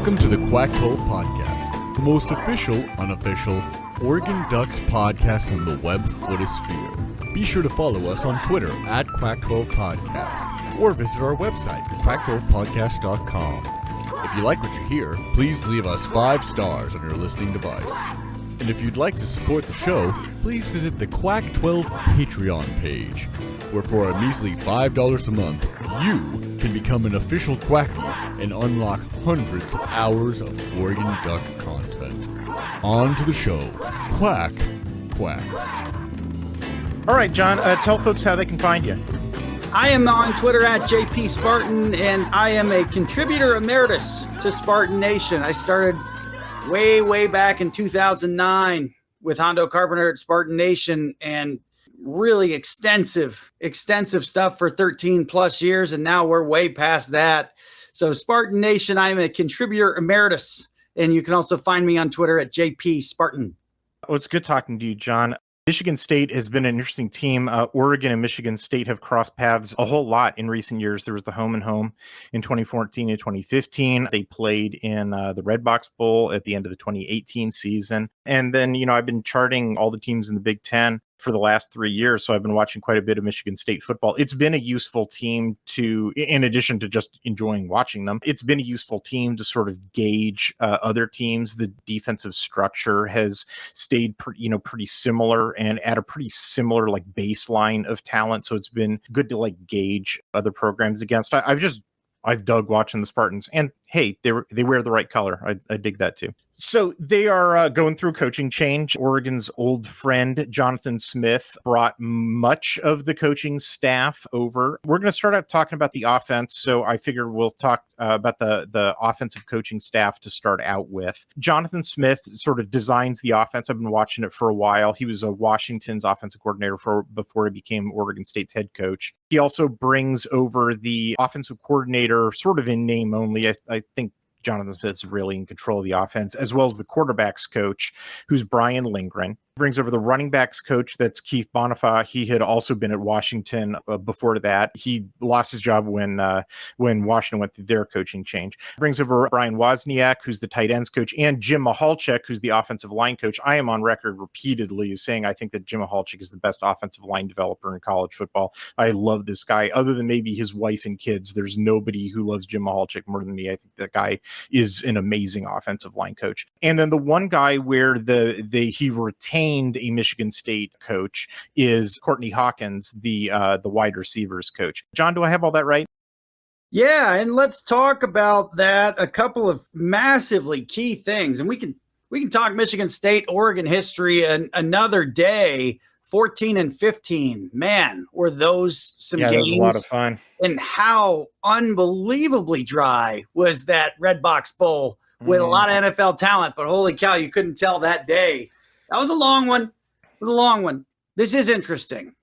Welcome to the Quack 12 Podcast, the most official, unofficial Oregon Ducks podcast on the web footosphere. Be sure to follow us on Twitter at Quack12Podcast or visit our website, quack12podcast.com. If you like what you hear, please leave us 5 stars on your listening device. And if you'd like to support the show, please visit the Quack 12 Patreon page, where for a measly $5 a month, you can become an official Quacky and unlock hundreds of hours of Oregon Duck content. On to the show. Quack, quack. All right, John, tell folks how they can find you. I am on Twitter at JP Spartan, and I am a contributor emeritus to Spartan Nation. I started way back in 2009 with Hondo Carpenter at Spartan Nation, and really extensive stuff for 13 plus years. And now we're way past that. So Spartan Nation, I'm a contributor emeritus, and you can also find me on Twitter at JP Spartan. Well, it's good talking to you, John. Michigan State has been an interesting team. Oregon and Michigan State have crossed paths a whole lot in recent years. There was the home and home in 2014 and 2015. They played in the Red Box Bowl at the end of the 2018 season. And then, I've been charting all the teams in the Big Ten for the last 3 years. So I've been watching quite a bit of Michigan State football. It's been a useful team to, in addition to just enjoying watching them, it's been a useful team to sort of gauge other teams. The defensive structure has stayed pretty similar and at a pretty similar baseline of talent. So it's been good to gauge other programs against. I've dug watching the Spartans, and hey, they wear the right color. I dig that too. So they are going through coaching change. Oregon's old friend, Jonathan Smith, brought much of the coaching staff over. We're going to start out talking about the offense. So I figure we'll talk about the offensive coaching staff to start out with. Jonathan Smith sort of designs the offense. I've been watching it for a while. He was a Washington's offensive coordinator before he became Oregon State's head coach. He also brings over the offensive coordinator sort of in name only. I think Jonathan Smith's really in control of the offense, as well as the quarterbacks coach, who's Brian Lindgren. Brings over the running backs coach, that's Keith Bonifa. He had also been at Washington before that. He lost his job when Washington went through their coaching change. Brings over Brian Wozniak, who's the tight ends coach, and Jim Michalczyk, who's the offensive line coach. I am on record repeatedly as saying I think that Jim Michalczyk is the best offensive line developer in college football. I love this guy. Other than maybe his wife and kids, there's nobody who loves Jim Michalczyk more than me. I think that guy is an amazing offensive line coach. And then the one guy where he retained a Michigan State coach is Courtney Hawkins, the wide receivers coach. John, do I have all that right? Yeah, and let's talk about that. A couple of massively key things, and we can talk Michigan State, Oregon history another day. 14 and 15, man, were those some games? Yeah, that was a lot of fun. And how unbelievably dry was that Red Box Bowl with a lot of NFL talent, but holy cow, you couldn't tell that day. That was a long one. This is interesting.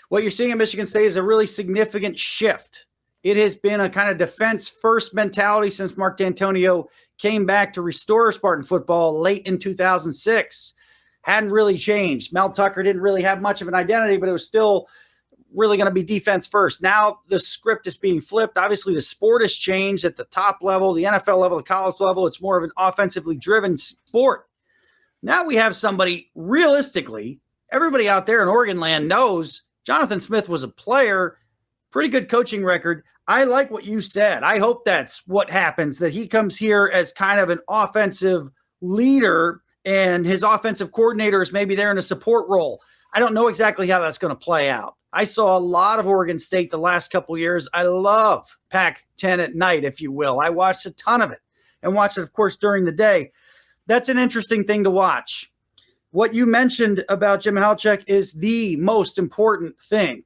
What you're seeing in Michigan State is a really significant shift. It has been a kind of defense-first mentality since Mark D'Antonio came back to restore Spartan football late in 2006. Hadn't really changed. Mel Tucker didn't really have much of an identity, but it was still really going to be defense first. Now the script is being flipped. Obviously, the sport has changed at the top level, the NFL level, the college level. It's more of an offensively driven sport. Now we have somebody, realistically, everybody out there in Oregon land knows Jonathan Smith was a player, pretty good coaching record. I like what you said. I hope that's what happens, that he comes here as kind of an offensive leader and his offensive coordinator is maybe there in a support role. I don't know exactly how that's going to play out. I saw a lot of Oregon State the last couple of years. I love Pac-10 at night, if you will. I watched a ton of it and watched it, of course, during the day. That's an interesting thing to watch. What you mentioned about Jim Michalczyk is the most important thing,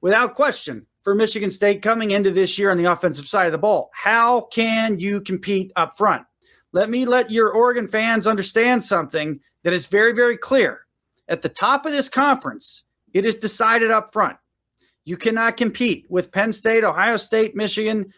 without question, for Michigan State coming into this year on the offensive side of the ball. How can you compete up front? Let your Oregon fans understand something that is very, very clear. At the top of this conference, it is decided up front. You cannot compete with Penn State, Ohio State, Michigan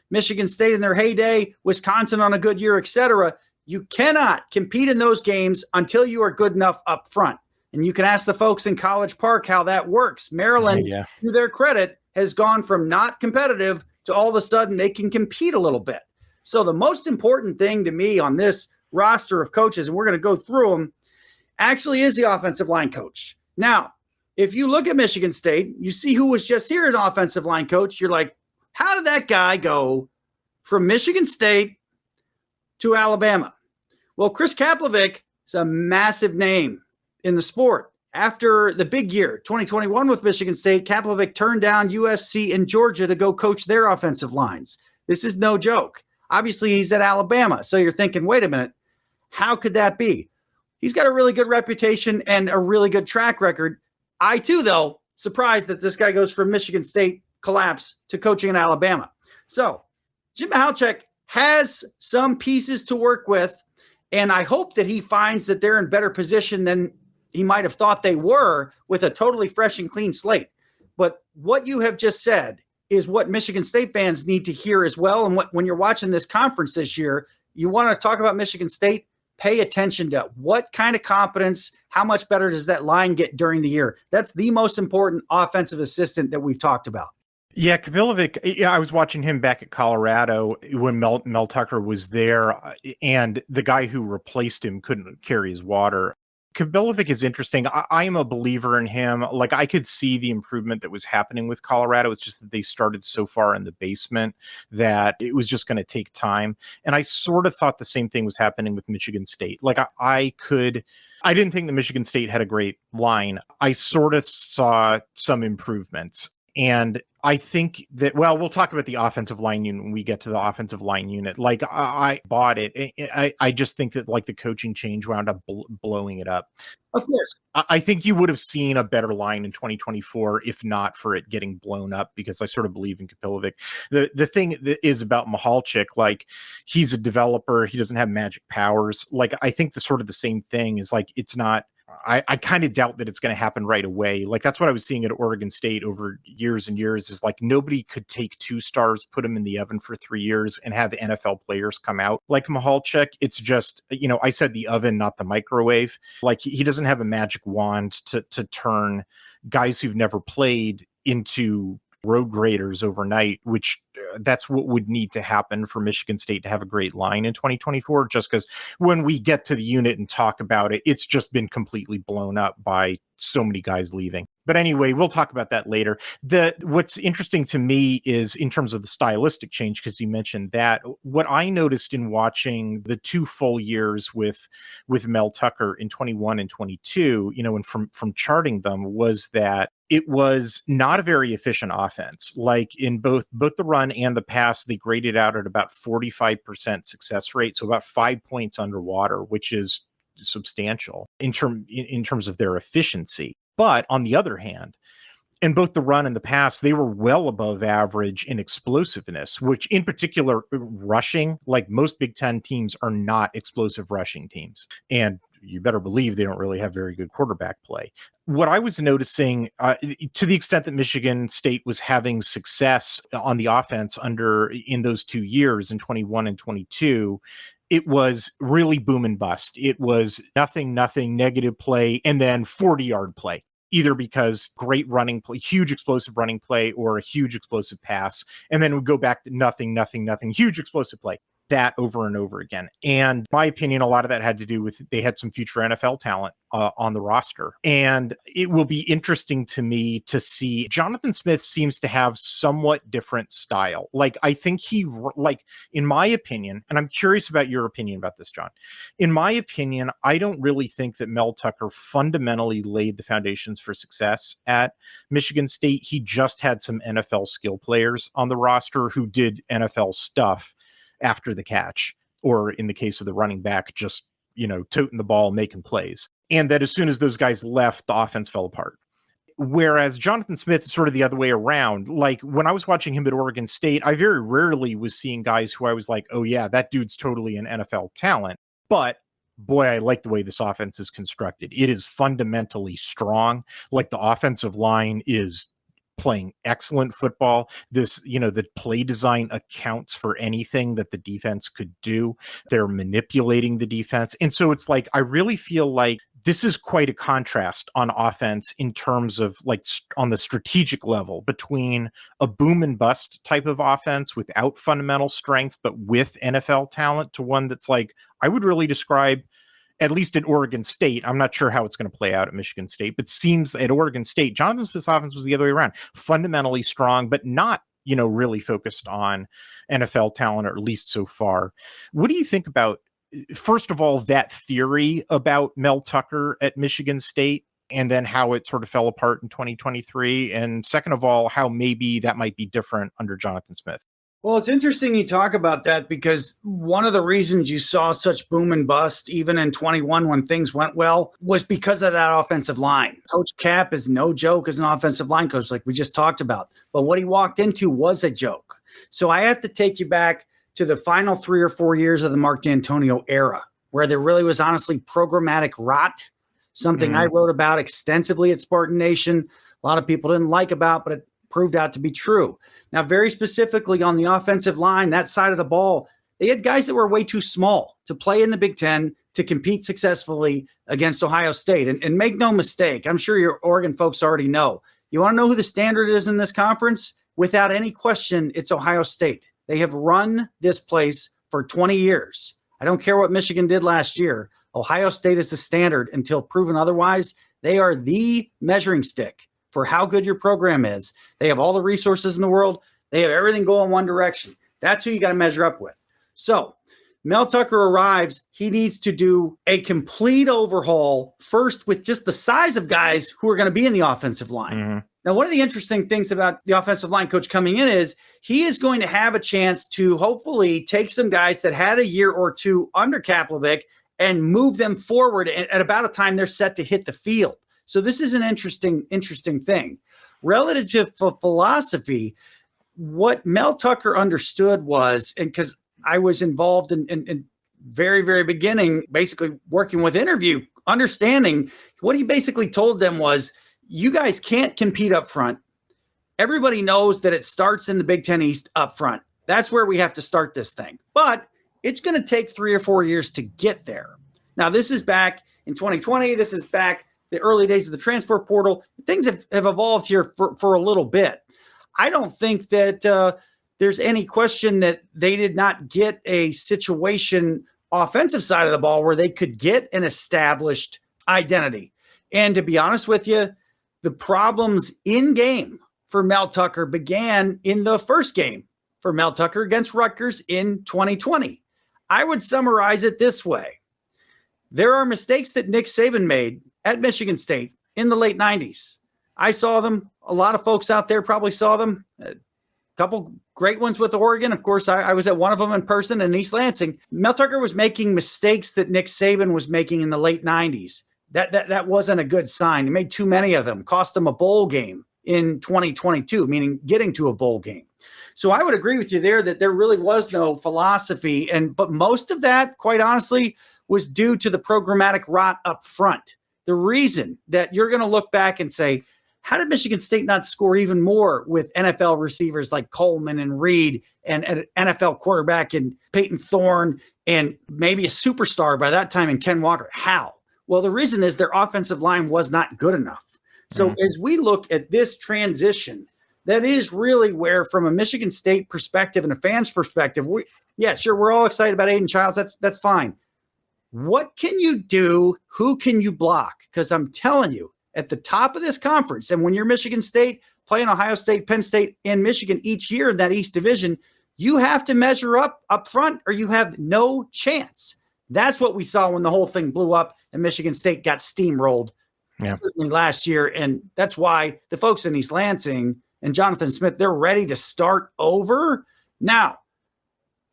State in their heyday, Wisconsin on a good year, etc. You cannot compete in those games until you are good enough up front. And you can ask the folks in College Park how that works. Maryland, to their credit, has gone from not competitive to all of a sudden they can compete a little bit. So the most important thing to me on this roster of coaches, and we're going to go through them, actually is the offensive line coach. Now, if you look at Michigan State, you see who was just here an offensive line coach. You're like, how did that guy go from Michigan State to Alabama? Well, Chris Kaplovic is a massive name in the sport. After the big year, 2021 with Michigan State, Kaplovic turned down USC and Georgia to go coach their offensive lines. This is no joke. Obviously, he's at Alabama. So you're thinking, wait a minute, how could that be? He's got a really good reputation and a really good track record. I, too, though, surprised that this guy goes from Michigan State collapse to coaching in Alabama. So Jim Michalczik has some pieces to work with, and I hope that he finds that they're in better position than he might have thought they were with a totally fresh and clean slate. But what you have just said is what Michigan State fans need to hear as well. And when you're watching this conference this year, you want to talk about Michigan State, pay attention to what kind of competence, how much better does that line get during the year? That's the most important offensive assistant that we've talked about. Yeah, Kaplovic, I was watching him back at Colorado when Mel Tucker was there, and the guy who replaced him couldn't carry his water. Kaplovic is interesting. I am a believer in him. Like, I could see the improvement that was happening with Colorado. It's just that they started so far in the basement that it was just going to take time. And I sort of thought the same thing was happening with Michigan State. Like, I didn't think that Michigan State had a great line. I sort of saw some improvements. And I think that, well, we'll talk about the offensive line unit when we get to the offensive line unit. Like, I bought it. I just think that, like, the coaching change wound up blowing it up. Of course. I think you would have seen a better line in 2024 if not for it getting blown up, because I sort of believe in Kaplovic. The thing that is about Michalczik, like, he's a developer. He doesn't have magic powers. Like, I think the same thing is, like, it's not, I kind of doubt that it's going to happen right away. Like, that's what I was seeing at Oregon State over years and years, is like, nobody could take 2 stars, put them in the oven for 3 years and have NFL players come out like Michalczik. It's just, I said the oven, not the microwave. Like, he doesn't have a magic wand to turn guys who've never played into road graders overnight, which that's what would need to happen for Michigan State to have a great line in 2024, just because when we get to the unit and talk about it, it's just been completely blown up by so many guys leaving. But anyway, we'll talk about that later. What's interesting to me is in terms of the stylistic change, because you mentioned that, what I noticed in watching the 2 full years with Mel Tucker in 21 and 22, and from charting them, was that it was not a very efficient offense. Like, in both the run and the pass, they graded out at about 45% success rate, so about 5 points underwater, which is substantial in terms of their efficiency. But on the other hand, in both the run and the pass, they were well above average in explosiveness, which in particular rushing, like, most Big Ten teams are not explosive rushing teams. And you better believe they don't really have very good quarterback play. What I was noticing, to the extent that Michigan State was having success on the offense in those 2 years, in 21 and 22, it was really boom and bust. It was nothing, negative play, and then 40-yard play, either because great running play, huge explosive running play, or a huge explosive pass, and then we go back to nothing, huge explosive play. That over and over again. And in my opinion, a lot of that had to do with they had some future NFL talent on the roster. And it will be interesting to me to see. Jonathan Smith seems to have somewhat different style. Like, I think in my opinion, and I'm curious about your opinion about this, John. In my opinion, I don't really think that Mel Tucker fundamentally laid the foundations for success at Michigan State. He just had some NFL skill players on the roster who did NFL stuff after the catch, or in the case of the running back, just, toting the ball, making plays. And that as soon as those guys left, the offense fell apart. Whereas Jonathan Smith is sort of the other way around. Like, when I was watching him at Oregon State, I very rarely was seeing guys who I was like, oh yeah, that dude's totally an NFL talent. But boy, I like the way this offense is constructed. It is fundamentally strong. Like, the offensive line is playing excellent football. The play design accounts for anything that the defense could do. They're manipulating the defense. And so it's like, I really feel like this is quite a contrast on offense in terms of like on the strategic level between a boom and bust type of offense without fundamental strengths, but with NFL talent, to one that's like, I would really describe, at least at Oregon State. I'm not sure how it's going to play out at Michigan State, but seems at Oregon State, Jonathan Smith's offense was the other way around, fundamentally strong, but not, really focused on NFL talent, or at least so far. What do you think about, first of all, that theory about Mel Tucker at Michigan State, and then how it sort of fell apart in 2023? And second of all, how maybe that might be different under Jonathan Smith? Well, it's interesting you talk about that, because one of the reasons you saw such boom and bust, even in 21 when things went well, was because of that offensive line. Coach Cap is no joke as an offensive line coach, like we just talked about. But what he walked into was a joke. So I have to take you back to the final 3 or 4 years of the Mark D'Antonio era, where there really was honestly programmatic rot, something I wrote about extensively at Spartan Nation. A lot of people didn't like about, but it proved out to be true. Now, very specifically on the offensive line, that side of the ball, they had guys that were way too small to play in the Big Ten, to compete successfully against Ohio State. And make no mistake, I'm sure your Oregon folks already know. You want to know who the standard is in this conference? Without any question, it's Ohio State. They have run this place for 20 years. I don't care what Michigan did last year. Ohio State is the standard until proven otherwise. They are the measuring stick for how good your program is. They have all the resources in the world. They have everything going one direction. That's who you got to measure up with. So Mel Tucker arrives. He needs to do a complete overhaul first with just the size of guys who are going to be in the offensive line. Mm-hmm. Now, one of the interesting things about the offensive line coach coming in is he is going to have a chance to hopefully take some guys that had a year or two under Kaplovic and move them forward at about a time they're set to hit the field. So this is an interesting thing. Relative to philosophy, what Mel Tucker understood was, and because I was involved in very, very beginning, basically working with interview, understanding what he basically told them was, you guys can't compete up front. Everybody knows that it starts in the Big Ten East up front. That's where we have to start this thing. But it's going to take 3 or 4 years to get there. Now, this is back in 2020. This is back the early days of the transfer portal. Things have evolved here for a little bit. I don't think that there's any question that they did not get a situation offensive side of the ball where they could get an established identity. And to be honest with you, the problems in game for Mel Tucker began in the first game for Mel Tucker against Rutgers in 2020. I would summarize it this way. There are mistakes that Nick Saban made at Michigan State in the late 90s. I saw them. A lot of folks out there probably saw them. A couple great ones with Oregon. Of course, I was at one of them in person in East Lansing. Mel Tucker was making mistakes that Nick Saban was making in the late 90s. That wasn't a good sign. He made too many of them, cost him a bowl game in 2022, meaning getting to a bowl game. So I would agree with you there that there really was no philosophy. But most of that, quite honestly, was due to the programmatic rot up front. The reason that you're going to look back and say, how did Michigan State not score even more with NFL receivers like Coleman and Reed and an NFL quarterback and Peyton Thorne and maybe a superstar by that time in Ken Walker? How? Well, the reason is their offensive line was not good enough. So as we look at this transition, that is really where, from a Michigan State perspective and a fan's perspective, we're all excited about Aiden Childs. That's fine. What can you do? Who can you block? Because I'm telling you, at the top of this conference, and when you're Michigan State playing Ohio State, Penn State, and Michigan each year in that East Division, you have to measure up front or you have no chance. That's what we saw when the whole thing blew up and Michigan State got steamrolled certainly last year. And that's why the folks in East Lansing and Jonathan Smith, they're ready to start over. Now,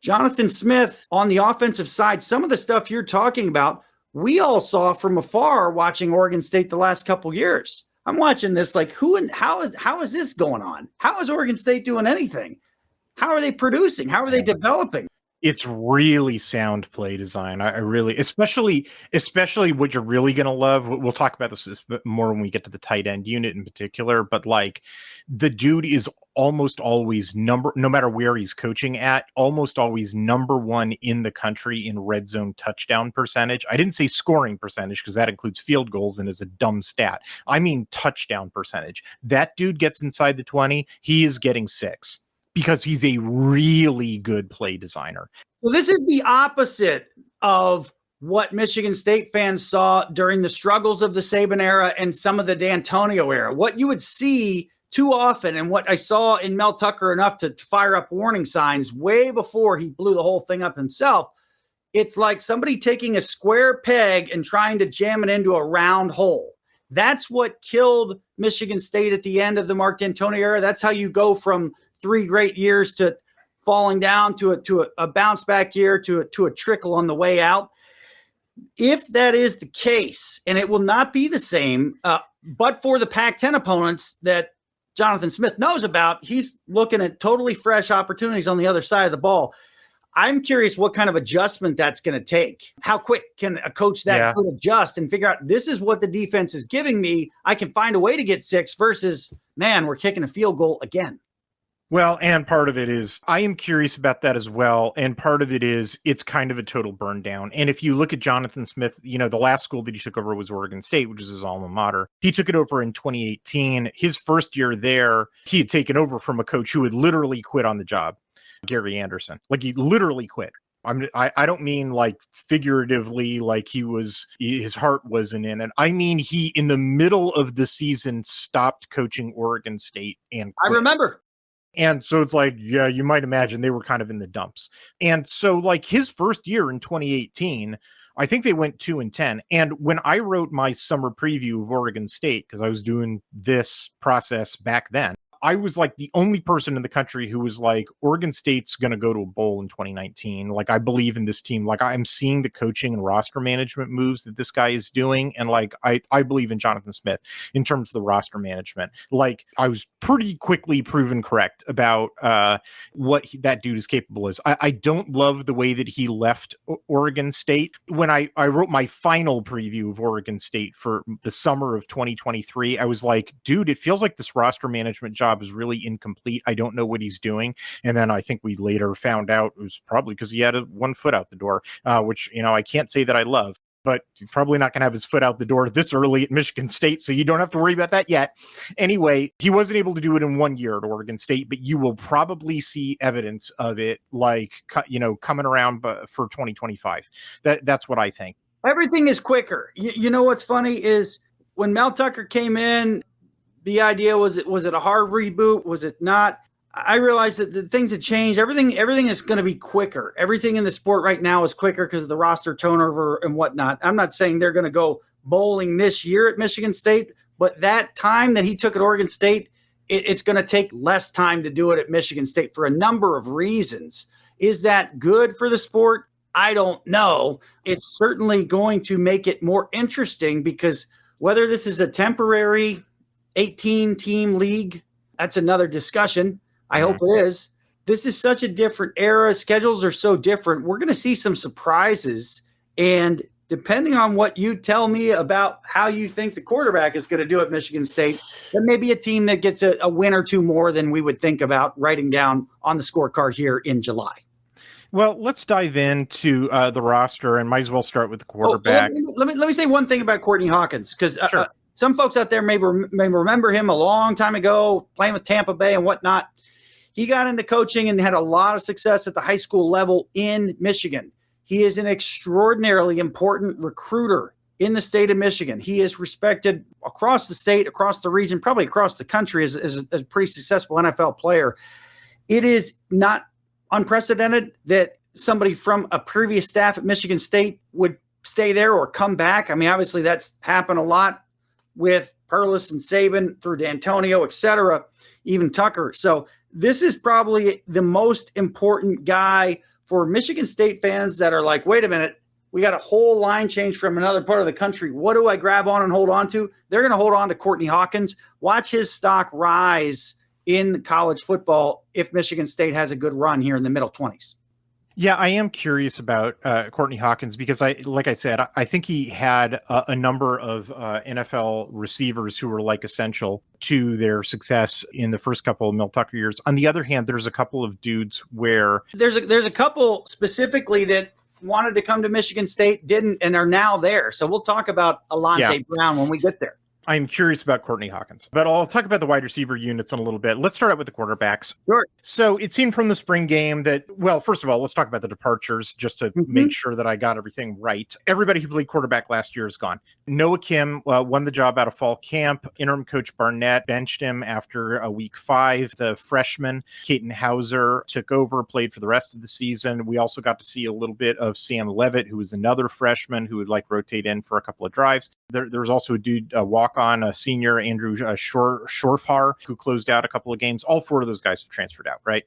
Jonathan Smith on the offensive side, some of the stuff you're talking about, we all saw from afar watching Oregon State the last couple years. I'm watching this like, how is this going on? How is Oregon State doing anything? How are they producing? How are they developing? It's really sound play design. I really, especially what you're really going to love. We'll talk about this more when we get to the tight end unit in particular, but like the dude is almost always no matter where he's coaching at, almost always number one in the country in red zone touchdown percentage. I didn't say scoring percentage because that includes field goals and is a dumb stat. I mean touchdown percentage. That dude gets inside the 20, he is getting 6. Because he's a really good play designer. Well, this is the opposite of what Michigan State fans saw during the struggles of the Saban era and some of the D'Antonio era. What you would see too often, and what I saw in Mel Tucker enough to fire up warning signs way before he blew the whole thing up himself, it's like somebody taking a square peg and trying to jam it into a round hole. That's what killed Michigan State at the end of the Mark D'Antonio era. That's how you go from 3 great years to falling down to a bounce back year to a trickle on the way out. If that is the case, and it will not be the same, but for the Pac-10 opponents that Jonathan Smith knows about, he's looking at totally fresh opportunities on the other side of the ball. I'm curious what kind of adjustment that's going to take. How quick can a coach that could adjust and figure out this is what the defense is giving me? I can find a way to get 6 versus, man, we're kicking a field goal again. Well, and part of it is, I am curious about that as well. And part of it is, it's kind of a total burn down. And if you look at Jonathan Smith, the last school that he took over was Oregon State, which is his alma mater. He took it over in 2018. His first year there, he had taken over from a coach who had literally quit on the job, Gary Anderson. Like, he literally quit. I don't mean like figuratively, like his heart wasn't in it. I mean, he, in the middle of the season, stopped coaching Oregon State and quit. I remember. And so it's like, yeah, you might imagine they were kind of in the dumps. And so like his first year in 2018, I think they went 2-10. And when I wrote my summer preview of Oregon State, because I was doing this process back then, I was like the only person in the country who was like, Oregon State's going to go to a bowl in 2019. Like, I believe in this team. Like, I'm seeing the coaching and roster management moves that this guy is doing. And like, I believe in Jonathan Smith in terms of the roster management. Like, I was pretty quickly proven correct about what that dude is capable of. I don't love the way that he left Oregon State. When I wrote my final preview of Oregon State for the summer of 2023, I was like, dude, it feels like this roster management job is really incomplete. I don't know what he's doing. And then I think we later found out it was probably because he had one foot out the door, which, I can't say that I love, but he's probably not going to have his foot out the door this early at Michigan State. So you don't have to worry about that yet. Anyway, he wasn't able to do it in 1 year at Oregon State, but you will probably see evidence of it, like, coming around for 2025. That's what I think. Everything is quicker. You know what's funny is when Mel Tucker came in, the idea was it a hard reboot? Was it not? I realized that the things had changed. Everything is going to be quicker. Everything in the sport right now is quicker because of the roster turnover and whatnot. I'm not saying they're going to go bowling this year at Michigan State, but that time that he took at Oregon State, it's going to take less time to do it at Michigan State for a number of reasons. Is that good for the sport? I don't know. It's certainly going to make it more interesting because whether this is a temporary 18-team league, that's another discussion. I hope it is. This is such a different era. Schedules are so different. We're going to see some surprises. And depending on what you tell me about how you think the quarterback is going to do at Michigan State, there may be a team that gets a win or two more than we would think about writing down on the scorecard here in July. Well, let's dive into the roster and might as well start with the quarterback. Let me say one thing about Courtney Hawkins, because sure. Some folks out there may remember him a long time ago playing with Tampa Bay and whatnot. He got into coaching and had a lot of success at the high school level in Michigan. He is an extraordinarily important recruiter in the state of Michigan. He is respected across the state, across the region, probably across the country as a pretty successful NFL player. It is not unprecedented that somebody from a previous staff at Michigan State would stay there or come back. I mean, obviously that's happened a lot with Perlis and Saban through D'Antonio, et cetera, even Tucker. So this is probably the most important guy for Michigan State fans that are like, wait a minute, we got a whole line change from another part of the country. What do I grab on and hold on to? They're going to hold on to Courtney Hawkins. Watch his stock rise in college football if Michigan State has a good run here in the middle 20s. Yeah, I am curious about Courtney Hawkins because like I said, I think he had a number of NFL receivers who were like essential to their success in the first couple of Mel Tucker years. On the other hand, there's a couple of dudes where there's a couple specifically that wanted to come to Michigan State, didn't, and are now there. So we'll talk about Alante Brown when we get there. I'm curious about Courtney Hawkins, but I'll talk about the wide receiver units in a little bit. Let's start out with the quarterbacks. Sure. So it seemed from the spring game that, well, first of all, let's talk about the departures just to make sure that I got everything right. Everybody who played quarterback last year is gone. Noah Kim won the job out of fall camp. Interim coach Barnett benched him after week 5. The freshman, Caton Hauser, took over, played for the rest of the season. We also got to see a little bit of Sam Levitt, who was another freshman who would rotate in for a couple of drives. There was also a dude, walk-on, a senior, Andrew Shorfar, who closed out a couple of games. All 4 of those guys have transferred out, right?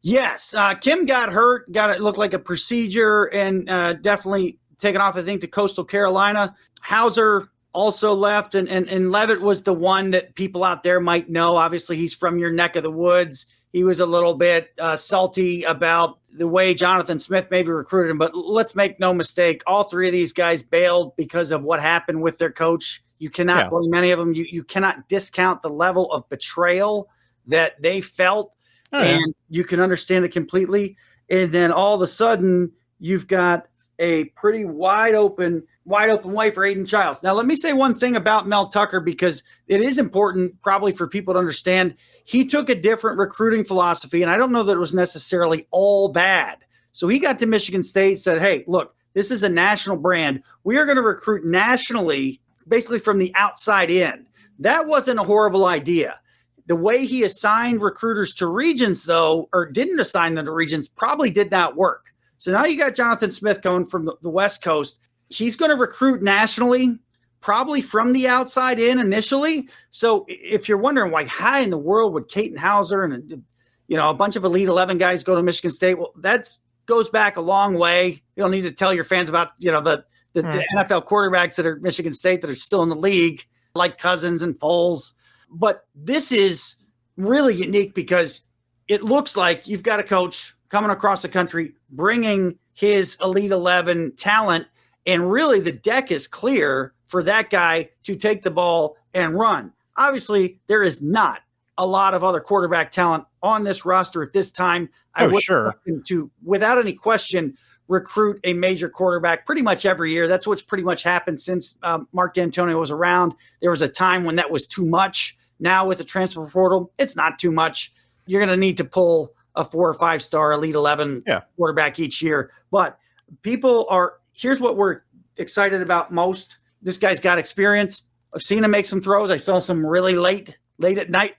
Yes. Kim got hurt, got it looked like a procedure, and definitely taken off, I think, to Coastal Carolina. Hauser also left, and Levitt was the one that people out there might know. Obviously, he's from your neck of the woods. He was a little bit salty about the way Jonathan Smith maybe recruited him, but let's make no mistake, all 3 of these guys bailed because of what happened with their coach. You cannot blame any of them. You cannot discount the level of betrayal that they felt, and you can understand it completely. And then all of a sudden, you've got a pretty wide open way for Aiden Childs. Now, let me say one thing about Mel Tucker, because it is important probably for people to understand. He took a different recruiting philosophy, and I don't know that it was necessarily all bad. So he got to Michigan State, said, hey, look, this is a national brand. We are going to recruit nationally, basically from the outside in. That wasn't a horrible idea. The way he assigned recruiters to regions, though, or didn't assign them to regions, probably did not work. So now you got Jonathan Smith coming from the West Coast. He's going to recruit nationally, probably from the outside in initially. So if you're wondering why, how in the world would Caton Hauser and a bunch of Elite 11 guys go to Michigan State? Well, that goes back a long way. You don't need to tell your fans about the NFL quarterbacks that are Michigan State that are still in the league, like Cousins and Foles. But this is really unique because it looks like you've got a coach coming across the country, bringing his Elite 11 talent, and really the deck is clear for that guy to take the ball and run. Obviously, there is not a lot of other quarterback talent on this roster at this time. I would expect him to, without any question, recruit a major quarterback pretty much every year. That's what's pretty much happened since Mark D'Antonio was around. There was a time when that was too much. Now with the transfer portal, it's not too much. You're going to need to pull a 4 or 5 star Elite 11 quarterback each year. But here's what we're excited about most. This guy's got experience. I've seen him make some throws. I saw some really late at night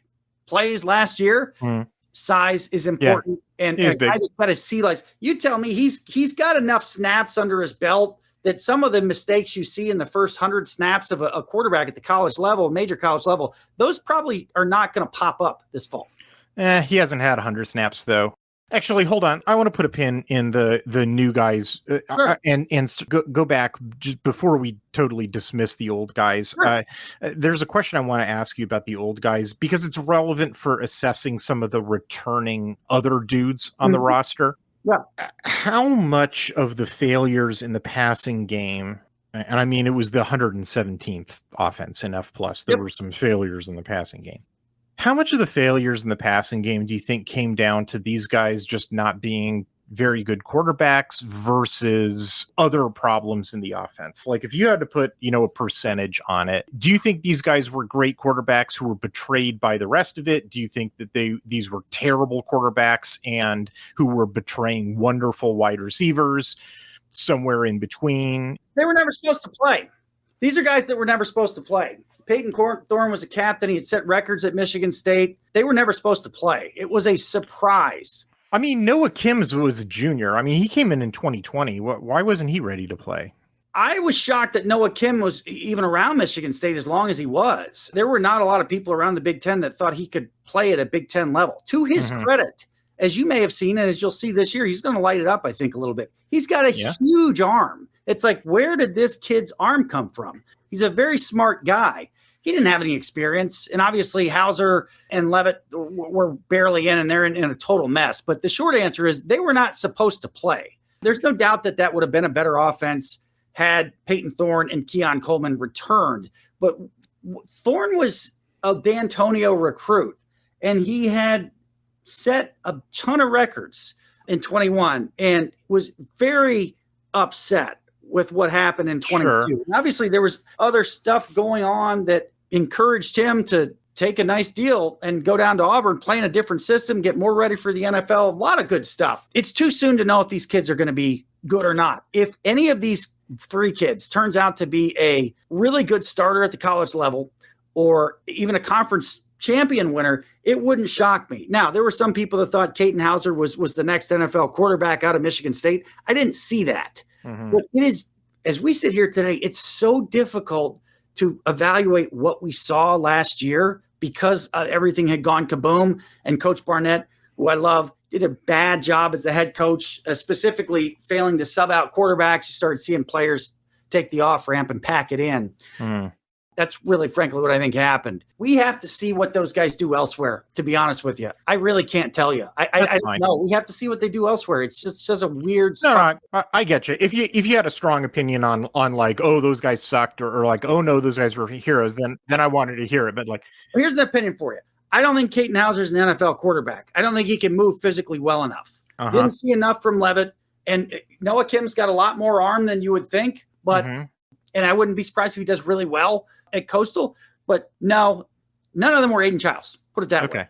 plays last year. Size is important. And I just got to see, you tell me he's got enough snaps under his belt that some of the mistakes you see in the first 100 snaps of a quarterback at the college level, major college level, those probably are not going to pop up this fall. He hasn't had 100 snaps, though. Actually, hold on. I want to put a pin in the new guys and go back just before we totally dismiss the old guys. Sure. There's a question I want to ask you about the old guys because it's relevant for assessing some of the returning other dudes on the roster. Yeah. How much of the failures in the passing game, and I mean, it was the 117th offense in F+, there were some failures in the passing game. How much of the failures in the passing game do you think came down to these guys just not being very good quarterbacks versus other problems in the offense? Like if you had to put, a percentage on it, do you think these guys were great quarterbacks who were betrayed by the rest of it? Do you think that these were terrible quarterbacks and who were betraying wonderful wide receivers? Somewhere in between? They were never supposed to play. These are guys that were never supposed to play. Peyton Thorne was a captain. He had set records at Michigan State. They were never supposed to play. It was a surprise. I mean, Noah Kims was a junior. I mean, he came in 2020. Why wasn't he ready to play? I was shocked that Noah Kim was even around Michigan State as long as he was. There were not a lot of people around the Big Ten that thought he could play at a Big Ten level. To his credit, as you may have seen, and as you'll see this year, he's going to light it up, I think, a little bit. He's got a huge arm. It's like, where did this kid's arm come from? He's a very smart guy. he didn't have any experience. And obviously Hauser and Levitt were barely in, and they're in a total mess. But the short answer is they were not supposed to play. There's no doubt that would have been a better offense had Peyton Thorne and Keon Coleman returned. But Thorne was a D'Antonio recruit, and he had set a ton of records in 21 and was very upset with what happened in 22. Sure. And obviously there was other stuff going on that encouraged him to take a nice deal and go down to Auburn, play in a different system, get more ready for the NFL, a lot of good stuff. It's too soon to know if these kids are going to be good or not. If any of these three kids turns out to be a really good starter at the college level or even a conference champion winner, it wouldn't shock me. Now, there were some people that thought Katin Hauser was the next NFL quarterback out of Michigan State. I didn't see that. Mm-hmm. But it is, as we sit here today, it's so difficult to evaluate what we saw last year because everything had gone kaboom. And Coach Barnett, who I love, did a bad job as the head coach, specifically failing to sub out quarterbacks. You started seeing players take the off ramp and pack it in. Mm. That's really, frankly, what I think happened. We have to see what those guys do elsewhere, to be honest with you. I really can't tell you. I don't know. We have to see what they do elsewhere. It's just such a weird spot. No, I get you. If you had a strong opinion on like, oh, those guys sucked, or like, oh, no, those guys were heroes, then I wanted to hear it. But like, here's the opinion for you. I don't think Katin Hauser's an NFL quarterback. I don't think he can move physically well enough. Didn't see enough from Levitt. And Noah Kim's got a lot more arm than you would think, but and I wouldn't be surprised if he does really well at Coastal, but no, none of them were Aiden Childs. Put it that way.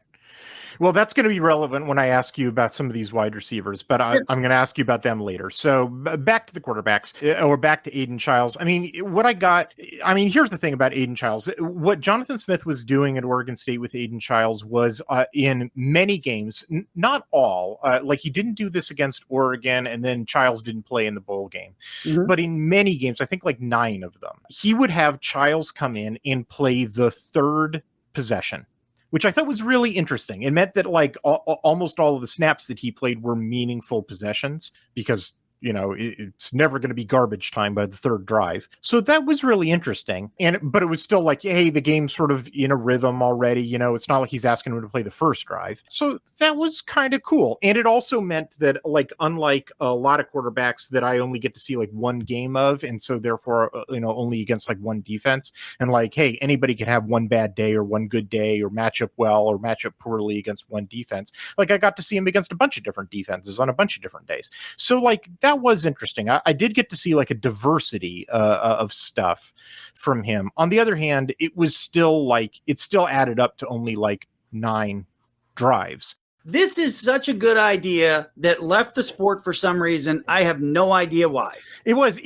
Well, that's going to be relevant when I ask you about some of these wide receivers, but I'm going to ask you about them later. So back to the quarterbacks, or back to Aiden Childs. I mean, here's the thing about Aiden Childs. What Jonathan Smith was doing at Oregon State with Aiden Childs was in many games, not all, like he didn't do this against Oregon, and then Childs didn't play in the bowl game. Mm-hmm. But in many games, I think like 9 of them, he would have Childs come in and play the third possession, which I thought was really interesting. It meant that like almost all of the snaps that he played were meaningful possessions because, you know, it's never going to be garbage time by the third drive. So that was really interesting. But it was still like, hey, the game's sort of in a rhythm already. You know, it's not like he's asking him to play the first drive. So that was kind of cool. And it also meant that, like, unlike a lot of quarterbacks that I only get to see like one game of, and so therefore, only against like one defense, and like, hey, anybody can have one bad day or one good day or match up well or match up poorly against one defense. Like, I got to see him against a bunch of different defenses on a bunch of different days. So like that was interesting. I did get to see like a diversity of stuff from him. On the other hand, it still added up to only like 9 drives. This is such a good idea that left the sport for some reason. I have no idea why. It was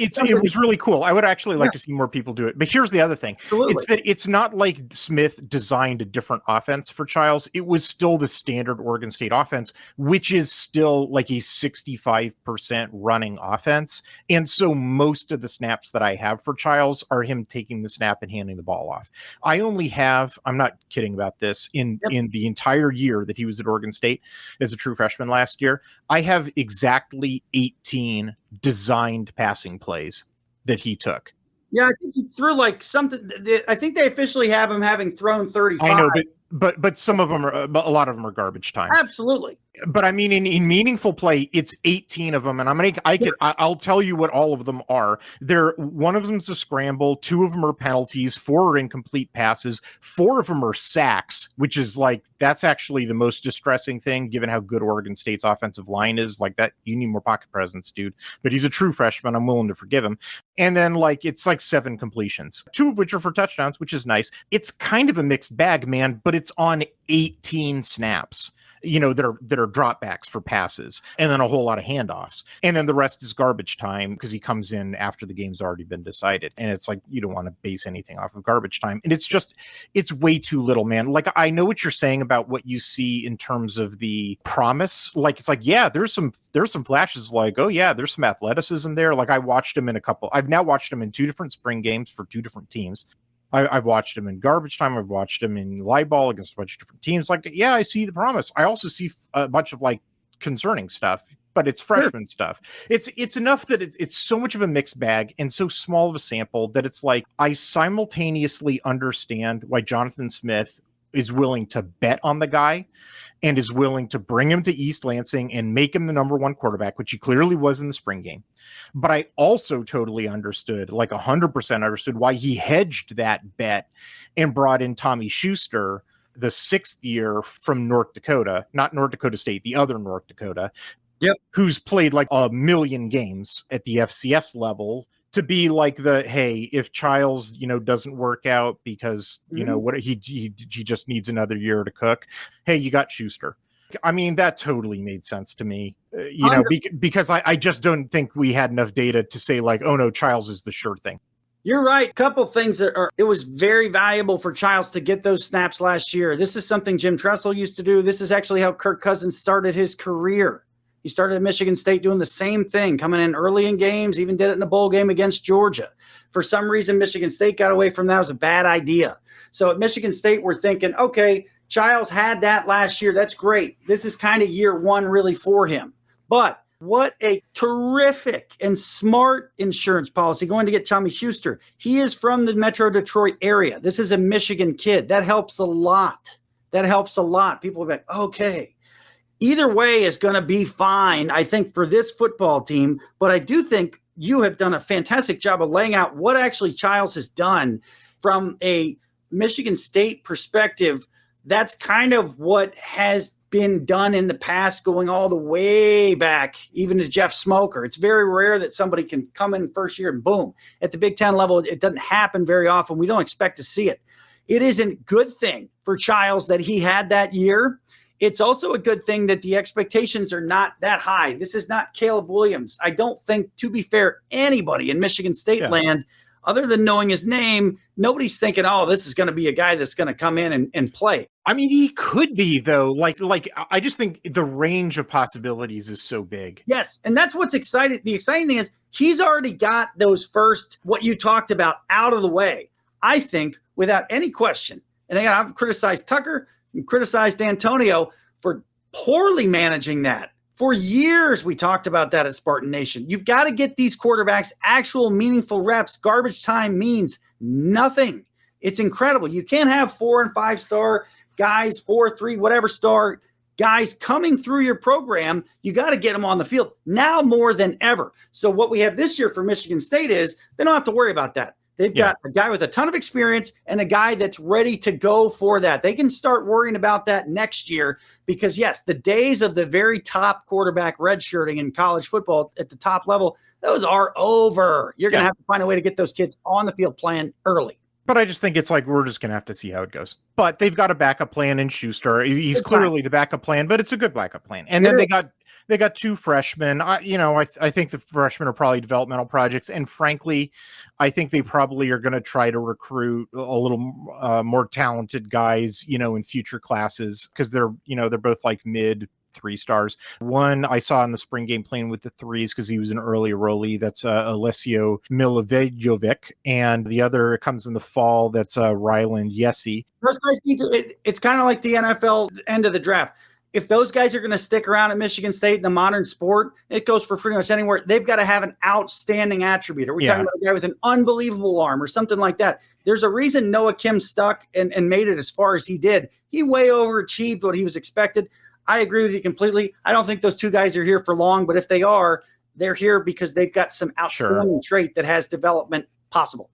really cool. I would actually like to see more people do it. But here's the other thing. Absolutely. It's that it's not like Smith designed a different offense for Childs. It was still the standard Oregon State offense, which is still like a 65% running offense. And so most of the snaps that I have for Childs are him taking the snap and handing the ball off. I only have, I'm not kidding about this, in the entire year that he was at Oregon State as a true freshman last year, I have exactly 18 designed passing plays that he took. Yeah, I think he threw like something. I think they officially have him having thrown 35. I know, but some of them are, a lot of them are garbage time. Absolutely. But I mean, in meaningful play, it's 18 of them, and I'll tell you what all of them are. One of them's a scramble, 2 of them are penalties, 4 are incomplete passes, 4 of them are sacks, which is like, that's actually the most distressing thing, given how good Oregon State's offensive line is. Like, that, you need more pocket presence, dude. But he's a true freshman. I'm willing to forgive him. And then like it's like 7 completions, 2 of which are for touchdowns, which is nice. It's kind of a mixed bag, man, but it's on 18 snaps. That are dropbacks for passes, and then a whole lot of handoffs, and then the rest is garbage time because he comes in after the game's already been decided. And it's like, you don't want to base anything off of garbage time, and it's way too little, man. Like, I know what you're saying about what you see in terms of the promise. Like, it's like, yeah, there's some flashes, like, oh yeah, there's some athleticism there. Like, I've now watched him in 2 different spring games for 2 different teams. I've watched him in garbage time. I've watched him in live ball against a bunch of different teams. Like, yeah, I see the promise. I also see a bunch of like concerning stuff, but it's freshman stuff. It's enough that it's so much of a mixed bag and so small of a sample that it's like I simultaneously understand why Jonathan Smith is willing to bet on the guy and is willing to bring him to East Lansing and make him the number one quarterback, which he clearly was in the spring game. But I also totally understood, like 100% understood, why he hedged that bet and brought in Tommy Schuster, the 6th year from North Dakota, not North Dakota State, the other North Dakota, who's played like a million games at the FCS level, to be like hey, if Childs, doesn't work out because, what he just needs another year to cook. Hey, you got Schuster. I mean, that totally made sense to me, because I just don't think we had enough data to say like, oh no, Childs is the sure thing. You're right. Couple things it was very valuable for Childs to get those snaps last year. This is something Jim Tressel used to do. This is actually how Kirk Cousins started his career. He started at Michigan State doing the same thing, coming in early in games, even did it in a bowl game against Georgia. For some reason, Michigan State got away from that. It was a bad idea. So at Michigan State, we're thinking, okay, Childs had that last year. That's great. This is kind of year one really for him. But what a terrific and smart insurance policy going to get Tommy Schuster. He is from the Metro Detroit area. This is a Michigan kid. That helps a lot. People are like, okay. Either way is going to be fine, I think, for this football team. But I do think you have done a fantastic job of laying out what actually Childs has done from a Michigan State perspective. That's kind of what has been done in the past, going all the way back, even to Jeff Smoker. It's very rare that somebody can come in first year and boom. At the Big Ten level, it doesn't happen very often. We don't expect to see it. It is a good thing for Childs that he had that year. It's also a good thing that the expectations are not that high. This is not Caleb Williams. I don't think, to be fair, anybody in Michigan State land, other than knowing his name, nobody's thinking, oh, this is going to be a guy that's going to come in and play. I mean, he could be, though. Like I just think the range of possibilities is so big. Yes, and that's what's exciting. The exciting thing is he's already got those first, what you talked about, out of the way, I think, without any question. And again, I've criticized Tucker and criticized D'Antonio for poorly managing that. For years, we talked about that at Spartan Nation. You've got to get these quarterbacks actual meaningful reps. Garbage time means nothing. It's incredible. You can't have 4 and 5 star guys, 4, 3, whatever star guys coming through your program. You got to get them on the field now more than ever. So what we have this year for Michigan State is they don't have to worry about that. They've got a guy with a ton of experience and a guy that's ready to go for that. They can start worrying about that next year because, yes, the days of the very top quarterback redshirting in college football at the top level, those are over. You're going to have to find a way to get those kids on the field playing early. But I just think it's like we're just going to have to see how it goes. But they've got a backup plan in Schuster. He's clearly the backup plan, but it's a good backup plan. And then they got 2 freshmen. I think the freshmen are probably developmental projects. And frankly, I think they probably are going to try to recruit a little more talented guys, in future classes because they're both like mid 3 stars. One I saw in the spring game playing with the 3s because he was an early enrollee. That's Alessio Milivojevic, and the other comes in the fall. That's Ryland Yessi. Those guys it's kind of like the NFL end of the draft. If those guys are going to stick around at Michigan State in the modern sport, it goes for pretty much anywhere. They've got to have an outstanding attribute. Are we talking about a guy with an unbelievable arm or something like that? There's a reason Noah Kim stuck and made it as far as he did. He way overachieved what he was expected. I agree with you completely. I don't think those 2 guys are here for long, but if they are, they're here because they've got some outstanding trait that has development possible.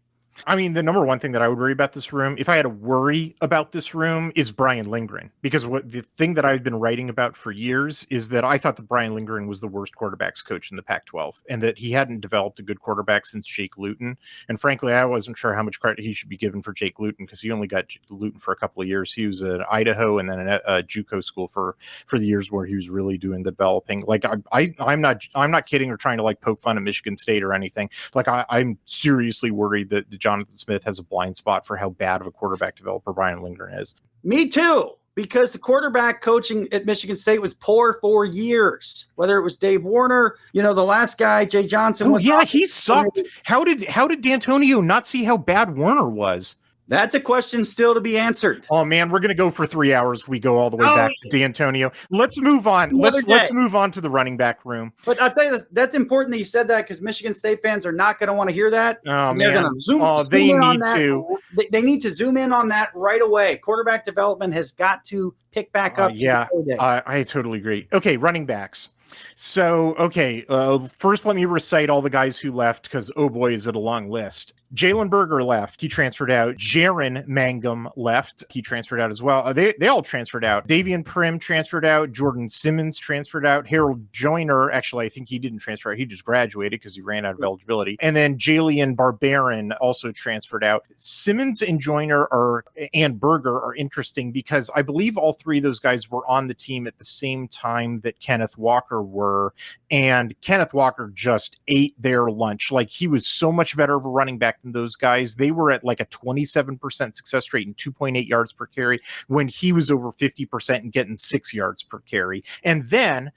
I mean, the number one thing that I would worry about this room, if I had to worry about this room, is Brian Lindgren. Because the thing that I've been writing about for years is that I thought that Brian Lindgren was the worst quarterbacks coach in the Pac-12, and that he hadn't developed a good quarterback since Jake Luton. And frankly, I wasn't sure how much credit he should be given for Jake Luton because he only got Luton for a couple of years. He was at Idaho and then a JUCO school for the years where he was really doing the developing. Like I'm not kidding or trying to like poke fun at Michigan State or anything. Like I'm seriously worried that Jonathan Smith has a blind spot for how bad of a quarterback developer Brian Lindgren is. Me too, because the quarterback coaching at Michigan State was poor for years. Whether it was Dave Warner, the last guy, Jay Johnson. He sucked. How did D'Antonio not see how bad Warner was? That's a question still to be answered. Oh man, we're gonna go for 3 hours. We go all the way back to D'Antonio. Let's move on. Another Let's day. move on to the running back room. But I'll tell you that's important that you said that, because Michigan State fans are not going to want to hear that. Oh They're man, going to zoom they in on need that. to. They need to zoom in on that right away. Quarterback development has got to pick back up. Yeah, I totally agree. Okay, running backs. So, okay, first let me recite all the guys who left, because oh boy, is it a long list. Jalen Berger left. He transferred out. Jaron Mangum left. He transferred out as well. They all transferred out. Davian Prim transferred out. Jordan Simmons transferred out. Harold Joyner, actually, I think he didn't transfer out. He just graduated because he ran out of eligibility. And then Jalen Barbarin also transferred out. Simmons and Joyner and Berger are interesting because I believe all three of those guys were on the team at the same time that Kenneth Walker were. And Kenneth Walker just ate their lunch. Like, he was so much better of a running back than those guys. They were at like a 27% success rate and 2.8 yards per carry when he was over 50% and getting 6 yards per carry. And then,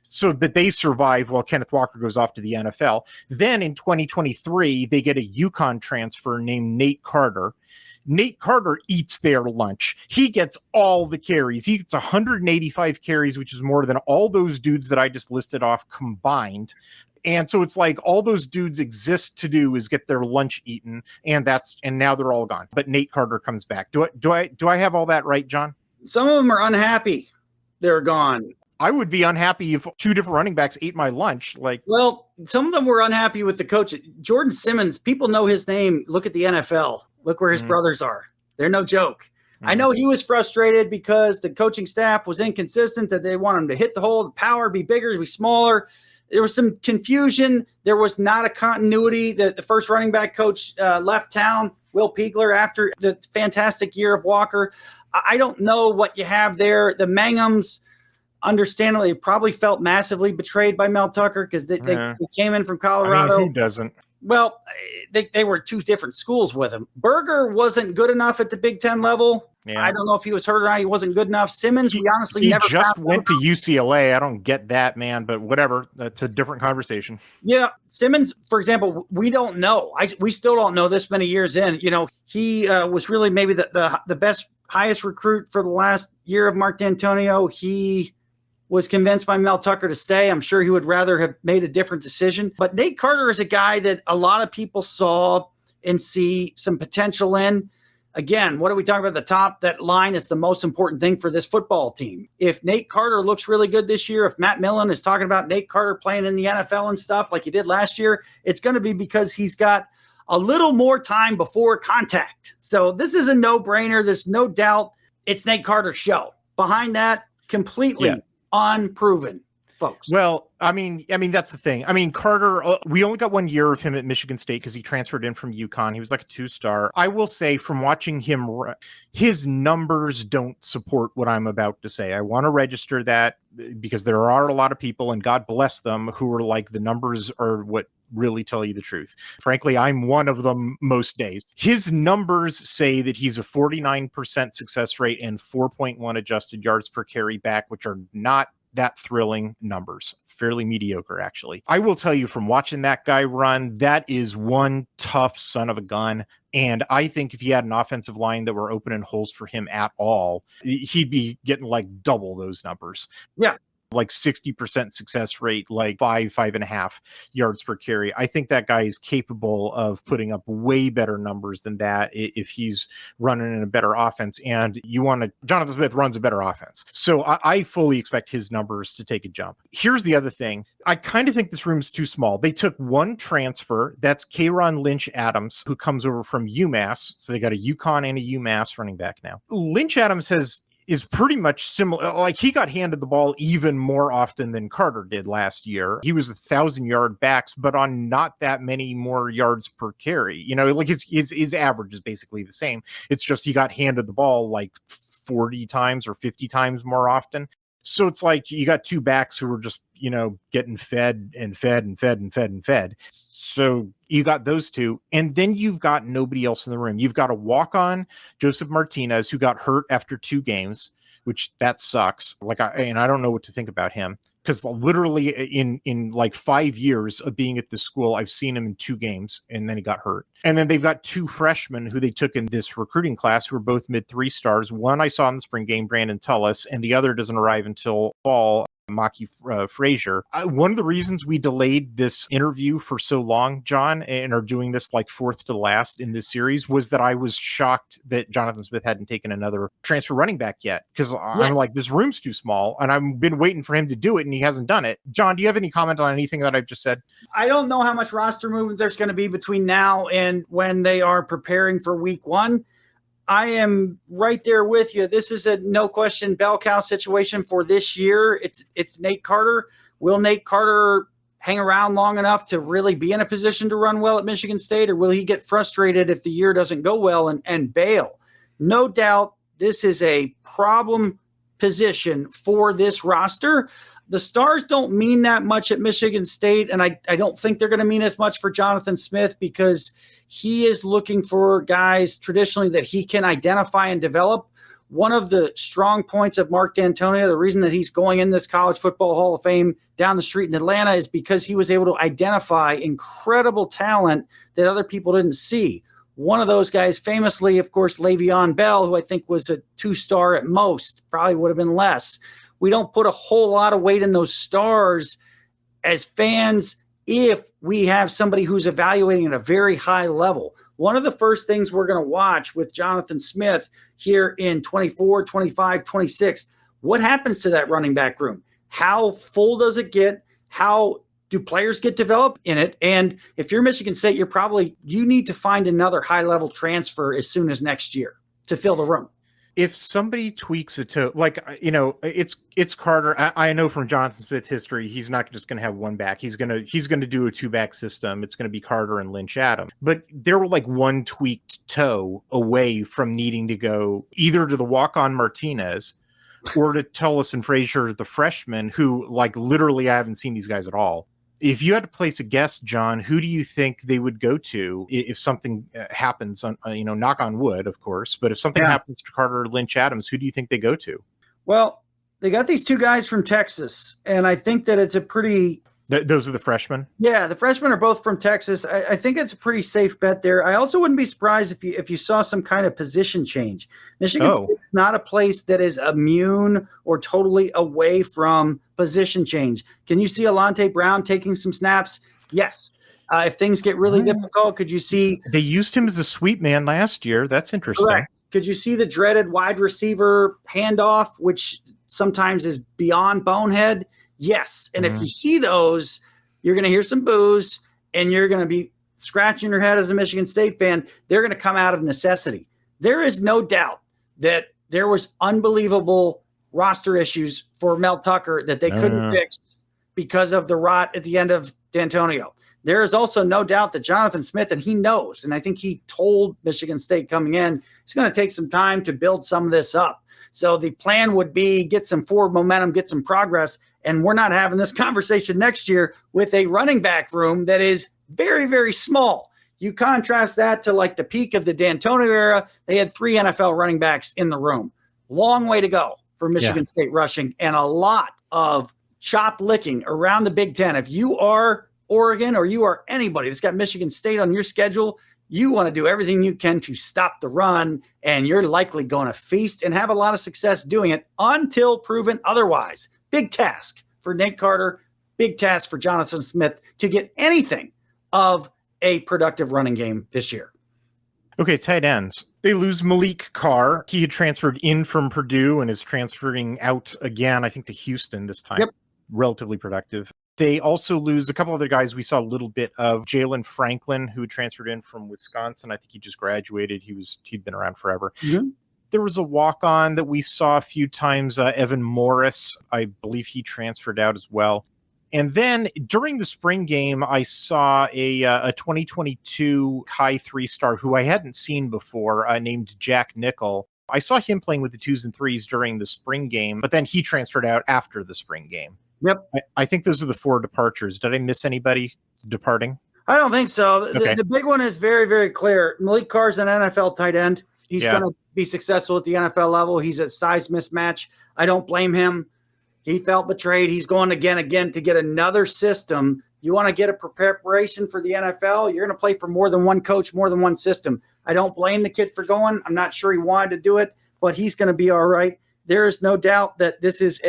so that they survive while Kenneth Walker goes off to the NFL. Then in 2023, they get a UConn transfer named Nate Carter. Nate Carter eats their lunch. He gets all the carries. He gets 185 carries, which is more than all those dudes that I just listed off combined. And so it's like all those dudes exist to do is get their lunch eaten, and now they're all gone. But Nate Carter comes back. Do I have all that right, John? Some of them are unhappy they're gone. I would be unhappy if two different running backs ate my lunch. Well, some of them were unhappy with the coach. Jordan Simmons, people know his name. Look at the NFL. Look where his brothers are. They're no joke. I know he was frustrated because the coaching staff was inconsistent, that they want him to hit the hole, the power, be bigger, be smaller. There was some confusion. There was not a continuity. The first running back coach left town, Will Piegler, after the fantastic year of Walker. I don't know what you have there. The Mangums, understandably, probably felt massively betrayed by Mel Tucker because they came in from Colorado. I mean, who doesn't? Well, they were two different schools with him. Berger wasn't good enough at the Big Ten level. Yeah. I don't know if he was hurt or not. He wasn't good enough. Simmons, we honestly never just went to UCLA. I don't get that, man, but whatever. That's a different conversation. Yeah. Simmons, for example, we don't know. We still don't know this many years in. You know, he was really maybe the best, highest recruit for the last year of Mark D'Antonio. He was convinced by Mel Tucker to stay. I'm sure he would rather have made a different decision. But Nate Carter is a guy that a lot of people saw and see some potential in. Again, what are we talking about at the top? That line is the most important thing for this football team. If Nate Carter looks really good this year, if Matt Millen is talking about Nate Carter playing in the NFL and stuff like he did last year, it's going to be because he's got a little more time before contact. So this is a no-brainer. There's no doubt it's Nate Carter's show. Behind that, completely unproven, folks. Well, I mean, that's the thing. I mean, Carter, we only got 1 year of him at Michigan State because he transferred in from UConn. He was like a 2-star. I will say, from watching him, his numbers don't support what I'm about to say. I want to register that because there are a lot of people, and God bless them, who are like, the numbers are what really tell you the truth. Frankly, I'm one of them most days. His numbers say that he's a 49% success rate and 4.1 adjusted yards per carry back, which are not that thrilling numbers. Fairly mediocre, actually. I will tell you, from watching that guy run, that is one tough son of a gun. And I think if he had an offensive line that were opening holes for him at all, he'd be getting like double those numbers. Yeah. Like 60% success rate, like 5.5 yards per carry. I think that guy is capable of putting up way better numbers than that if he's running in a better offense. And Jonathan Smith runs a better offense. So I fully expect his numbers to take a jump. Here's the other thing. I kind of think this room's too small. They took one transfer. That's Kayron Lynch Adams, who comes over from UMass. So they got a UConn and a UMass running back now. Lynch Adams is pretty much similar. Like, he got handed the ball even more often than Carter did last year. He was 1,000-yard backs, but on not that many more yards per carry. You know, like his average is basically the same. It's just he got handed the ball like 40 times or 50 times more often. So it's like you got two backs who were just, you know, getting fed and fed and fed and fed and fed. So you got those two, and then you've got nobody else in the room. You've got a walk-on, Joseph Martinez, who got hurt after 2 games. which that sucks. I don't know what to think about him, because literally in like 5 years of being at this school, I've seen him in 2 games, and then he got hurt. And then they've got 2 freshmen who they took in this recruiting class who are both mid 3 stars. One I saw in the spring game, Brandon Tullis, and the other doesn't arrive until fall, Maki Frazier. One of the reasons we delayed this interview for so long, John, and are doing this like 4th to last in this series, was that I was shocked that Jonathan Smith hadn't taken another transfer running back yet, because I'm like, this room's too small, and I've been waiting for him to do it, and he hasn't done it. John, do you have any comment on anything that I've just said? I don't know how much roster movement there's going to be between now and when they are preparing for week 1. I am right there with you. This is a no question bell cow situation for this year. It's Nate Carter. Will Nate Carter hang around long enough to really be in a position to run well at Michigan State, or will he get frustrated if the year doesn't go well and bail? No doubt this is a problem position for this roster. The stars don't mean that much at Michigan State, and I don't think they're going to mean as much for Jonathan Smith, because he is looking for guys traditionally that he can identify and develop. One of the strong points of Mark D'Antonio, the reason that he's going in this College Football Hall of Fame down the street in Atlanta, is because he was able to identify incredible talent that other people didn't see. One of those guys, famously, of course, Le'Veon Bell, who I think was a 2-star at most, probably would have been less. We don't put a whole lot of weight in those stars as fans if we have somebody who's evaluating at a very high level. One of the first things we're going to watch with Jonathan Smith here in 24, 25, 26, what happens to that running back room? How full does it get? How do players get developed in it? And if you're Michigan State, you need to find another high-level transfer as soon as next year to fill the room. If somebody tweaks it to, it's Carter. I know from Jonathan Smith history, he's not just going to have one back. He's going to do a 2-back system. It's going to be Carter and Lynch Adams. But they were like one tweaked toe away from needing to go either to the walk-on Martinez or to Tullis and Frazier, the freshmen, who literally I haven't seen these guys at all. If you had to place a guess, John, who do you think they would go to if something happens? On knock on wood, of course. But if something happens to Carter or Lynch Adams, who do you think they go to? Well, they got these 2 guys from Texas, and I think that it's a pretty. Those are the freshmen? Yeah, the freshmen are both from Texas. I think it's a pretty safe bet there. I also wouldn't be surprised if you saw some kind of position change. Michigan State is not a place that is immune or totally away from position change. Can you see Alante Brown taking some snaps? Yes. If things get really difficult, could you see? They used him as a sweep man last year. That's interesting. Correct. Could you see the dreaded wide receiver handoff, which sometimes is beyond bonehead? Yes. And if you see those, you're going to hear some boos, and you're going to be scratching your head as a Michigan State fan. They're going to come out of necessity. There is no doubt that there was unbelievable roster issues for Mel Tucker that they couldn't fix because of the rot at the end of D'Antonio. There is also no doubt that Jonathan Smith, and he knows, and I think he told Michigan State coming in, it's going to take some time to build some of this up. So the plan would be get some forward momentum, get some progress, and we're not having this conversation next year with a running back room that is very, very small. You contrast that to the peak of the D'Antonio era, they had 3 NFL running backs in the room. Long way to go for Michigan State rushing, and a lot of chop licking around the Big Ten. If you are Oregon or you are anybody that's got Michigan State on your schedule, you want to do everything you can to stop the run, and you're likely going to feast and have a lot of success doing it until proven otherwise. Big task for Nate Carter, big task for Jonathan Smith to get anything of a productive running game this year. Okay, tight ends. They lose Malik Carr. He had transferred in from Purdue and is transferring out again, I think, to Houston this time. Yep. Relatively productive. They also lose a couple other guys we saw a little bit of. Jalen Franklin, who transferred in from Wisconsin. I think he just graduated. He'd been around forever. Mm-hmm. There was a walk-on that we saw a few times. Evan Morris, I believe he transferred out as well. And then during the spring game, I saw a 2022 high 3-star who I hadn't seen before, named Jack Nickel. I saw him playing with the 2s and 3s during the spring game, but then he transferred out after the spring game. Yep. I think those are the 4 departures. Did I miss anybody departing? I don't think so. Okay. The big one is very, very clear. Malik Carr's an NFL tight end. He's going to be successful at the NFL level. He's a size mismatch. I don't blame him. He felt betrayed. He's going again to get another system. You want to get a preparation for the NFL, you're going to play for more than one coach, more than one system. I don't blame the kid for going. I'm not sure he wanted to do it, but he's going to be all right. There is no doubt that this is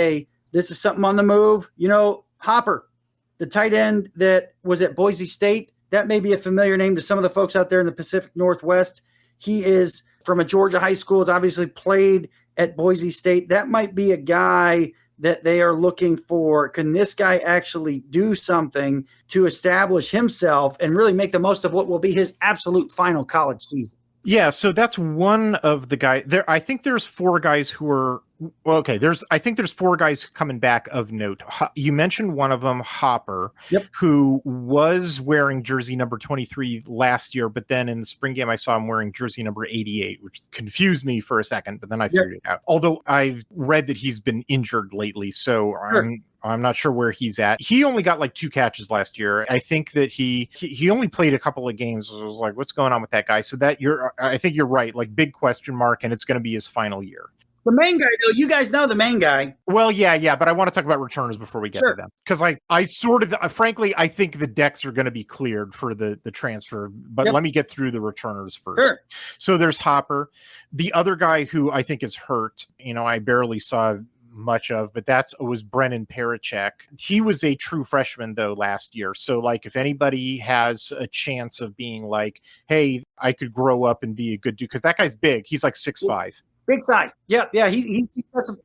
something on the move. You know, Hopper, the tight end that was at Boise State, that may be a familiar name to some of the folks out there in the Pacific Northwest. He is from a Georgia high school, has obviously played at Boise State. That might be a guy that they are looking for. Can this guy actually do something to establish himself and really make the most of what will be his absolute final college season? Yeah, so that's one of the guys there. I think there's four guys who are I think there's four guys coming back of note. You mentioned one of them, Hopper, yep, who was wearing jersey number 23 last year, but then in the spring game I saw him wearing jersey number 88, which confused me for a second, but then I figured it out. Although I've read that he's been injured lately, so sure. I'm not sure where he's at. He only got like 2 catches last year. I think that he only played a couple of games. I was like, what's going on with that guy? So I think you're right. Like, big question mark, and it's going to be his final year. The main guy, though, you guys know the main guy. Well, yeah, but I want to talk about returners before we get to them. Because frankly, I think the decks are going to be cleared for the transfer. But let me get through the returners first. Sure. So there's Hopper. The other guy who I think is hurt, I barely saw much of, but was Brennan Parachek. He was a true freshman though last year. So like, if anybody has a chance of being like, hey, I could grow up and be a good dude, because that guy's big. He's like 6'5". Big size. Yeah.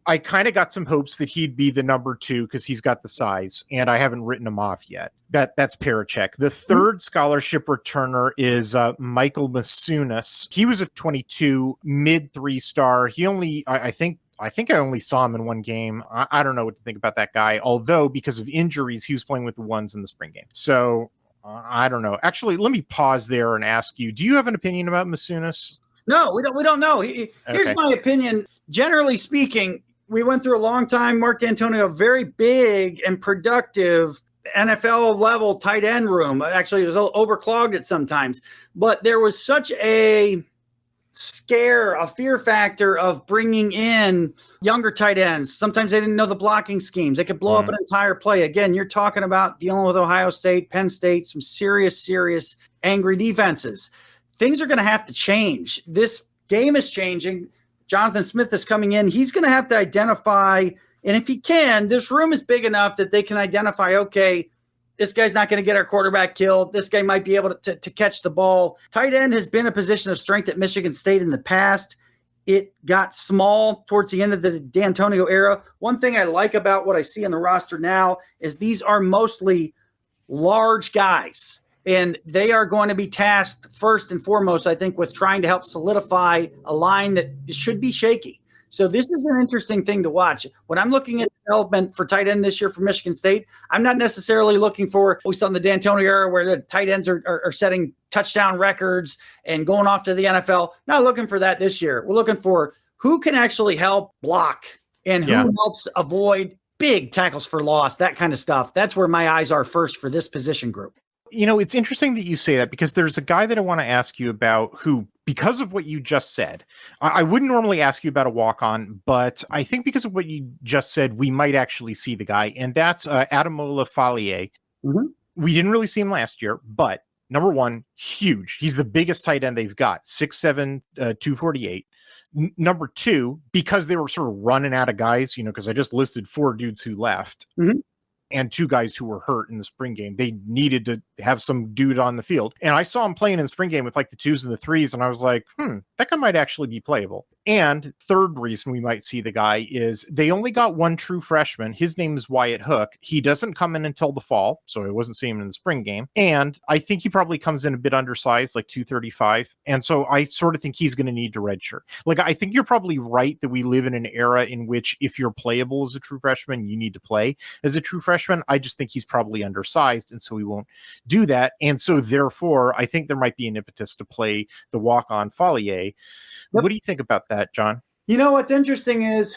I kind of got some hopes that he'd be the number 2 because he's got the size, and I haven't written him off yet. That's Parachek. The third scholarship returner is Michael Masunas. He was a 22 mid 3-star. He only, I think I only saw him in one game. I don't know what to think about that guy, although because of injuries, he was playing with the ones in the spring game. So I don't know. Actually, let me pause there and ask you, do you have an opinion about Masunas? No, we don't know. Here's my opinion. Generally speaking, we went through a long time. Mark D'Antonio, very big and productive NFL level tight end room. Actually, it was overclogged at sometimes, but there was such a fear factor of bringing in younger tight ends. Sometimes they didn't know the blocking schemes. They could blow up an entire play. Again, you're talking about dealing with Ohio State, Penn State, some serious angry defenses. Things are going to have to change. This game is changing. Jonathan Smith is coming in. He's going to have to identify, and if he can, this room is big enough that they can identify, okay, this guy's not going to get our quarterback killed. This guy might be able to catch the ball. Tight end has been a position of strength at Michigan State in the past. It got small towards the end of the D'Antonio era. One thing I like about what I see on the roster now is these are mostly large guys. And they are going to be tasked first and foremost, I think, with trying to help solidify a line that should be shaky. So this is an interesting thing to watch. When I'm looking at development for tight end this year for Michigan State, I'm not necessarily looking for we saw in the D'Antonio era where the tight ends are setting touchdown records and going off to the NFL. Not looking for that this year. We're looking for who can actually help block and who helps avoid big tackles for loss, that kind of stuff. That's where my eyes are first for this position group. It's interesting that you say that, because there's a guy that I want to ask you about who, because of what you just said, I wouldn't normally ask you about a walk-on, but I think because of what you just said, we might actually see the guy, and that's Ademola Fallier. Mm-hmm. We didn't really see him last year, but number one, huge. He's the biggest tight end they've got, 6'7", 248. Number two, because they were sort of running out of guys, because I just listed 4 dudes who left. Mm-hmm. And 2 guys who were hurt in the spring game. They needed to have some dude on the field. And I saw him playing in the spring game with like the 2s and the 3s. And I was like, that guy might actually be playable. And third reason we might see the guy is they only got 1 true freshman. His name is Wyatt Hook. He doesn't come in until the fall. So I wasn't seeing him in the spring game. And I think he probably comes in a bit undersized, like 235. And so I sort of think he's going to need to redshirt. Like, I think you're probably right that we live in an era in which if you're playable as a true freshman, you need to play as a true freshman. I just think he's probably undersized, and so he won't do that. And so therefore, I think there might be an impetus to play the walk-on Fallier. What do you think about that, John? What's interesting is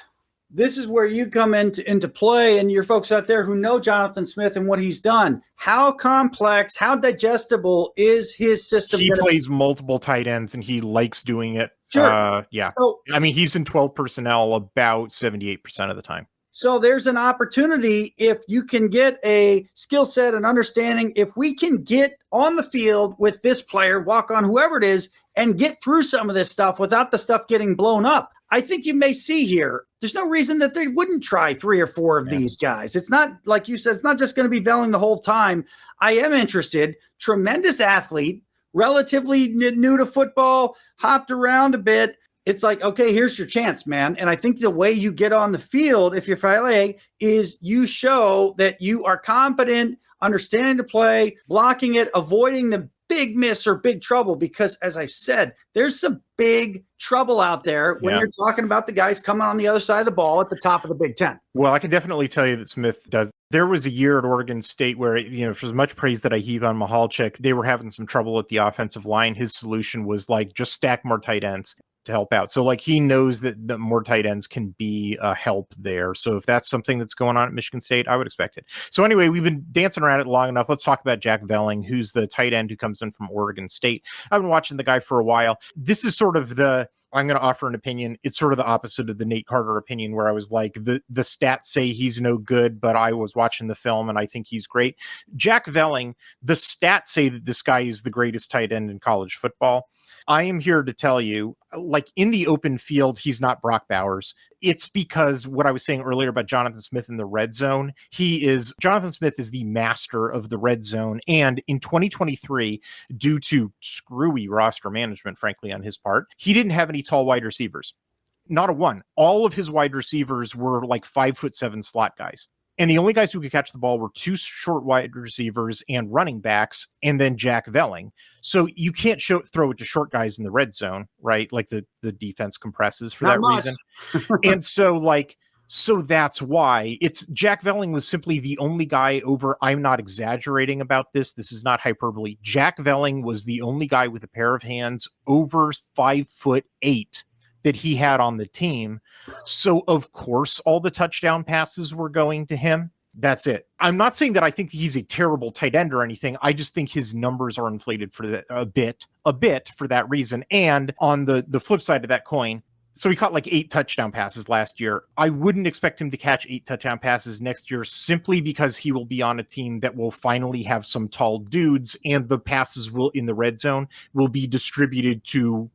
this is where you come into play, and your folks out there who know Jonathan Smith and what he's done. How complex, how digestible is his system? He plays multiple tight ends, and he likes doing it. Sure. Yeah. So, I mean, he's in 12 personnel about 78% of the time. So there's an opportunity if you can get a skill set and understanding. If we can get on the field with this player, walk on whoever it is, and get through some of this stuff without the stuff getting blown up, I think you may see here. There's no reason that they wouldn't try 3 or 4 of these guys. It's not, like you said, it's not just going to be Velling the whole time. I am interested. Tremendous athlete, relatively new to football, hopped around a bit. It's like, okay, here's your chance, man. And I think the way you get on the field, if you're Fillet, is you show that you are competent, understanding the play, blocking it, avoiding the big miss or big trouble. Because as I said, there's some big trouble out there when you're talking about the guys coming on the other side of the ball at the top of the Big Ten. Well, I can definitely tell you that Smith does. There was a year at Oregon State where, for as much praise that I heap on Mahalchik, they were having some trouble at the offensive line. His solution was like, just stack more tight ends to help out. So like he knows that the more tight ends can be a help there. So if that's something that's going on at Michigan State, I would expect it. So anyway, we've been dancing around it long enough. Let's talk about Jack Velling, who's the tight end who comes in from Oregon State. I've been watching the guy for a while. This is sort of I'm going to offer an opinion. It's sort of the opposite of the Nate Carter opinion, where I was like, the stats say he's no good, but I was watching the film and I think he's great. Jack Velling, the stats say that this guy is the greatest tight end in college football. I am here to tell you, like in the open field, he's not Brock Bowers. It's because what I was saying earlier about Jonathan Smith in the red zone, Jonathan Smith is the master of the red zone. And in 2023, due to screwy roster management, frankly, on his part, he didn't have any tall wide receivers. Not a one. All of his wide receivers were like 5'7" slot guys. And the only guys who could catch the ball were 2 short wide receivers and running backs, and then Jack Velling. So you can't throw it to short guys in the red zone, right? Like the defense compresses for that reason. And so that's why Jack Velling was simply the only guy over. I'm not exaggerating about this. This is not hyperbole. Jack Velling was the only guy with a pair of hands over 5'8" that he had on the team. So of course, all the touchdown passes were going to him. That's it. I'm not saying that I think he's a terrible tight end or anything. I just think his numbers are inflated for that a bit for that reason. And on the flip side of that coin, so he caught like 8 touchdown passes last year. I wouldn't expect him to catch 8 touchdown passes next year, simply because he will be on a team that will finally have some tall dudes, and the passes in the red zone will be distributed to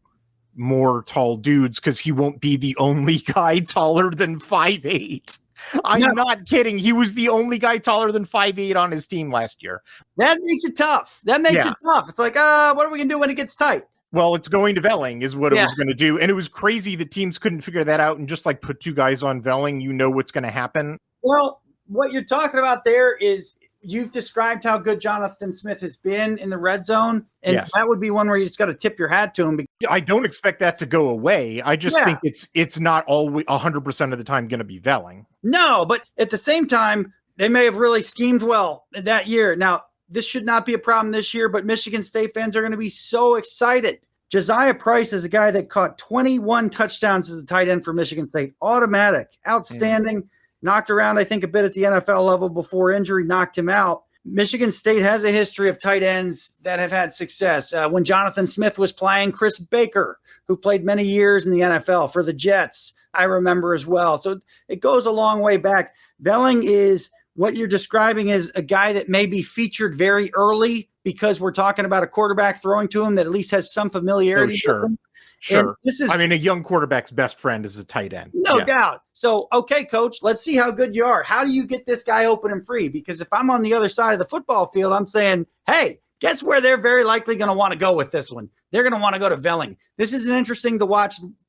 more tall dudes, because he won't be the only guy taller than 5'8". I'm not kidding. He was the only guy taller than 5'8" on his team last year. That makes it tough. It's like, what are we going to do when it gets tight? Well, it's going to Velling is what it was going to do. And it was crazy that teams couldn't figure that out and just like put 2 guys on Velling. You know what's going to happen. Well, what you're talking about there is, you've described how good Jonathan Smith has been in the red zone. And that would be one where you just got to tip your hat to him. I don't expect that to go away. I just think it's not always 100% of the time going to be Velling. No, but at the same time, they may have really schemed well that year. Now, this should not be a problem this year, but Michigan State fans are going to be so excited. Josiah Price is a guy that caught 21 touchdowns as a tight end for Michigan State. Automatic, outstanding. Knocked around, I think, a bit at the NFL level before injury knocked him out. Michigan State has a history of tight ends that have had success. When Jonathan Smith was playing, Chris Baker, who played many years in the NFL for the Jets, I remember as well. So it goes a long way back. Velling is what you're describing as a guy that may be featured very early, because we're talking about a quarterback throwing to him that at least has some familiarity with him. Sure. A young quarterback's best friend is a tight end. No doubt. So, okay, coach, let's see how good you are. How do you get this guy open and free? Because if I'm on the other side of the football field, I'm saying, hey, guess where they're very likely going to want to go with this one? They're going to want to go to Velling. This is an interesting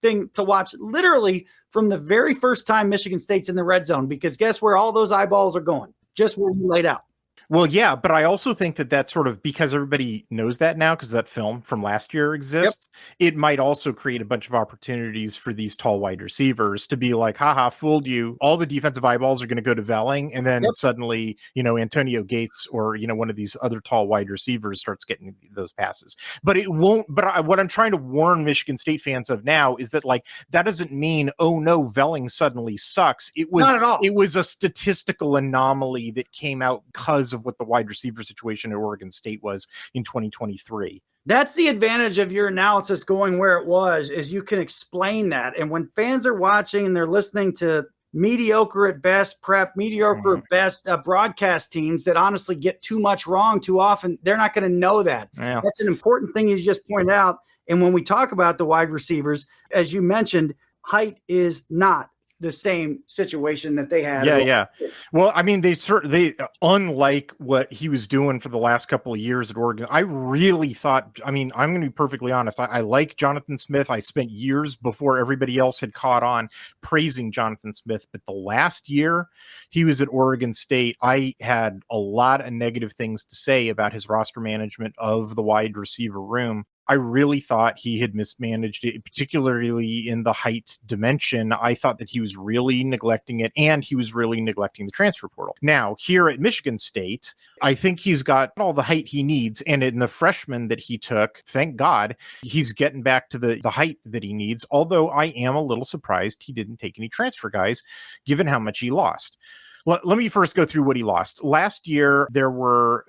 thing to watch literally from the very first time Michigan State's in the red zone, because guess where all those eyeballs are going? Just where you laid out. Well, yeah, but I also think that that's sort of because everybody knows that now because that film from last year exists. It might also create a bunch of opportunities for these tall wide receivers to be like, haha, fooled you. All the defensive eyeballs are going to go to Velling. And then suddenly, Antonio Gates or, one of these other tall wide receivers starts getting those passes. But it won't. But what I'm trying to warn Michigan State fans of now is that, like, that doesn't mean, oh no, Velling suddenly sucks. It was Not at all. It was a statistical anomaly that came out because of what the wide receiver situation at Oregon State was in 2023. That's the advantage of your analysis going where it was, is you can explain that. And when fans are watching and they're listening to mediocre at best prep, mediocre at best broadcast teams that honestly get too much wrong too often, they're not going to know that. Yeah. That's an important thing you just pointed out. And when we talk about the wide receivers, as you mentioned, height is not the same situation that they had. Yeah. Well, I mean, they unlike what he was doing for the last couple of years at Oregon, I really thought, I mean, I'm going to be perfectly honest. I like Jonathan Smith. I spent years before everybody else had caught on praising Jonathan Smith. But the last year he was at Oregon State, I had a lot of negative things to say about his roster management of the wide receiver room. I really thought he had mismanaged it, particularly in the height dimension. I thought that he was really neglecting it, and he was really neglecting the transfer portal. Now, here at Michigan State, I think he's got all the height he needs, and in the freshman that he took, thank God, he's getting back to the height that he needs, although I am a little surprised he didn't take any transfer guys, given how much he lost. Let me first go through what he lost. Last year, there were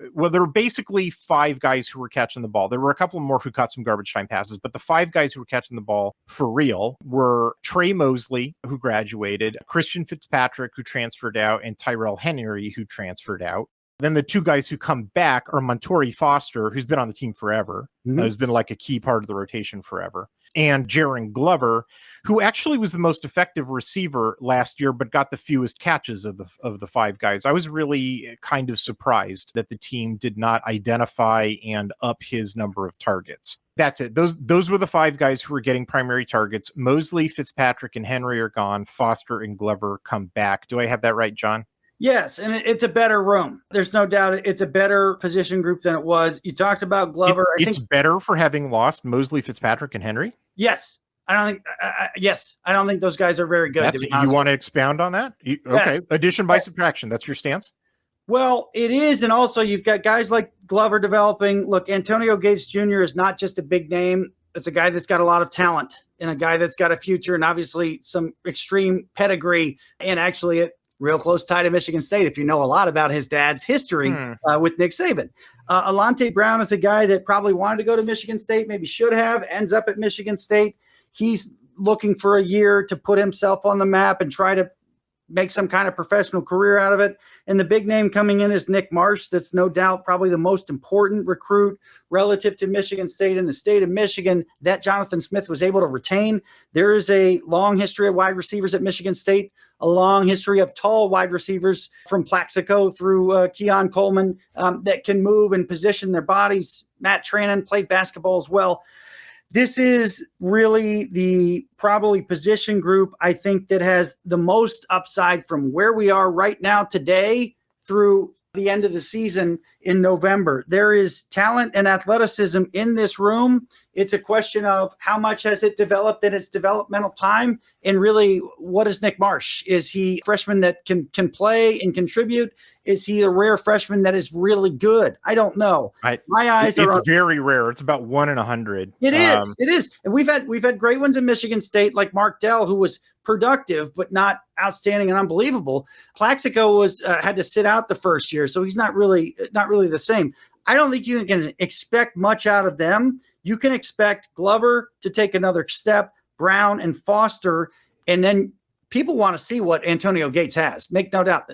basically 5 guys who were catching the ball. There were a couple more who caught some garbage time passes, but the 5 guys who were catching the ball for real were Trey Mosley, who graduated, Christian Fitzpatrick, who transferred out, and Tyrell Henry, who transferred out. Then the 2 guys who come back are Montori Foster, who's been on the team forever, has been like a key part of the rotation forever, and Jaron Glover, who actually was the most effective receiver last year, but got the fewest catches of the 5 guys. I was really kind of surprised that the team did not identify and up his number of targets. That's it. Those were the 5 guys who were getting primary targets. Mosley, Fitzpatrick, and Henry are gone. Foster and Glover come back. Do I have that right, John? Yes, and it's a better room. There's no doubt it's a better position group than it was. You talked about Glover. I think it's better for having lost Mosley, Fitzpatrick, and Henry? Yes. I don't think those guys are very good. You want to expound on that? Okay. Yes. Addition by subtraction. That's your stance? Well, it is. And also you've got guys like Glover developing. Look, Antonio Gates Jr. is not just a big name. It's a guy that's got a lot of talent and a guy that's got a future and obviously some extreme pedigree. And actually it real close tie to Michigan State, if you know a lot about his dad's history with Nick Saban. Alante Brown is a guy that probably wanted to go to Michigan State, maybe should have, ends up at Michigan State. He's looking for a year to put himself on the map and try to make some kind of professional career out of it. And the big name coming in is Nick Marsh. That's no doubt probably the most important recruit relative to Michigan State in the state of Michigan that Jonathan Smith was able to retain. There is a long history of wide receivers at Michigan State, a long history of tall wide receivers from Plaxico through Keon Coleman that can move and position their bodies. Matt Trannon played basketball as well. This is really the probably position group, I think, that has the most upside from where we are right now today through the end of the season in November. There is talent and athleticism in this room. It's a question of how much has it developed in its developmental time, and really, what is Nick Marsh? Is he a freshman that can play and contribute? Is he a rare freshman that is really good? I don't know. My eyes are. It's very rare. It's about 1 in 100. It is. It is, and we've had great ones in Michigan State, like Mark Dell, who was productive but not outstanding and unbelievable. Plaxico was had to sit out the first year, so he's not really the same. I don't think you can expect much out of them. You can expect Glover to take another step, Brown and Foster, and then people want to see what Antonio Gates has. Make no doubt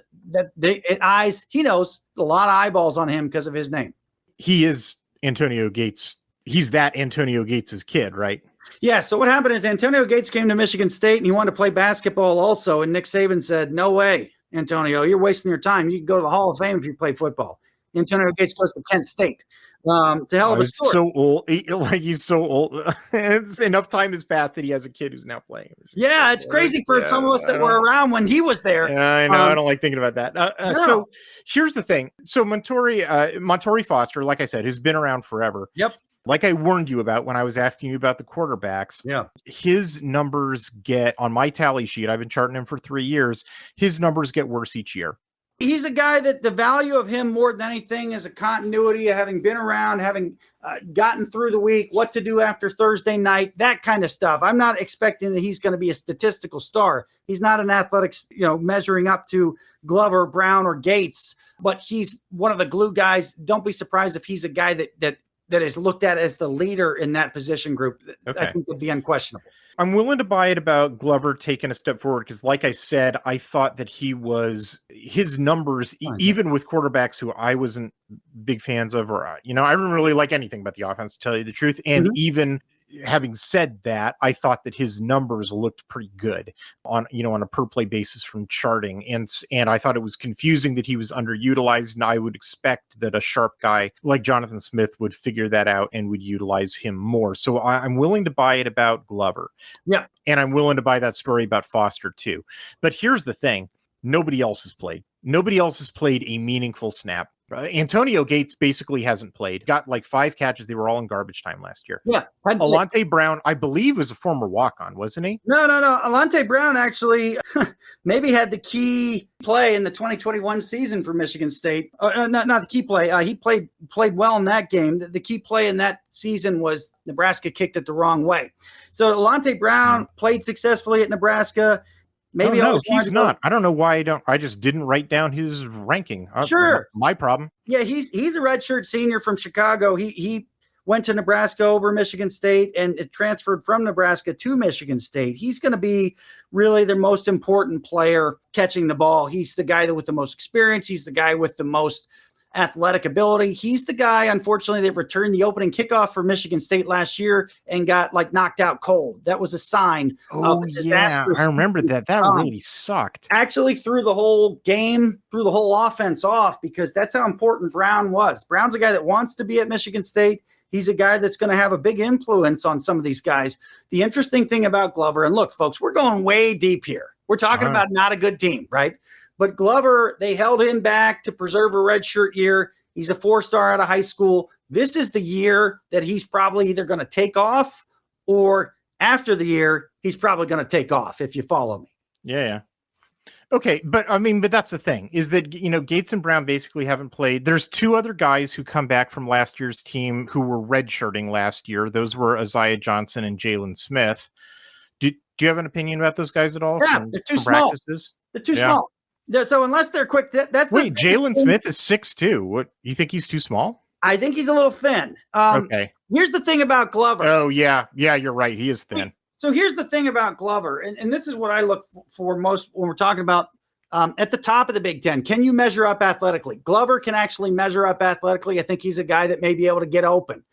he knows a lot of eyeballs on him because of his name. He is Antonio Gates. He's that Antonio Gates' kid, right? Yeah. So what happened is Antonio Gates came to Michigan State and he wanted to play basketball also. And Nick Saban said, "No way, Antonio, you're wasting your time. You can go to the Hall of Fame if you play football." Antonio Gates goes to Kent State. To hell of a He's story. so old. He's so old. It's enough time has passed that he has a kid who's now playing. Yeah, it's crazy for some of us that were around when he was there. I know. I don't like thinking about that. No. So here's the thing. So Montori Foster, like I said, has been around forever. Yep. Like I warned you about when I was asking you about the quarterbacks. Yeah. His numbers get on my tally sheet. I've been charting him for 3 years. His numbers get worse each year. He's a guy that the value of him more than anything is a continuity of having been around, having gotten through the week, what to do after Thursday night, that kind of stuff. I'm not expecting that he's going to be a statistical star. He's not an athletics, measuring up to Glover, Brown, or Gates, but he's one of the glue guys. Don't be surprised if he's a guy that is looked at as the leader in that position group. Okay. I think would be unquestionable. I'm willing to buy it about Glover taking a step forward because, like I said, I thought that his numbers, even with quarterbacks who I wasn't big fans of, or I didn't really like anything about the offense, to tell you the truth. And even having said that, I thought that his numbers looked pretty good on a per play basis from charting. And I thought it was confusing that he was underutilized. And I would expect that a sharp guy like Jonathan Smith would figure that out and would utilize him more. So I'm willing to buy it about Glover. Yeah. And I'm willing to buy that story about Foster too. But here's the thing. Nobody else has played. Nobody else has played a meaningful snap. Antonio Gates basically hasn't played. Got like 5 catches. They were all in garbage time last year. Yeah. Alante Brown, I believe, was a former walk-on, wasn't he? No. Alante Brown actually maybe had the key play in the 2021 season for Michigan State. Not the key play. He played well in that game. The key play in that season was Nebraska kicked it the wrong way. So Alante Brown played successfully at Nebraska. Maybe he's not. I don't know why I just didn't write down his ranking. Sure. My problem. Yeah, he's a redshirt senior from Chicago. He went to Nebraska over Michigan State and it transferred from Nebraska to Michigan State. He's going to be really the most important player catching the ball. He's the guy with the most experience. He's the guy with the most athletic ability. He's the guy, unfortunately, that returned the opening kickoff for Michigan State last year and got knocked out cold. That was a sign of a disastrous I remember season. that. That really sucked. Actually threw the whole game, threw the whole offense off because that's how important Brown was. Brown's a guy that wants to be at Michigan State. He's a guy that's going to have a big influence on some of these guys. The interesting thing about Glover, and look, folks, we're going way deep here. We're talking about not a good team, right? But Glover, they held him back to preserve a redshirt year. He's a 4-star out of high school. This is the year that he's probably either going to take off or after the year, he's probably going to take off, if you follow me. Yeah. Okay, but that's the thing, is that, Gates and Brown basically haven't played. There's 2 other guys who come back from last year's team who were redshirting last year. Those were Isaiah Johnson and Jalen Smith. Do you have an opinion about those guys at all? Yeah, they're too small. Practices? They're too small. So unless they're quick, that's wait. Jalen Smith is 6'2". What, you think he's too small? I think he's a little thin. Okay. Here's the thing about Glover. Oh yeah, you're right. He is thin. So here's the thing about Glover, and this is what I look for most when we're talking about at the top of the Big Ten. Can you measure up athletically? Glover can actually measure up athletically. I think he's a guy that may be able to get open.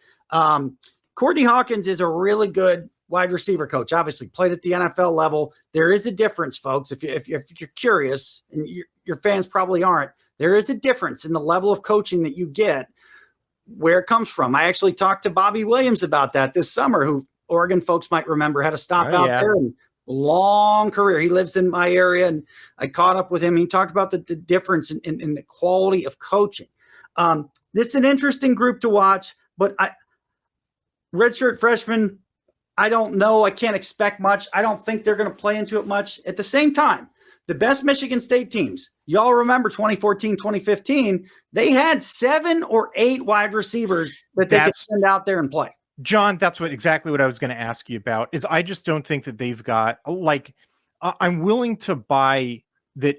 Courtney Hawkins is a really good wide receiver coach, obviously played at the NFL level. There is a difference, folks. If you're curious, and your fans probably aren't, there is a difference in the level of coaching that you get, where it comes from. I actually talked to Bobby Williams about that this summer, who Oregon folks might remember had a stop out there and long career. He lives in my area, and I caught up with him. He talked about the difference in the quality of coaching. This is an interesting group to watch, but redshirt freshman, I don't know. I can't expect much. I don't think they're going to play into it much. At the same time, the best Michigan State teams, y'all remember 2014, 2015, they had 7 or 8 wide receivers that they could send out there and play. John, that's exactly what I was going to ask you about, is I just don't think that they've got, I'm willing to buy that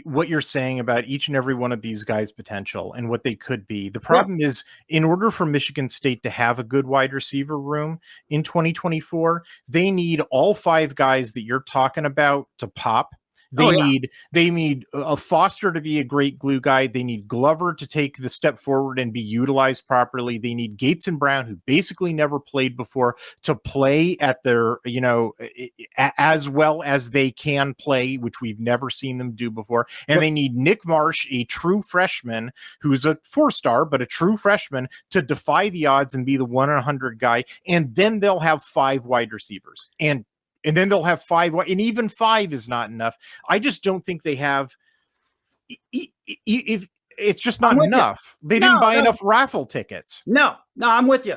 what you're saying about each and every one of these guys' potential and what they could be. The problem is, in order for Michigan State to have a good wide receiver room in 2024, they need all 5 guys that you're talking about to pop. They need a Foster to be a great glue guy. They need Glover to take the step forward and be utilized properly. They need Gates and Brown, who basically never played before, to play at their, as well as they can play, which we've never seen them do before. And they need Nick Marsh, a true freshman who's a 4-star, but a true freshman, to defy the odds and be the 1 in 100 guy. And then they'll have 5 wide receivers. And then they'll have 5, and even 5 is not enough. I just don't think they have. If it's just not enough. They didn't buy enough raffle tickets. No, I'm with you.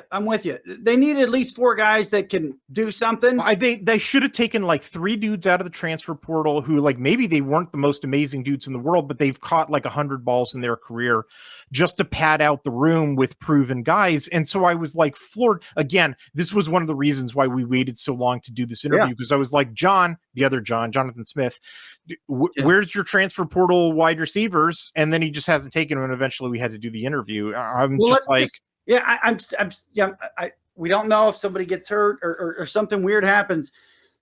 They need at least 4 guys that can do something. They should have taken like 3 dudes out of the transfer portal who, like, maybe they weren't the most amazing dudes in the world, but they've caught like 100 balls in their career just to pad out the room with proven guys. And so I was like floored. Again, this was one of the reasons why we waited so long to do this interview, because I was like, Jonathan Smith, where's your transfer portal wide receivers? And then he just hasn't taken them, and eventually we had to do the interview. We don't know if somebody gets hurt or something weird happens.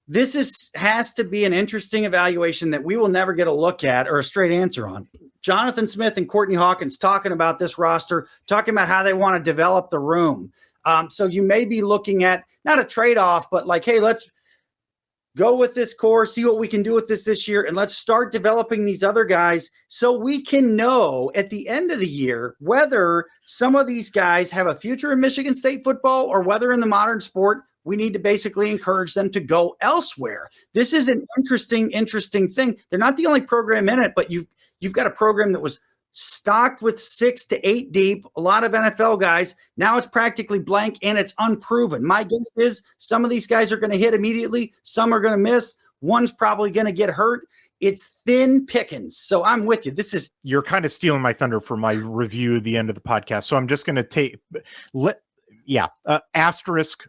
This has to be an interesting evaluation that we will never get a look at or a straight answer on. Jonathan Smith and Courtney Hawkins talking about this roster, talking about how they want to develop the room. So you may be looking at not a trade-off, but like, hey, let's go with this core, see what we can do with this year, and let's start developing these other guys so we can know at the end of the year whether some of these guys have a future in Michigan State football or whether in the modern sport we need to basically encourage them to go elsewhere. This is an interesting thing. They're not the only program in it, but you've got a program that was stocked with 6 to 8 deep, a lot of NFL guys. Now it's practically blank and it's unproven. My guess is some of these guys are going to hit immediately. Some are going to miss. One's probably going to get hurt. It's thin pickings. So I'm with you. You're kind of stealing my thunder for my review at the end of the podcast. So I'm just going to asterisk.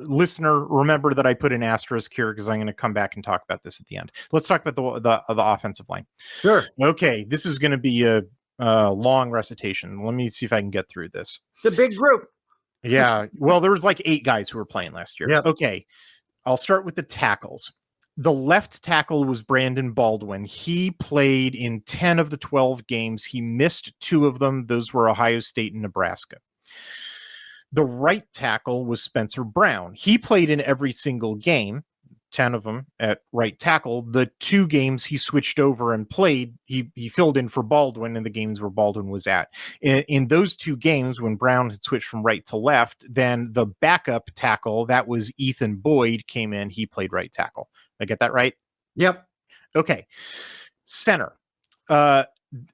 Listener, remember that I put an asterisk here because I'm going to come back and talk about this at the end. Let's talk about the offensive line. Sure. Okay, this is going to be a long recitation. Let me see if I can get through this. It's a big group. Yeah. Well, there was like 8 guys who were playing last year. Yep. Okay. I'll start with the tackles. The left tackle was Brandon Baldwin. He played in 10 of the 12 games. He missed 2 of them. Those were Ohio State and Nebraska. The right tackle was Spencer Brown. He played in every single game, 10 of them at right tackle. The 2 games he switched over and played, he filled in for Baldwin in the games where Baldwin was at. In those 2 games, when Brown had switched from right to left, then the backup tackle, that was Ethan Boyd, came in. He played right tackle. Did I get that right? Yep. Okay. Center.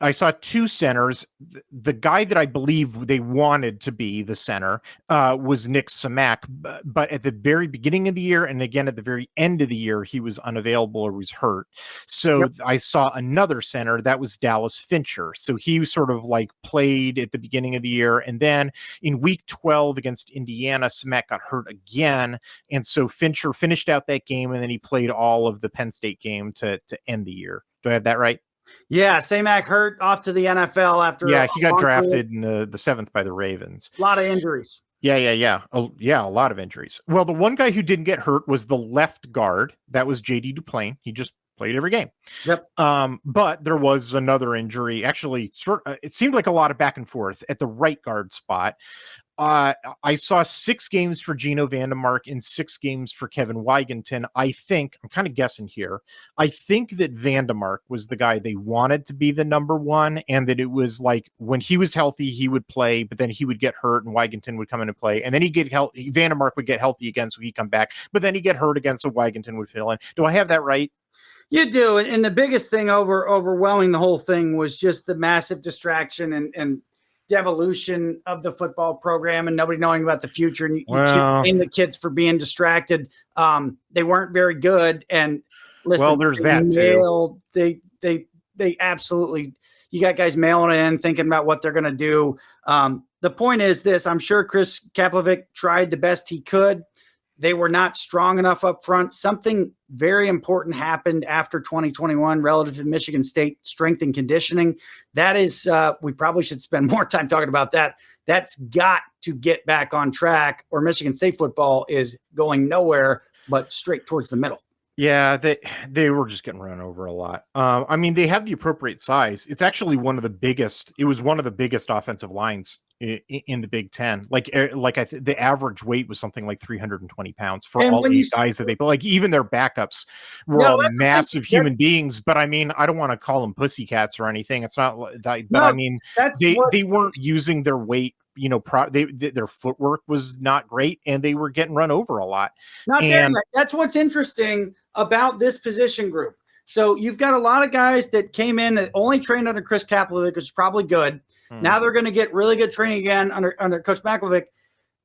I saw 2 centers. The guy that I believe they wanted to be the center was Nick Samak, but at the very beginning of the year and again at the very end of the year, he was unavailable or was hurt. So I saw another center, that was Dallas Fincher. So he sort of like played at the beginning of the year, and then in week 12 against Indiana, Samak got hurt again, and so Fincher finished out that game, and then he played all of the Penn State game to end the year. Do I have that right? Yeah, Samak hurt off to the NFL after. Yeah, he got drafted in the 7th by the Ravens. A lot of injuries. Yeah. A lot of injuries. Well, the one guy who didn't get hurt was the left guard. That was J.D. Duplain. He just played every game. Yep. But there was another injury. Actually, it seemed like a lot of back and forth at the right guard spot. I saw 6 games for Geno Vandemark and 6 games for Kevin Wigington. I'm kind of guessing here. I think that Vandemark was the guy they wanted to be the number 1, and that it was like when he was healthy, he would play, but then he would get hurt and Wigington would come in and play. And then Vandemark would get healthy again, so he'd come back, but then he'd get hurt again, so Wigington would fill in. Do I have that right? You do. And the biggest thing overwhelming the whole thing was just the massive distraction and devolution of the football program and nobody knowing about the future. And you can't blame the kids for being distracted. They weren't very good. And listen, there's that too. They absolutely, you got guys mailing in thinking about what they're going to do. The point is this, I'm sure Chris Kaplovic tried the best he could. They were not strong enough up front. Something very important happened after 2021 relative to Michigan State strength and conditioning. That is, we probably should spend more time talking about that. That's got to get back on track, or Michigan State football is going nowhere but straight towards the middle. Yeah, they were just getting run over a lot. I mean, they have the appropriate size. It's actually one of the biggest. It was one of the biggest offensive lines in the Big Ten. The average weight was something like 320 pounds for And all when you 8 guys that they. But like even their backups were no, all that's the thing. massive human beings. But I mean, I don't want to call them pussycats or anything. It's not that. But I No, mean, that's they what they weren't using their weight. Their footwork was not great, and they were getting run over a lot. not there And yet. That's what's interesting about this position group. So you've got a lot of guys that came in that only trained under Chris Kaplovic, which is probably good. Now they're going to get really good training again under Coach Maklovic.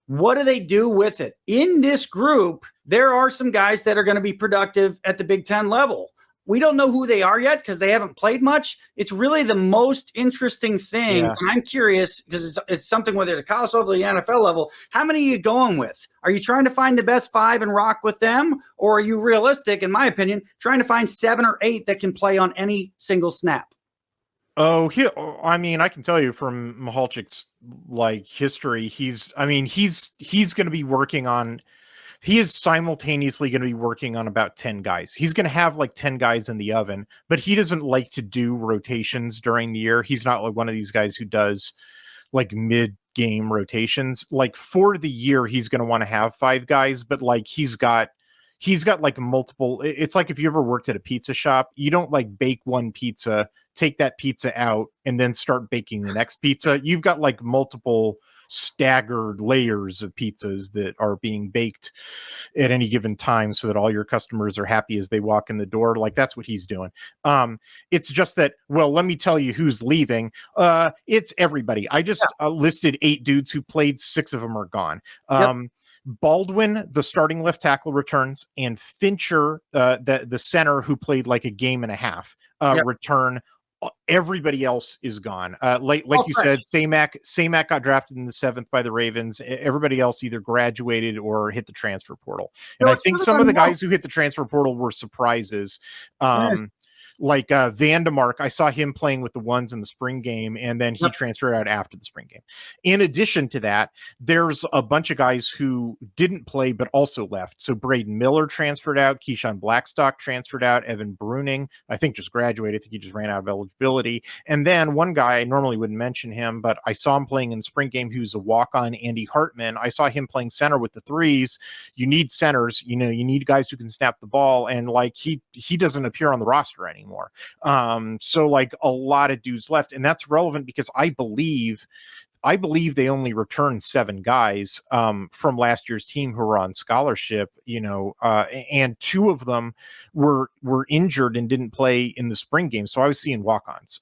What do they do with it? In this group, there are some guys that are going to be productive at the Big Ten level. We don't know who they are yet because they haven't played much. It's really the most interesting thing. Yeah. And I'm curious because it's something whether it's a college level or the NFL level. How many are you going with? Are you trying to find the best 5 and rock with them? Or are you realistic, in my opinion, trying to find 7 or 8 that can play on any single snap? I mean, I can tell you from Mihalchik's history, he's going to be working on. He is simultaneously going to be working on about 10 guys. He's going to have like 10 guys in the oven, but he doesn't like to do rotations during the year. He's not like one of these guys who does like mid-game rotations. Like for the year, he's going to want to have 5 guys, but like he's got like multiple. It's like if you ever worked at a pizza shop, you don't like bake one pizza, take that pizza out, and then start baking the next pizza. You've got like multiple staggered layers of pizzas that are being baked at any given time so that all your customers are happy as they walk in the door. Like that's what he's doing. It's just that, well, let me tell you who's leaving. It's everybody. I just listed 8 dudes who played. 6 of them are gone. Baldwin, the starting left tackle, returns, and Fincher, the center who played like a game and a half, return. Everybody else is gone. Like you said, Samak got drafted in the 7th by the Ravens. Everybody else either graduated or hit the transfer portal. And I think some of the guys who hit the transfer portal were surprises. Like Vandemark, I saw him playing with the ones in the spring game, and then he transferred out after the spring game. In addition to that, there's a bunch of guys who didn't play but also left. So Braden Miller transferred out, Keyshawn Blackstock transferred out, Evan Bruning, I think just graduated. I think he just ran out of eligibility. And then one guy, I normally wouldn't mention him, but I saw him playing in the spring game, who's a walk-on, Andy Hartman. I saw him playing center with the 3s. You need centers, you need guys who can snap the ball, and like he doesn't appear on the roster anymore. So like a lot of dudes left, and that's relevant because I believe they only returned 7 guys from last year's team who were on scholarship, and 2 of them were injured and didn't play in the spring game. So I was seeing walk-ons.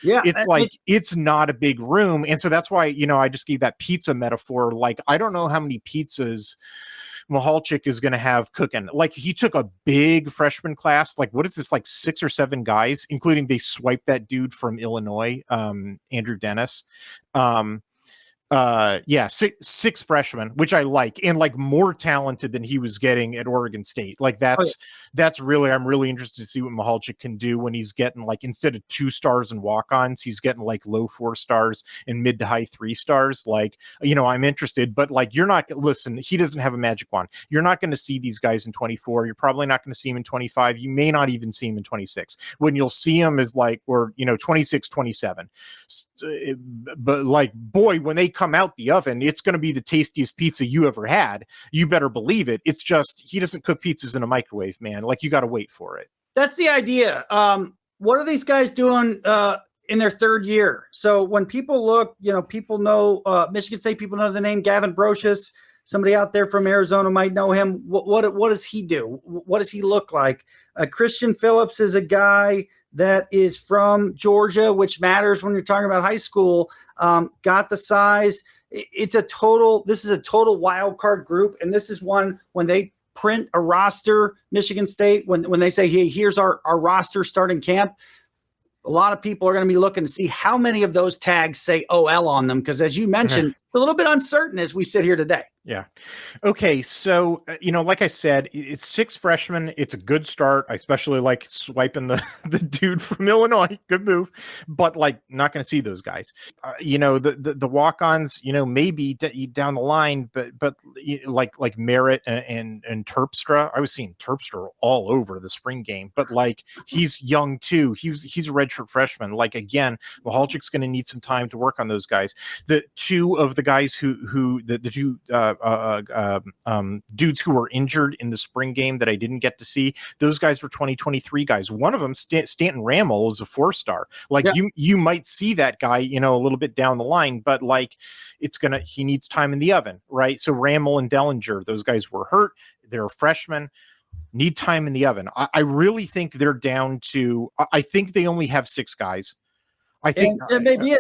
It's not a big room, and so that's why I just gave that pizza metaphor. Like I don't know how many pizzas Mihalchik is going to have cooking. Like he took a big freshman class. Like what is this? Like 6 or 7 guys, including they swiped that dude from Illinois, Andrew Dennis. Six freshmen, which I like, and like more talented than he was getting at Oregon State. Like that's really, I'm really interested to see what Mihalchik can do when he's getting like, instead of 2 stars and walk-ons, he's getting like low 4 stars and mid to high 3 stars. Like, I'm interested, but like, he doesn't have a magic wand. You're not going to see these guys in 24. You're probably not going to see him in 25. You may not even see him in 26. When you'll see him is like, 26, 27. But like, boy, when they come out the oven, it's going to be the tastiest pizza you ever had. You better believe it. It's just, he doesn't cook pizzas in a microwave, man. Like you got to wait for it. That's the idea. What are these guys doing in their 3rd year? So when people look, people know Michigan State, people know the name Gavin Brocious. Somebody out there from Arizona might know him. What does he do? What does he look like? Christian Phillips is a guy that is from Georgia, which matters when you're talking about high school. Got the size. This is a total wild card group. And this is one when they print a roster, Michigan State, when they say, hey, here's our roster starting camp, a lot of people are going to be looking to see how many of those tags say OL on them. Because as you mentioned, it's a little bit uncertain as we sit here today. Yeah. Okay. So, like I said, it's 6 freshmen. It's a good start. I especially like swiping the, the dude from Illinois. Good move. But, like, not going to see those guys. The walk-ons, maybe down the line, but like Merritt and Terpstra. I was seeing Terpstra all over the spring game, but, like, he's young too. He's a redshirt freshman. Like, again, Mahalchik's going to need some time to work on those guys. The two of the guys the two dudes who were injured in the spring game that I didn't get to see, those guys were 2023 guys. One of them, Stanton Rammel, is a 4-star. Like, you might see that guy, a little bit down the line, but, like, he needs time in the oven, right? So Rammel and Dellinger, those guys were hurt. They're freshmen. Need time in the oven. I really think they're down to. I think they only have 6 guys. I think maybe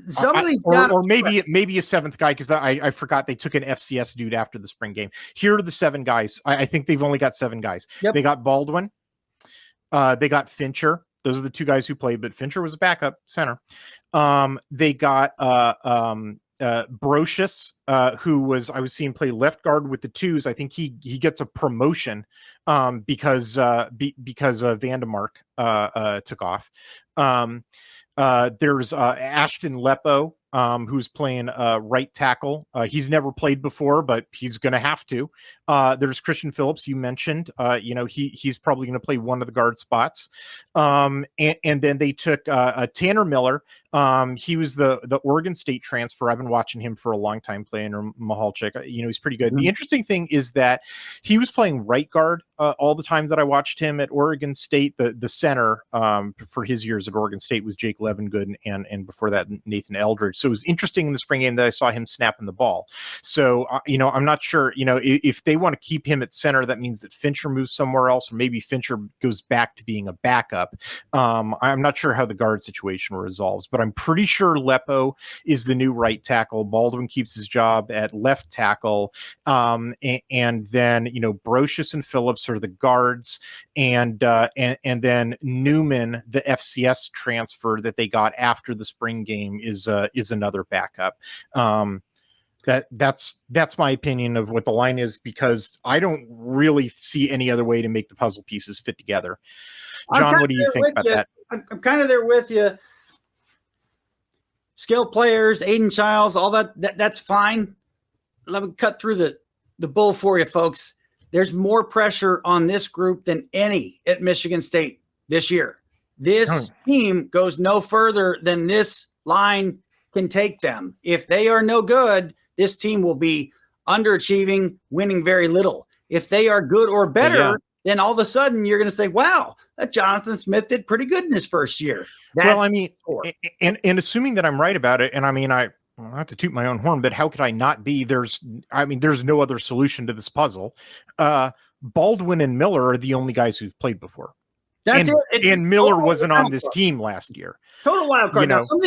somebody's got, or maybe a 7th guy, because I forgot they took an FCS dude after the spring game. Here are the 7 guys. I think they've only got 7 guys. Yep. They got Baldwin. They got Fincher. Those are the 2 guys who played, but Fincher was a backup center. They got Brocious, who I was seeing play left guard with the 2s. I think he gets a promotion because Vandemark took off. There's Ashton Lepo, who's playing right tackle. He's never played before, but he's going to have to. There's Christian Phillips, you mentioned. He's probably going to play one of the guard spots. And then they took Tanner Miller. He was the Oregon State transfer. I've been watching him for a long time playing Mahalchik. He's pretty good. Mm-hmm. The interesting thing is that he was playing right guard all the time that I watched him at Oregon State. The center for his years at Oregon State was Jake Levengood, and before that, Nathan Eldridge. So it was interesting in the spring game that I saw him snapping the ball. So, I'm not sure, if they want to keep him at center, that means that Fincher moves somewhere else, or maybe Fincher goes back to being a backup. I'm not sure how the guard situation resolves, but I'm pretty sure Lepo is the new right tackle. Baldwin keeps his job at left tackle. And then, Brocious and Phillips are the guards, and then Newman, the FCS transfer that they got after the spring game, is another backup. That's my opinion of what the line is, because I don't really see any other way to make the puzzle pieces fit together. John, what do you think about that? I'm kind of there with you. Skilled players, Aiden Childs, all that's fine. Let me cut through the bull for you, folks. There's more pressure on this group than any at Michigan State this year. This team goes no further than this line can take them. If they are no good, this team will be underachieving, winning very little. If they are good or better, then all of a sudden you're going to say, wow, that Jonathan Smith did pretty good in his first year. And assuming that I'm right about it, and I have to toot my own horn, but how could I not be? There's no other solution to this puzzle. Baldwin and Miller are the only guys who've played before. That's it. And Miller wasn't on this team last year. Total wild card. Now, some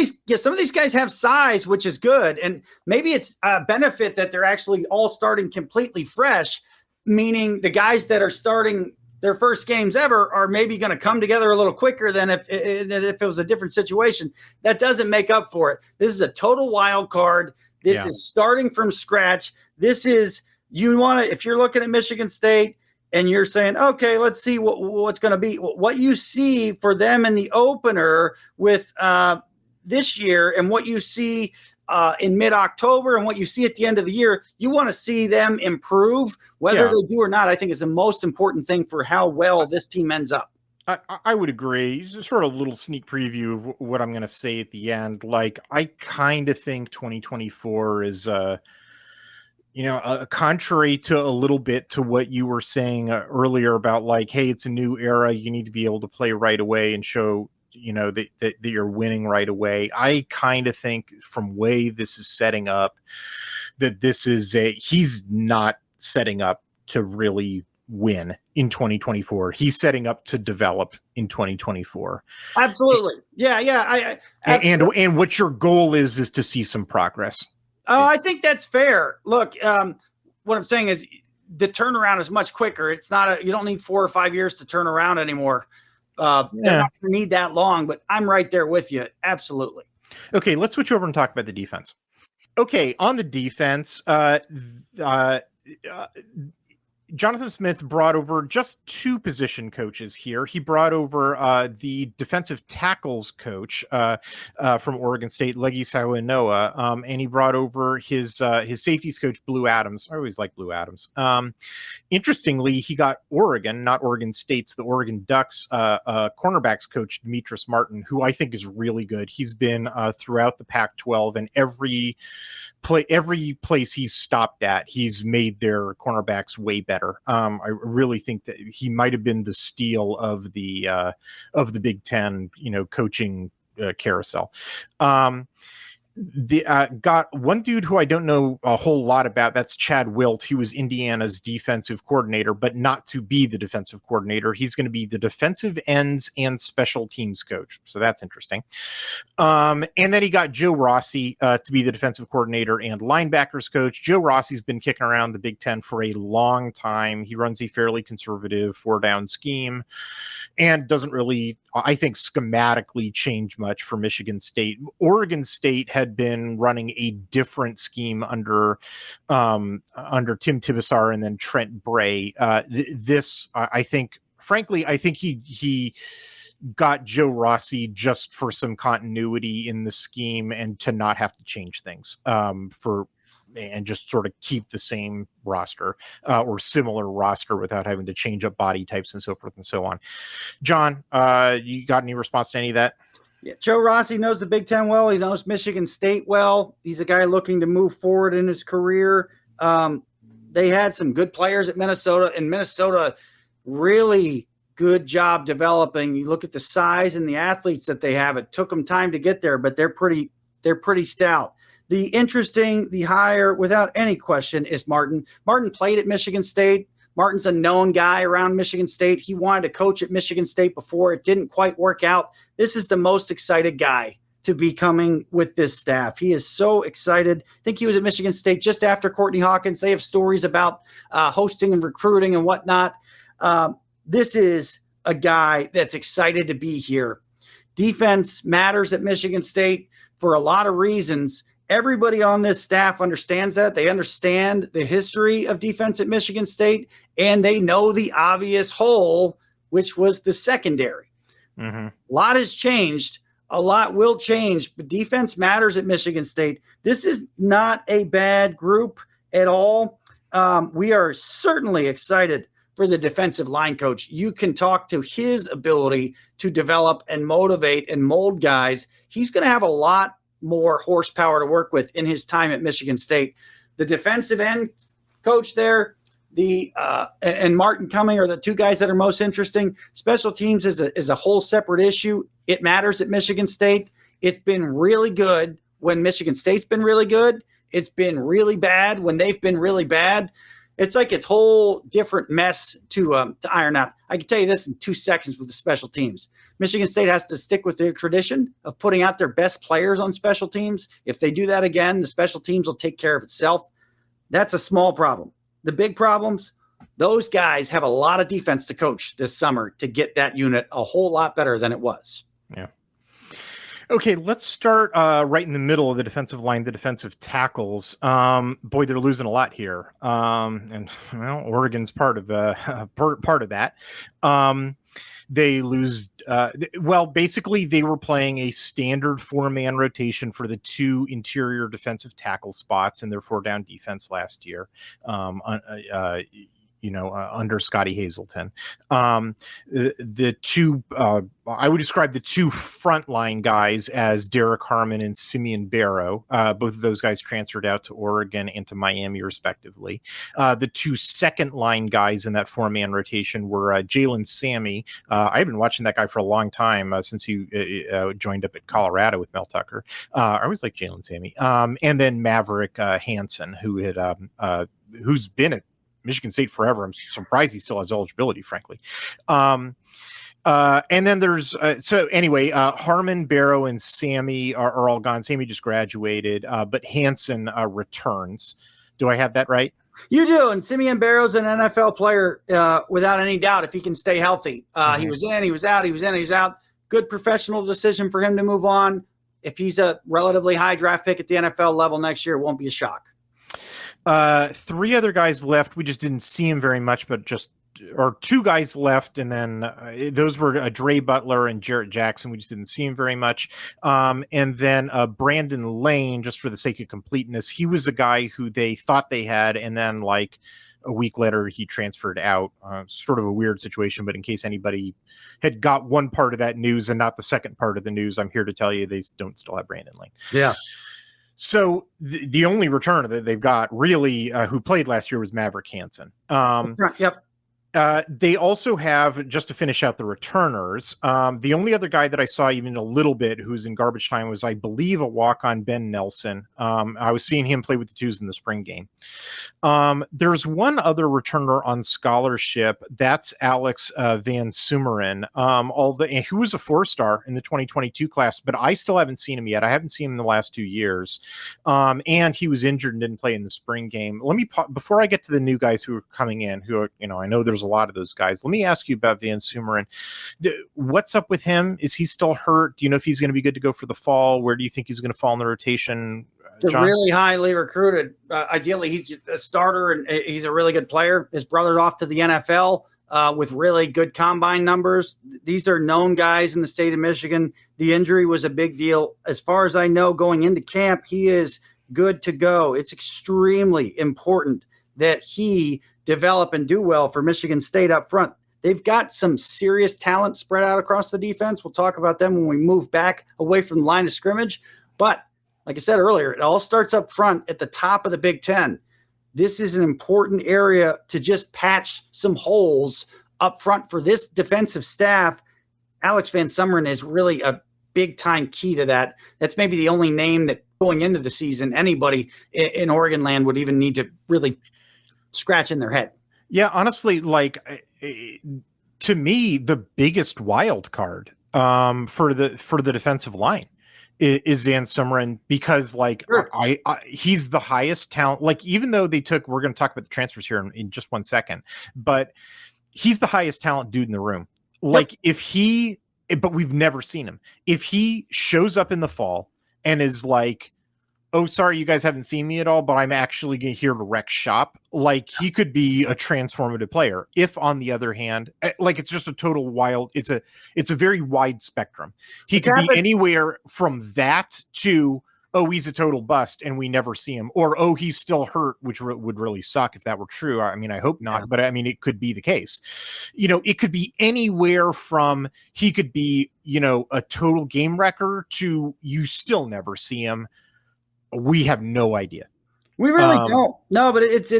of these guys have size, which is good, and maybe it's a benefit that they're actually all starting completely fresh, meaning the guys that are starting their first games ever are maybe going to come together a little quicker than if it was a different situation. That doesn't make up for it. This is a total wild card. This is starting from scratch. This is, if you're looking at Michigan State and you're saying, okay, let's see what's going to be, what you see for them in the opener with this year, and what you see in mid-October, and what you see at the end of the year, you want to see them improve. Whether they do or not, I think is the most important thing for how well this team ends up. I would agree. It's just sort of a little sneak preview of what I'm going to say at the end. Like, I kind of think 2024 is contrary to a little bit to what you were saying earlier about, like, hey, it's a new era. You need to be able to play right away and show, that you're winning right away. I kind of think, from way this is setting up, that he's not setting up to really win in 2024. He's setting up to develop in 2024. Absolutely. Yeah. And what your goal is to see some progress. Oh, I think that's fair. Look, what I'm saying is the turnaround is much quicker. It's not you don't need 4 or 5 years to turn around anymore. They're not going to need that long, but I'm right there with you. Absolutely. Okay, let's switch over and talk about the defense. Okay, on the defense, Jonathan Smith brought over just 2 position coaches here. He brought over the defensive tackles coach from Oregon State, Legi Sawanoa, and he brought over his safeties coach, Blue Adams. I always like Blue Adams. Interestingly, he got Oregon, not Oregon State's, the Oregon Ducks cornerbacks coach, Demetris Martin, who I think is really good. He's been throughout the Pac-12, and every place he's stopped at, he's made their cornerbacks way better. I really think that he might have been the steal of the Big Ten, coaching carousel. Got one dude who I don't know a whole lot about. That's Chad Wilt. He was Indiana's defensive coordinator, but not to be the defensive coordinator. He's going to be the defensive ends and special teams coach. So that's interesting. And then he got Joe Rossi to be the defensive coordinator and linebackers coach. Joe Rossi's been kicking around the Big Ten for a long time. He runs a fairly conservative 4-down scheme and doesn't really, I think, schematically change much for Michigan State. Oregon State had been running a different scheme under Tim Tibesar and then Trent Bray. I think he got Joe Rossi just for some continuity in the scheme and to not have to change things and just sort of keep the same roster or similar roster without having to change up body types and so forth and so on. John, you got any response to any of that? Yeah, Joe Rossi knows the Big Ten well. He knows Michigan State well. He's a guy looking to move forward in his career. They had some good players at Minnesota, and Minnesota really good job developing. You look at the size and the athletes that they have. It took them time to get there, but they're pretty stout. The hire, without any question, is Martin. Martin played at Michigan State. Martin's a known guy around Michigan State. He wanted to coach at Michigan State before. It didn't quite work out. This is the most excited guy to be coming with this staff. He is so excited. I think he was at Michigan State just after Courtney Hawkins. They have stories about hosting and recruiting and whatnot. This is a guy that's excited to be here. Defense matters at Michigan State for a lot of reasons. Everybody on this staff understands that. They understand the history of defense at Michigan State, and they know the obvious hole, which was the secondary. Mm-hmm. A lot has changed. A lot will change, but defense matters at Michigan State. This is not a bad group at all. We are certainly excited for the defensive line coach. You can talk to his ability to develop and motivate and mold guys. He's going to have a lot more horsepower to work with in his time at Michigan State. The defensive end coach there, and Martin Cumming are the 2 guys that are most interesting. Special teams is a whole separate issue. It matters at Michigan State. It's been really good when Michigan State's been really good. It's been really bad when they've been really bad. It's like it's whole different mess to iron out. I can tell you this in 2 seconds with the special teams. Michigan State has to stick with their tradition of putting out their best players on special teams. If they do that again, the special teams will take care of itself. That's a small problem. The big problems, those guys have a lot of defense to coach this summer to get that unit a whole lot better than it was. Yeah. Okay, let's start right in the middle of the defensive line, the defensive tackles. Boy, they're losing a lot here, and Oregon's part of that. They lose. Basically, they were playing a standard 4-man rotation for the 2 interior defensive tackle spots in their 4-down defense last year. Under Scotty Hazelton. The 2, I would describe the 2 frontline guys as Derek Harmon and Simeon Barrow. Both of those guys transferred out to Oregon and to Miami, respectively. The 2 second line guys in that 4-man rotation were Jalen Sammy. I've been watching that guy for a long time since he joined up at Colorado with Mel Tucker. I always like Jalen Sammy. And then Maverick Hansen, who's been at Michigan State forever. I'm surprised he still has eligibility, frankly. And then there's Harmon, Barrow, and Sammy are all gone. Sammy just graduated, but Hansen returns. Do I have that right? You do, and Simeon Barrow's an NFL player without any doubt if he can stay healthy. He was in, he was out, he was in, he was out. Good professional decision for him to move on. if he's a relatively high draft pick at the NFL level next year, it won't be a shock. 3 other guys left. We just didn't see him very much, but or 2 guys left, and then those were Dre Butler and Jarrett Jackson. We just didn't see him very much. And then Brandon Lane, just for the sake of completeness, he was a guy who they thought they had, and then like a week later he transferred out. Sort of a weird situation, but in case anybody had got one part of that news and not the second part of the news, I'm here to tell you they don't still have Brandon Lane. Yeah. So the only returner that they've got really who played last year was Maverick Hansen. Yep. They also have, just to finish out the returners, the only other guy that I saw even a little bit who's in garbage time was, I believe, a walk-on Ben Nelson. I was seeing him play with the twos in the spring game. There's one other returner on scholarship. That's Alex Van Sumeren, who was a 4-star in the 2022 class, but I still haven't seen him yet. I haven't seen him in the last 2 years. And he was injured and didn't play in the spring game. Let me, before I get to the new guys who are coming in, who are, I know there's a lot of those guys. Let me ask you about Van Sumeren. What's up with him? Is he still hurt? Do you know if he's going to be good to go for the fall? Where do you think he's going to fall in the rotation? John? Really highly recruited. Ideally, he's a starter and he's a really good player. His brother's off to the NFL with really good combine numbers. These are known guys in the state of Michigan. The injury was a big deal. As far as I know, going into camp, he is good to go. It's extremely important that he develop and do well for Michigan State up front. They've got some serious talent spread out across the defense. We'll talk about them when we move back away from the line of scrimmage. But like I said earlier, it all starts up front at the top of the Big Ten. This is an important area to just patch some holes up front for this defensive staff. Alex Van Sumeren is really a big-time key to that. That's maybe the only name that going into the season anybody in Oregon land would even need to really scratch in their head. Yeah, honestly, like to me, the biggest wild card for the defensive line is Van Sumeren, because like sure. I he's the highest talent. Like, even though we're going to talk about the transfers here in just 1 second, but he's the highest talent dude in the room. Like, yep. But we've never seen him. If he shows up in the fall and is like, oh, sorry, you guys haven't seen me at all, but I'm actually here to wreck shop, like, he could be a transformative player. If, on the other hand, like, it's just a total wild, it's a very wide spectrum. He could be anywhere from that to, oh, he's a total bust and we never see him, or, oh, he's still hurt, which would really suck if that were true. I mean, I hope not, but I mean, it could be the case. It could be anywhere from he could be, a total game wrecker to you still never see him. We have no idea. We really don't. No, but it's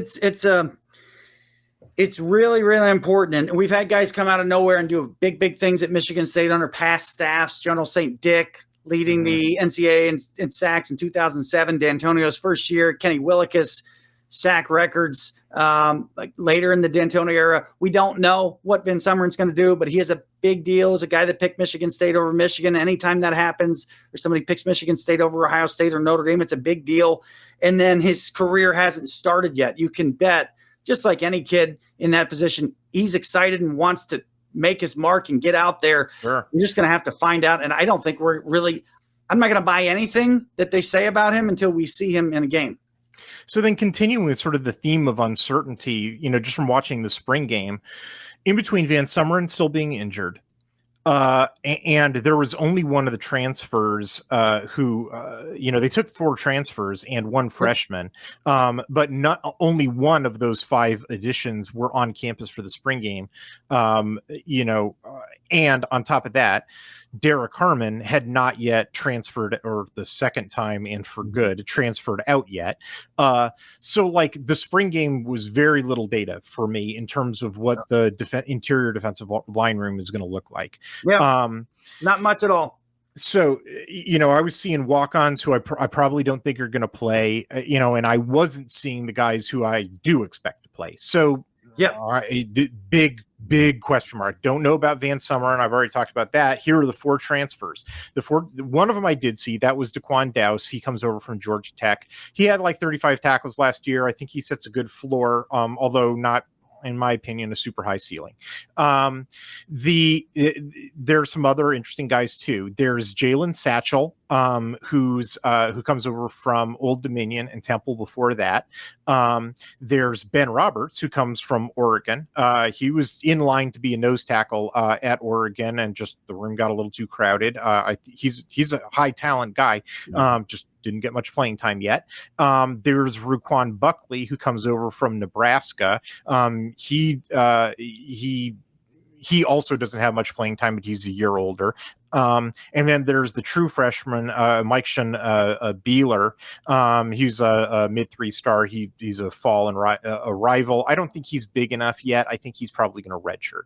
really, really important. And we've had guys come out of nowhere and do big things at Michigan State under past staffs. General St. Dick leading the NCAA in sacks in 2007. D'Antonio's first year. Kenny Willekes sack records like later in the D'Antonio era. We don't know what Van Sumeren's going to do, but he is a big deal. As a guy that picked Michigan State over Michigan. Anytime that happens, or somebody picks Michigan State over Ohio State or Notre Dame, it's a big deal. And then his career hasn't started yet. You can bet, just like any kid in that position, he's excited and wants to make his mark and get out there. Sure. We're just going to have to find out. And I don't think I'm not going to buy anything that they say about him until we see him in a game. So then, continuing with sort of the theme of uncertainty, just from watching the spring game, in between Van Sumeren still being injured, and there was only one of the transfers who, they took 4 transfers and 1 freshman, but not only one of those 5 additions were on campus for the spring game, and on top of that, Derek Harmon had not yet transferred, or the second time and for good, transferred out yet. So like the spring game was very little data for me in terms of what the interior defensive line room is going to look like. Yeah, not much at all. So, I was seeing walk-ons who I probably don't think are going to play, and I wasn't seeing the guys who I do expect to play. So, yeah, big question mark. Don't know about Van Sumeren. I've already talked about that. Here are the 4 transfers. One of them I did see, that was Daquan Dowse. He comes over from Georgia Tech. He had like 35 tackles last year. I think he sets a good floor, although not, in my opinion, a super high ceiling. There's some other interesting guys too. There's Jalen Satchel, who comes over from Old Dominion and Temple before that. There's Ben Roberts, who comes from Oregon. He was in line to be a nose tackle at Oregon, and just the room got a little too crowded. He's a high talent guy, just didn't get much playing time yet. There's Ruquan Buckley, who comes over from Nebraska. He also doesn't have much playing time, but he's a year older. And then there's the true freshman, Mike Beeler. He's a mid 3-star. He's a fall and a rival. I don't think he's big enough yet. I think he's probably going to redshirt.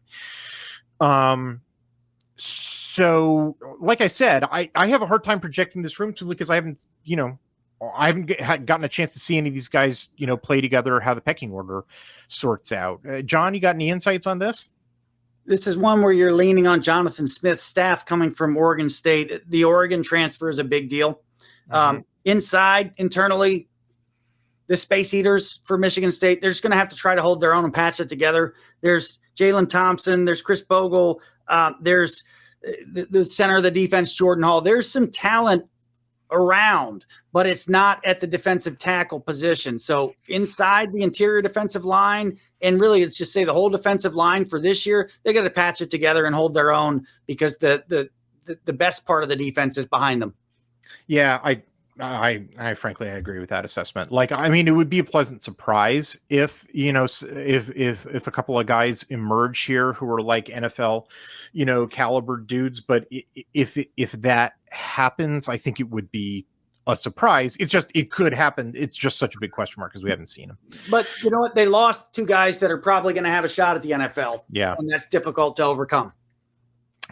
So, like I said, I have a hard time projecting this room because I haven't gotten a chance to see any of these guys, play together, or how the pecking order sorts out. John, you got any insights on this? This is one where you're leaning on Jonathan Smith's staff coming from Oregon State. The Oregon transfer is a big deal. Internally, the Space Eaters for Michigan State, they're just going to have to try to hold their own and patch it together. There's Jalen Thompson. There's Chris Bogle. There's the center of the defense, Jordan Hall. There's some talent around, but it's not at the defensive tackle position. So inside the interior defensive line, and really it's just say the whole defensive line for this year, they got to patch it together and hold their own, because the best part of the defense is behind them. Yeah, I frankly, I agree with that assessment. Like, I mean, it would be a pleasant surprise if if a couple of guys emerge here who are like NFL, caliber dudes. But if that happens, I think it would be a surprise. It could happen. It's just such a big question mark because we haven't seen them. But you know what? They lost 2 guys that are probably going to have a shot at the NFL. Yeah, and that's difficult to overcome.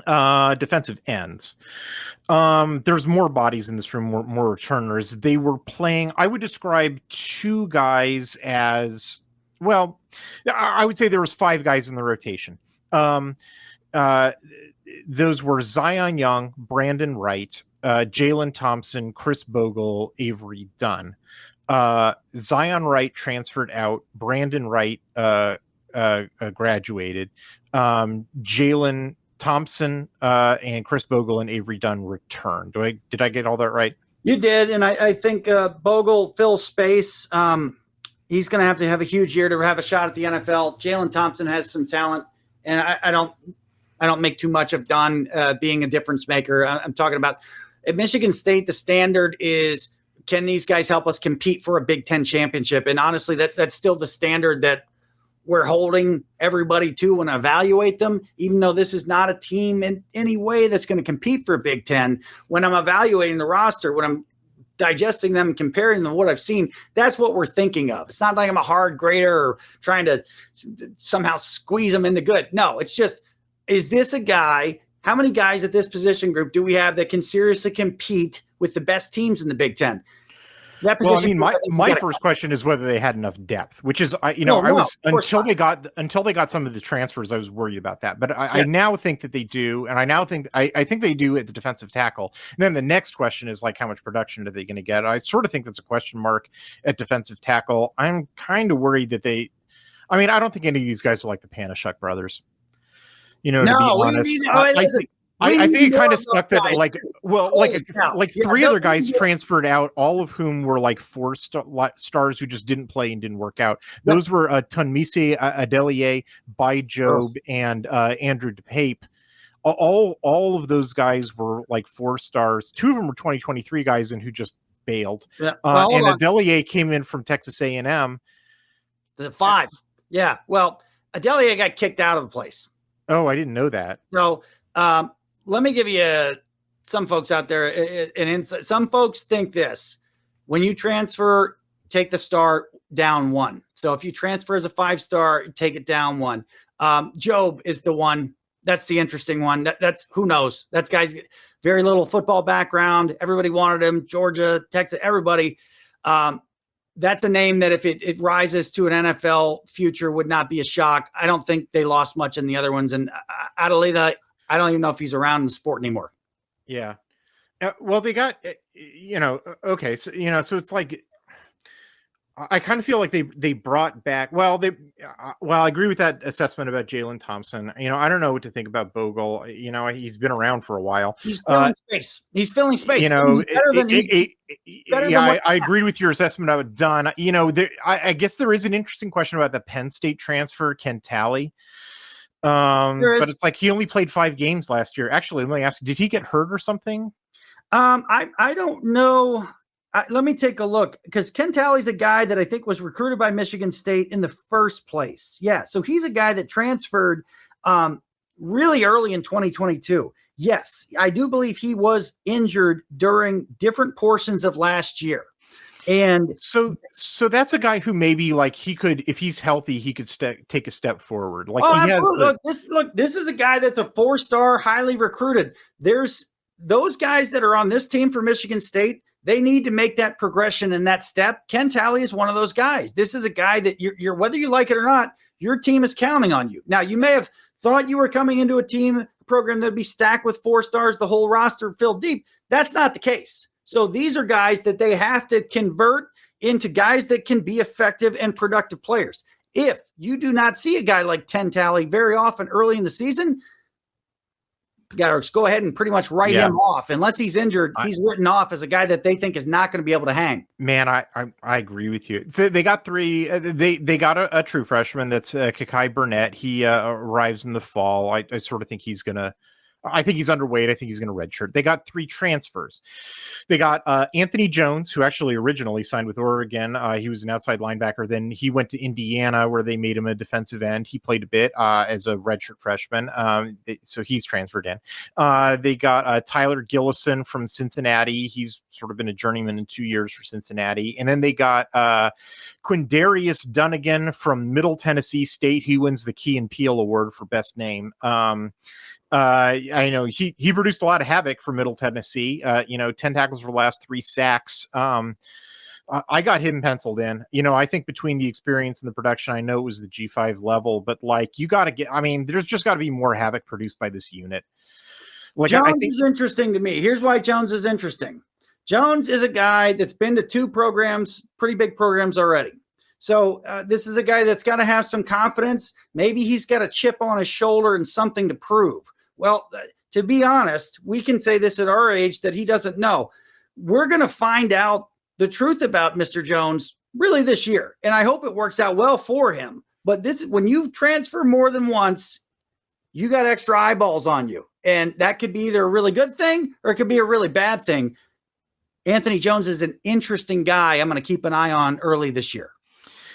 Defensive ends. There's more bodies in this room, more returners. They were playing, I would describe 2 guys as, well, I would say there was 5 guys in the rotation. Those were Zion Young, Brandon Wright, Jalen Thompson, Chris Bogle, Avery Dunn. Zion Wright transferred out. Brandon Wright graduated. Jalen Thompson and Chris Bogle and Avery Dunn returned. Did I get all that right? You did, and I think Bogle fills space. He's going to have a huge year to have a shot at the NFL. Jalen Thompson has some talent, and I don't make too much of Dunn being a difference maker. I'm talking about at Michigan State. The standard is, can these guys help us compete for a Big Ten championship? And honestly, that's still the standard that we're holding everybody to when I evaluate them, even though this is not a team in any way that's going to compete for a Big Ten. When I'm evaluating the roster, when I'm digesting them and comparing them to what I've seen, that's what we're thinking of. It's not like I'm a hard grader or trying to somehow squeeze them into good. No, it's just, is this a guy? How many guys at this position group do we have that can seriously compete with the best teams in the Big Ten? That position, well, I mean, my first question is whether they had enough depth, which is, until they got some of the transfers, I was worried about that. But I now think that they do, and I think they do at the defensive tackle. And then the next question is like, how much production are they going to get? I sort of think that's a question mark at defensive tackle. I'm kind of worried that I don't think any of these guys are like the Panashuk brothers. To be honest. I think it kind of stuck that like 3 other guys transferred out, all of whom were like 4 stars who just didn't play and didn't work out. Those were Tunmise Adelier, Job, and Andrew DePape. All of those guys were like 4 stars. 2 of them were 2023 guys and who just bailed. Yeah. And Adelier came in from Texas A&M. The 5. Yeah. Well, Adelier got kicked out of the place. Oh, I didn't know that. So, let me give you some folks out there an insight. Some folks think this: when you transfer, take the star down 1. So if you transfer as a 5-star, take it down 1. Job is the one. That's the interesting one. That's who knows. That's guy's very little football background. Everybody wanted him. Georgia, Texas, everybody. That's a name that if it rises to an NFL future would not be a shock. I don't think they lost much in the other ones. And Adelita, I don't even know if he's around in the sport anymore. Yeah. Well, they got, okay. So, so it's like, I kind of feel like they brought back. Well, I agree with that assessment about Jalen Thompson. I don't know what to think about Bogle. He's been around for a while. He's filling space. He's filling space. He's better than what I agree with your assessment of Dunn. I guess there is an interesting question about the Penn State transfer, Ken Talley. But it's like he only played 5 games last year. Actually, let me ask, did he get hurt or something? I don't know. Let me take a look, because Ken Talley's a guy that I think was recruited by Michigan State in the first place. Yeah, so he's a guy that transferred really early in 2022. Yes, I do believe he was injured during different portions of last year. And so that's a guy who maybe, like, he could, if he's healthy, he could take a step forward. Like, this is a guy that's a 4-star, highly recruited. There's those guys that are on this team for Michigan State. They need to make that progression and that step. Ken Talley is one of those guys. This is a guy that you're whether you like it or not, your team is counting on you. Now, you may have thought you were coming into a program that would be stacked with 4 stars, the whole roster filled deep. That's not the case. So these are guys that they have to convert into guys that can be effective and productive players. If you do not see a guy like Ken Talley very often early in the season, you got to go ahead and pretty much write him off. Unless he's injured, he's written off as a guy that they think is not going to be able to hang. Man, I agree with you. So they got 3. They got a true freshman. That's Kakai Burnett. He arrives in the fall. I sort of think he's going to. I think he's underweight. I think he's going to redshirt. They got 3 transfers. They got Anthony Jones, who actually originally signed with Oregon. He was an outside linebacker. Then he went to Indiana, where they made him a defensive end. He played a bit as a redshirt freshman. So he's transferred in. They got Tyler Gillison from Cincinnati. He's sort of been a journeyman in 2 years for Cincinnati. And then they got Quindarius Dunnigan from Middle Tennessee State. He wins the Key and Peele Award for best name. I know he produced a lot of havoc for Middle Tennessee. 10 tackles for the last 3 sacks. I got him penciled in. I think between the experience and the production, I know it was the G5 level, but like, you got to get. I mean, there's just got to be more havoc produced by this unit. Like, Jones is interesting to me. Here's why Jones is interesting. Jones is a guy that's been to 2 programs, pretty big programs already. So this is a guy that's got to have some confidence. Maybe he's got a chip on his shoulder and something to prove. Well, to be honest, we can say this at our age that he doesn't know. We're going to find out the truth about Mr. Jones really this year. And I hope it works out well for him. But when you transfer more than once, you got extra eyeballs on you. And that could be either a really good thing or it could be a really bad thing. Anthony Jones is an interesting guy I'm going to keep an eye on early this year.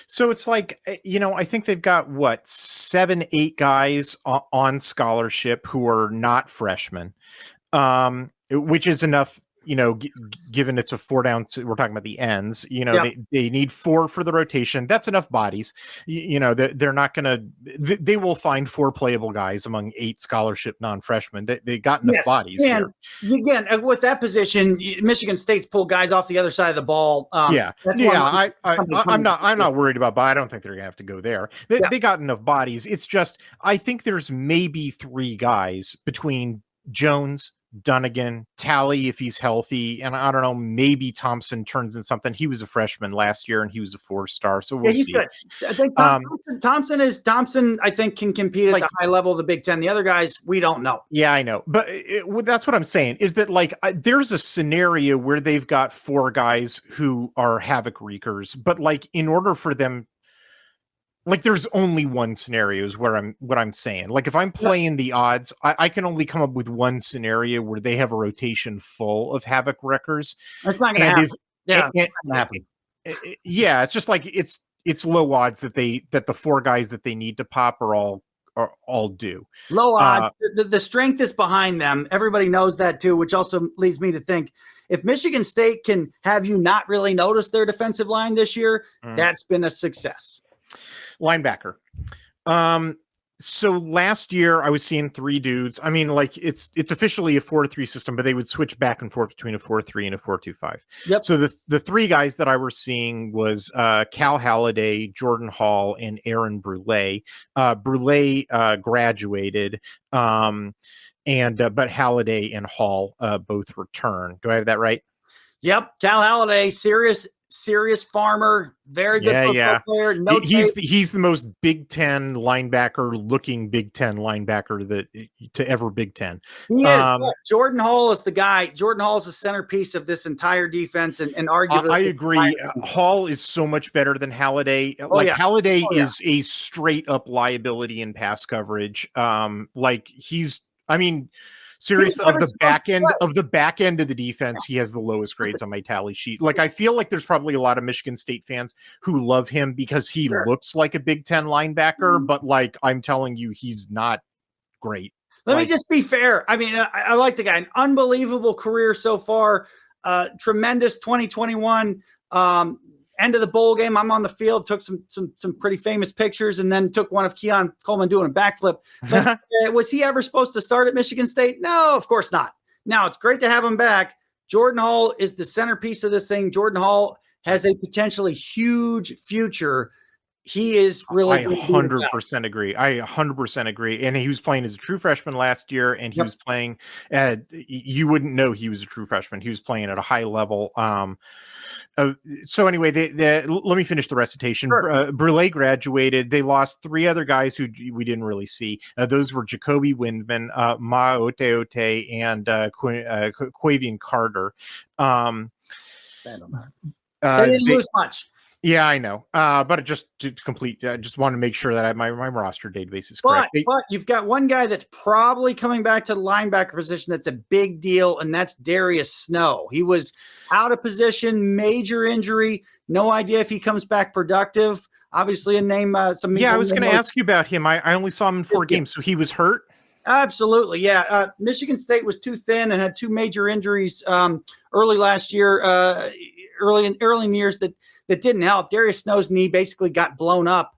So it's like, I think they've got 7, 8 guys on scholarship who are not freshmen, which is enough, given it's a 4 down. We're talking about the ends, they need 4 for the rotation. That's enough bodies. They're not going to, they will find 4 playable guys among 8 scholarship non-freshmen. They got enough bodies. And again, with that position, Michigan State's pulled guys off the other side of the ball. I'm not worried about, but I don't think they're going to have to go there. They got enough bodies. It's just, I think there's maybe 3 guys between Jones, Dunnigan, Talley if he's healthy, and I don't know, maybe Thompson turns in something. He was a freshman last year and he was a 4-star, so we'll see. Good. I think Thompson, I think, can compete at the high level of the Big Ten. The other guys, we don't know. Yeah, I know, but that's what I'm saying is that, like, there's a scenario where they've got 4 guys who are havoc wreakers, but like, in order for them, like, there's only one scenario is what I'm saying. Like, if I'm playing the odds, I can only come up with one scenario where they have a rotation full of havoc wreckers. That's not going to happen. That's not going to happen. It's just like it's low odds that the 4 guys that they need to pop are all due. Low odds. The strength is behind them. Everybody knows that too, which also leads me to think, if Michigan State can have you not really notice their defensive line this year, that's been a success. Linebacker. So last year I was seeing 3 dudes. I mean, like, it's officially a 4-3 system, but they would switch back and forth between a 4-3 and a 4-2-5. Yep. So the 3 guys that I was seeing was Cal Halliday, Jordan Hall, and Aaron Brule. Brule graduated, but Halliday and Hall both return. Do I have that right? Yep. Cal Halliday, serious serious farmer, very good football player. No, he's the most Big Ten linebacker looking Big Ten linebacker to ever Big Ten. He is. Jordan Hall is the guy. Jordan Hall is the centerpiece of this entire defense, and arguably, I agree. Hall is so much better than Halliday. Halliday is a straight up liability in pass coverage. Seriously, of the back end of the defense, he has the lowest grades on my tally sheet. Like, I feel like there's probably a lot of Michigan State fans who love him because he looks like a Big Ten linebacker, but like, I'm telling you, he's not great. Let me just be fair. I mean, I like the guy. An unbelievable career so far. Tremendous 2021. End of the bowl game, I'm on the field, took some pretty famous pictures, and then took one of Keon Coleman doing a backflip. But was he ever supposed to start at Michigan State? No, of course not. Now, it's great to have him back. Jordan Hall is the centerpiece of this thing. Jordan Hall has a potentially huge future. He is really. I 100% agree. I 100% agree. And he was playing as a true freshman last year, and he was playing at, you wouldn't know he was a true freshman. He was playing at a high level. So anyway, let me finish the recitation. Sure. Brule graduated. They lost three other guys who we didn't really see. Those were Jacoby Windman, Ma Oteote, and Quavian Carter. They didn't lose much. Yeah, I know. But just to complete, I just want to make sure that my roster database is correct. But you've got one guy that's probably coming back to the linebacker position that's a big deal, and that's Darius Snow. He was out of position, major injury. No idea if he comes back productive. Obviously, a name. I was going to ask you about him. I only saw him in 4 games, so he was hurt? Absolutely, yeah. Michigan State was too thin and had 2 major injuries early last year, early in years that didn't help. Darius Snow's knee basically got blown up.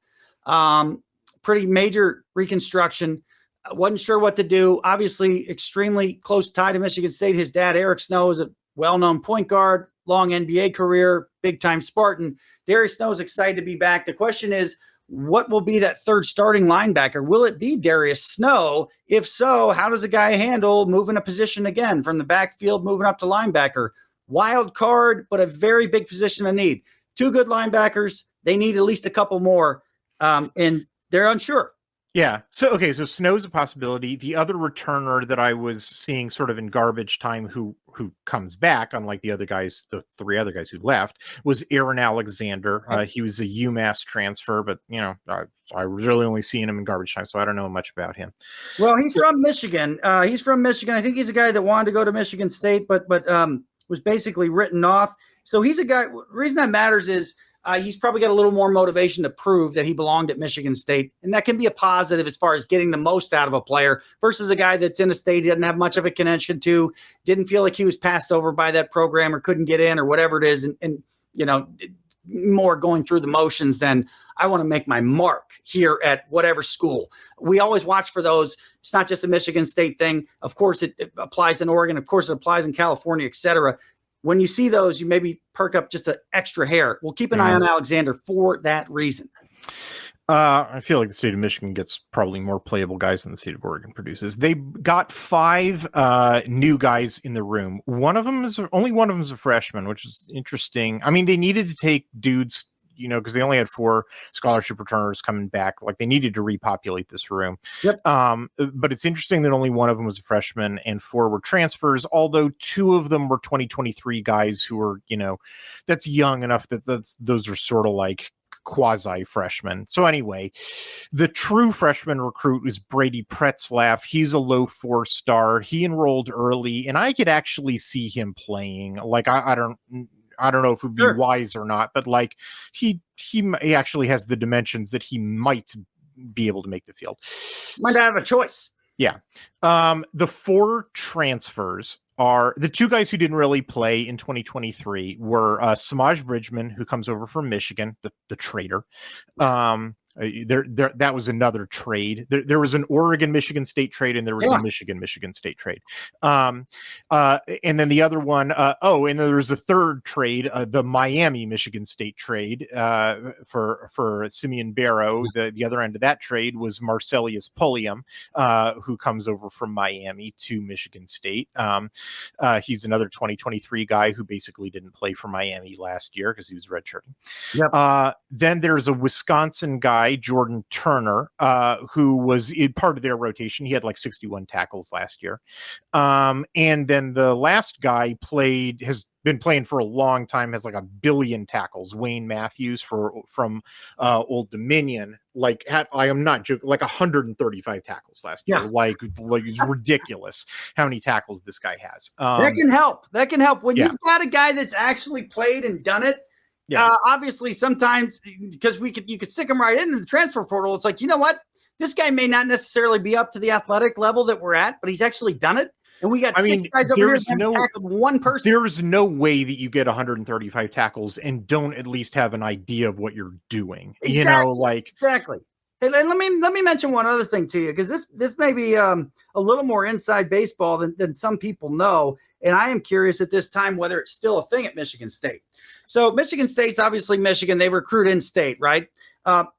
Pretty major reconstruction. Wasn't sure what to do. Obviously, extremely close tie to Michigan State. His dad, Eric Snow, is a well-known point guard, long NBA career, big-time Spartan. Darius Snow is excited to be back. The question is, what will be that third starting linebacker? Will it be Darius Snow? If so, how does a guy handle moving a position again from the backfield, moving up to linebacker? Wild card, but a very big position of need. 2 good linebackers. They need at least a couple more, and they're unsure. Yeah. So Snow's a possibility. The other returner that I was seeing sort of in garbage time who comes back, unlike the 3 other guys who left, was Aaron Alexander. He was a UMass transfer, but I was really only seeing him in garbage time, so I don't know much about him. Well, he's from Michigan. I think he's a guy that wanted to go to Michigan State, but was basically written off. So he's a guy. The reason that matters is he's probably got a little more motivation to prove that he belonged at Michigan State. And that can be a positive as far as getting the most out of a player versus a guy that's in a state he doesn't have much of a connection to, didn't feel like he was passed over by that program or couldn't get in or whatever it is. And more going through the motions than I want to make my mark here at whatever school. We always watch for those. It's not just a Michigan State thing. Of course, it applies in Oregon. Of course, it applies in California, et cetera. When you see those, you maybe perk up just an extra hair. We'll keep an eye on Alexander for that reason. I feel like the state of Michigan gets probably more playable guys than the state of Oregon produces. They got 5 new guys in the room. Only one of them is a freshman, which is interesting. I mean, they needed to take dudes, because they only had 4 scholarship returners coming back. Like, they needed to repopulate this room. Yep. But it's interesting that only one of them was a freshman and 4 were transfers, although 2 of them were 2023 guys who were, that's young enough that those are sort of like quasi freshman. So anyway, the true freshman recruit is Brady Pretzlaff. He's a low 4-star. He enrolled early, and I could actually see him playing. Like, I don't know if it would be wise or not, but like he actually has the dimensions that he might be able to make the field. Might have a choice. Yeah. The 4 transfers are the 2 guys who didn't really play in 2023 were Samaj Bridgman, who comes over from Michigan, the traitor, That was another trade. There was an Oregon-Michigan State trade, and there was a Michigan-Michigan State trade. And then the other one, and then there was a third trade, the Miami-Michigan State trade for Simeon Barrow. The other end of that trade was Marcellus Pulliam, who comes over from Miami to Michigan State. He's another 2023 guy who basically didn't play for Miami last year because he was redshirting. Yep. Then there's a Wisconsin guy, Jordan Turner, who was part of their rotation. He had like 61 tackles last year. And then the last guy has been playing for a long time, has like 1 billion tackles. Wayne Matthews from Old Dominion, I am not joking, like 135 tackles last year. Like it's ridiculous how many tackles this guy has. That can help. That can help when you've got a guy that's actually played and done it. Yeah. Obviously, sometimes because you could stick him right into the transfer portal. It's like, you know what? This guy may not necessarily be up to the athletic level that we're at, but he's actually done it. And we got 6 guys over here that tackled one person. There's no way that you get 135 tackles and don't at least have an idea of what you're doing. Exactly. Exactly. Hey, let me mention one other thing to you, because this may be a little more inside baseball than some people know. And I am curious at this time whether it's still a thing at Michigan State. So Michigan State's obviously Michigan. They recruit in state, right?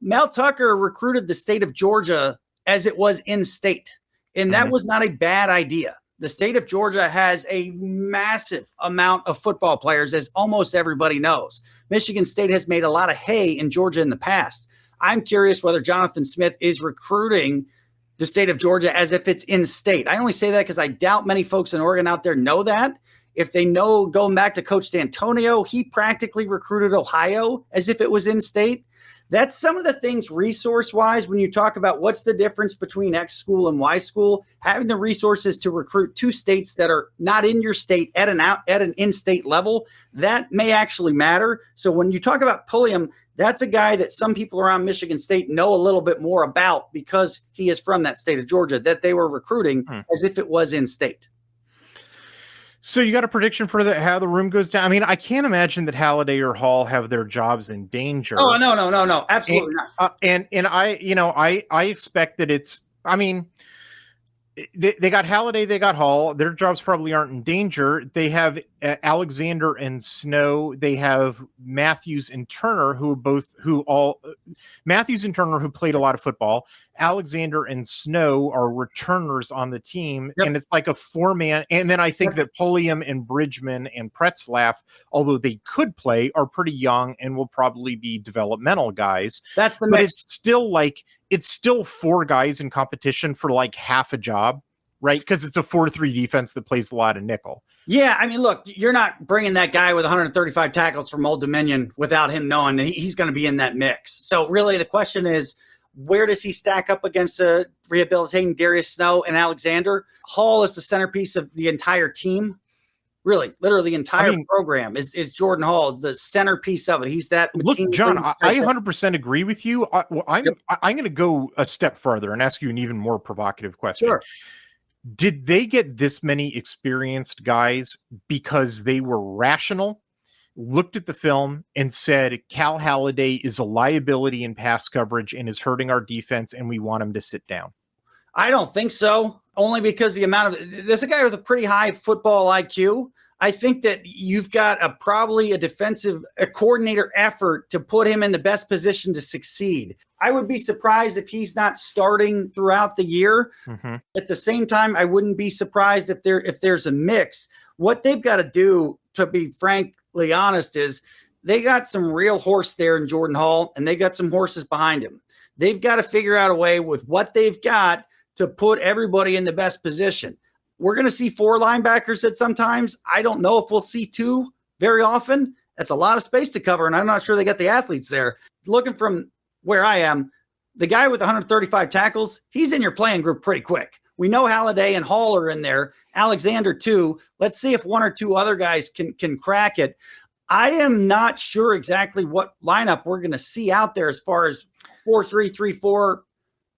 Mel Tucker recruited the state of Georgia as it was in state. And that was not a bad idea. The state of Georgia has a massive amount of football players, as almost everybody knows. Michigan State has made a lot of hay in Georgia in the past. I'm curious whether Jonathan Smith is recruiting the state of Georgia as if it's in state. I only say that because I doubt many folks in Oregon out there know that. If they know, going back to Coach D'Antonio, he practically recruited Ohio as if it was in state. That's some of the things resource-wise when you talk about what's the difference between X school and Y school. Having the resources to recruit 2 states that are not in your state at an in-state level, that may actually matter. So when you talk about Pulliam, that's a guy that some people around Michigan State know a little bit more about because he is from that state of Georgia, that they were recruiting as if it was in state. So you got a prediction for how the room goes down? I mean, I can't imagine that Halliday or Hall have their jobs in danger. Oh, no, absolutely not. And I expect that it's. I mean, they got Halliday, they got Hall. Their jobs probably aren't in danger. They have Alexander and Snow. They have Matthews and Turner, who Matthews and Turner, who played a lot of football. Alexander and Snow are returners on the team, and it's like a 4-man. And then I think that Pulliam and Bridgman and Pretzlaff, although they could play, are pretty young and will probably be developmental guys. That's the mix. It's still 4 guys in competition for like half a job, right? Because it's a 4-3 defense that plays a lot of nickel. Yeah, I mean, look, you're not bringing that guy with 135 tackles from Old Dominion without him knowing that he's going to be in that mix. So really the question is, where does he stack up against rehabilitating Darius Snow and Alexander? Hall is the centerpiece of the entire team. Really, literally the entire program is Jordan Hall is the centerpiece of it. He's that. Look, John, I 100% agree with you. I'm going to go a step further and ask you an even more provocative question. Sure. Did they get this many experienced guys because they were rational, looked at the film, and said, Cal Halliday is a liability in pass coverage and is hurting our defense, and we want him to sit down? I don't think so, only because there's a guy with a pretty high football IQ. I think that you've got probably a coordinator effort to put him in the best position to succeed. I would be surprised if he's not starting throughout the year. Mm-hmm. At the same time, I wouldn't be surprised if there's a mix. What they've got to do, to be frankly honest, is they got some real horse there in Jordan Hall, and they got some horses behind him. They've got to figure out a way with what they've got to put everybody in the best position. We're going to see 4 linebackers at sometimes. I don't know if we'll see 2 very often. That's a lot of space to cover, and I'm not sure they got the athletes there. Looking from where I am, the guy with 135 tackles, he's in your playing group pretty quick. We know Halliday and Hall are in there. Alexander too. Let's see if 1 or 2 other guys can crack it. I am not sure exactly what lineup we're going to see out there as far as 4-3, 3-4,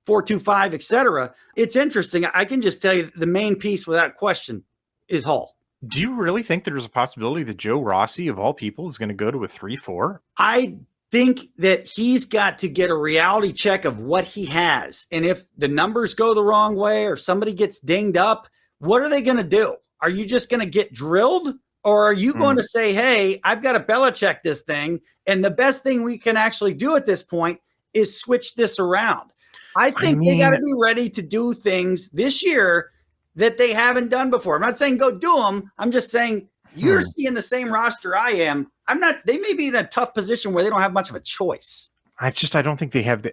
4-2-5, etc. It's interesting. I can just tell you the main piece without question is Hall. Do you really think there's a possibility that Joe Rossi, of all people, is going to go to a 3-4? I think that he's got to get a reality check of what he has. And if the numbers go the wrong way or somebody gets dinged up, what are they going to do? Are you just going to get drilled? Or are you going to say, hey, I've got to Belichick this thing, and the best thing we can actually do at this point is switch this around? I think they got to be ready to do things this year that they haven't done before. I'm not saying go do them. I'm just saying you're seeing the same roster I am. I'm not. They may be in a tough position where they don't have much of a choice. It's just I don't think they have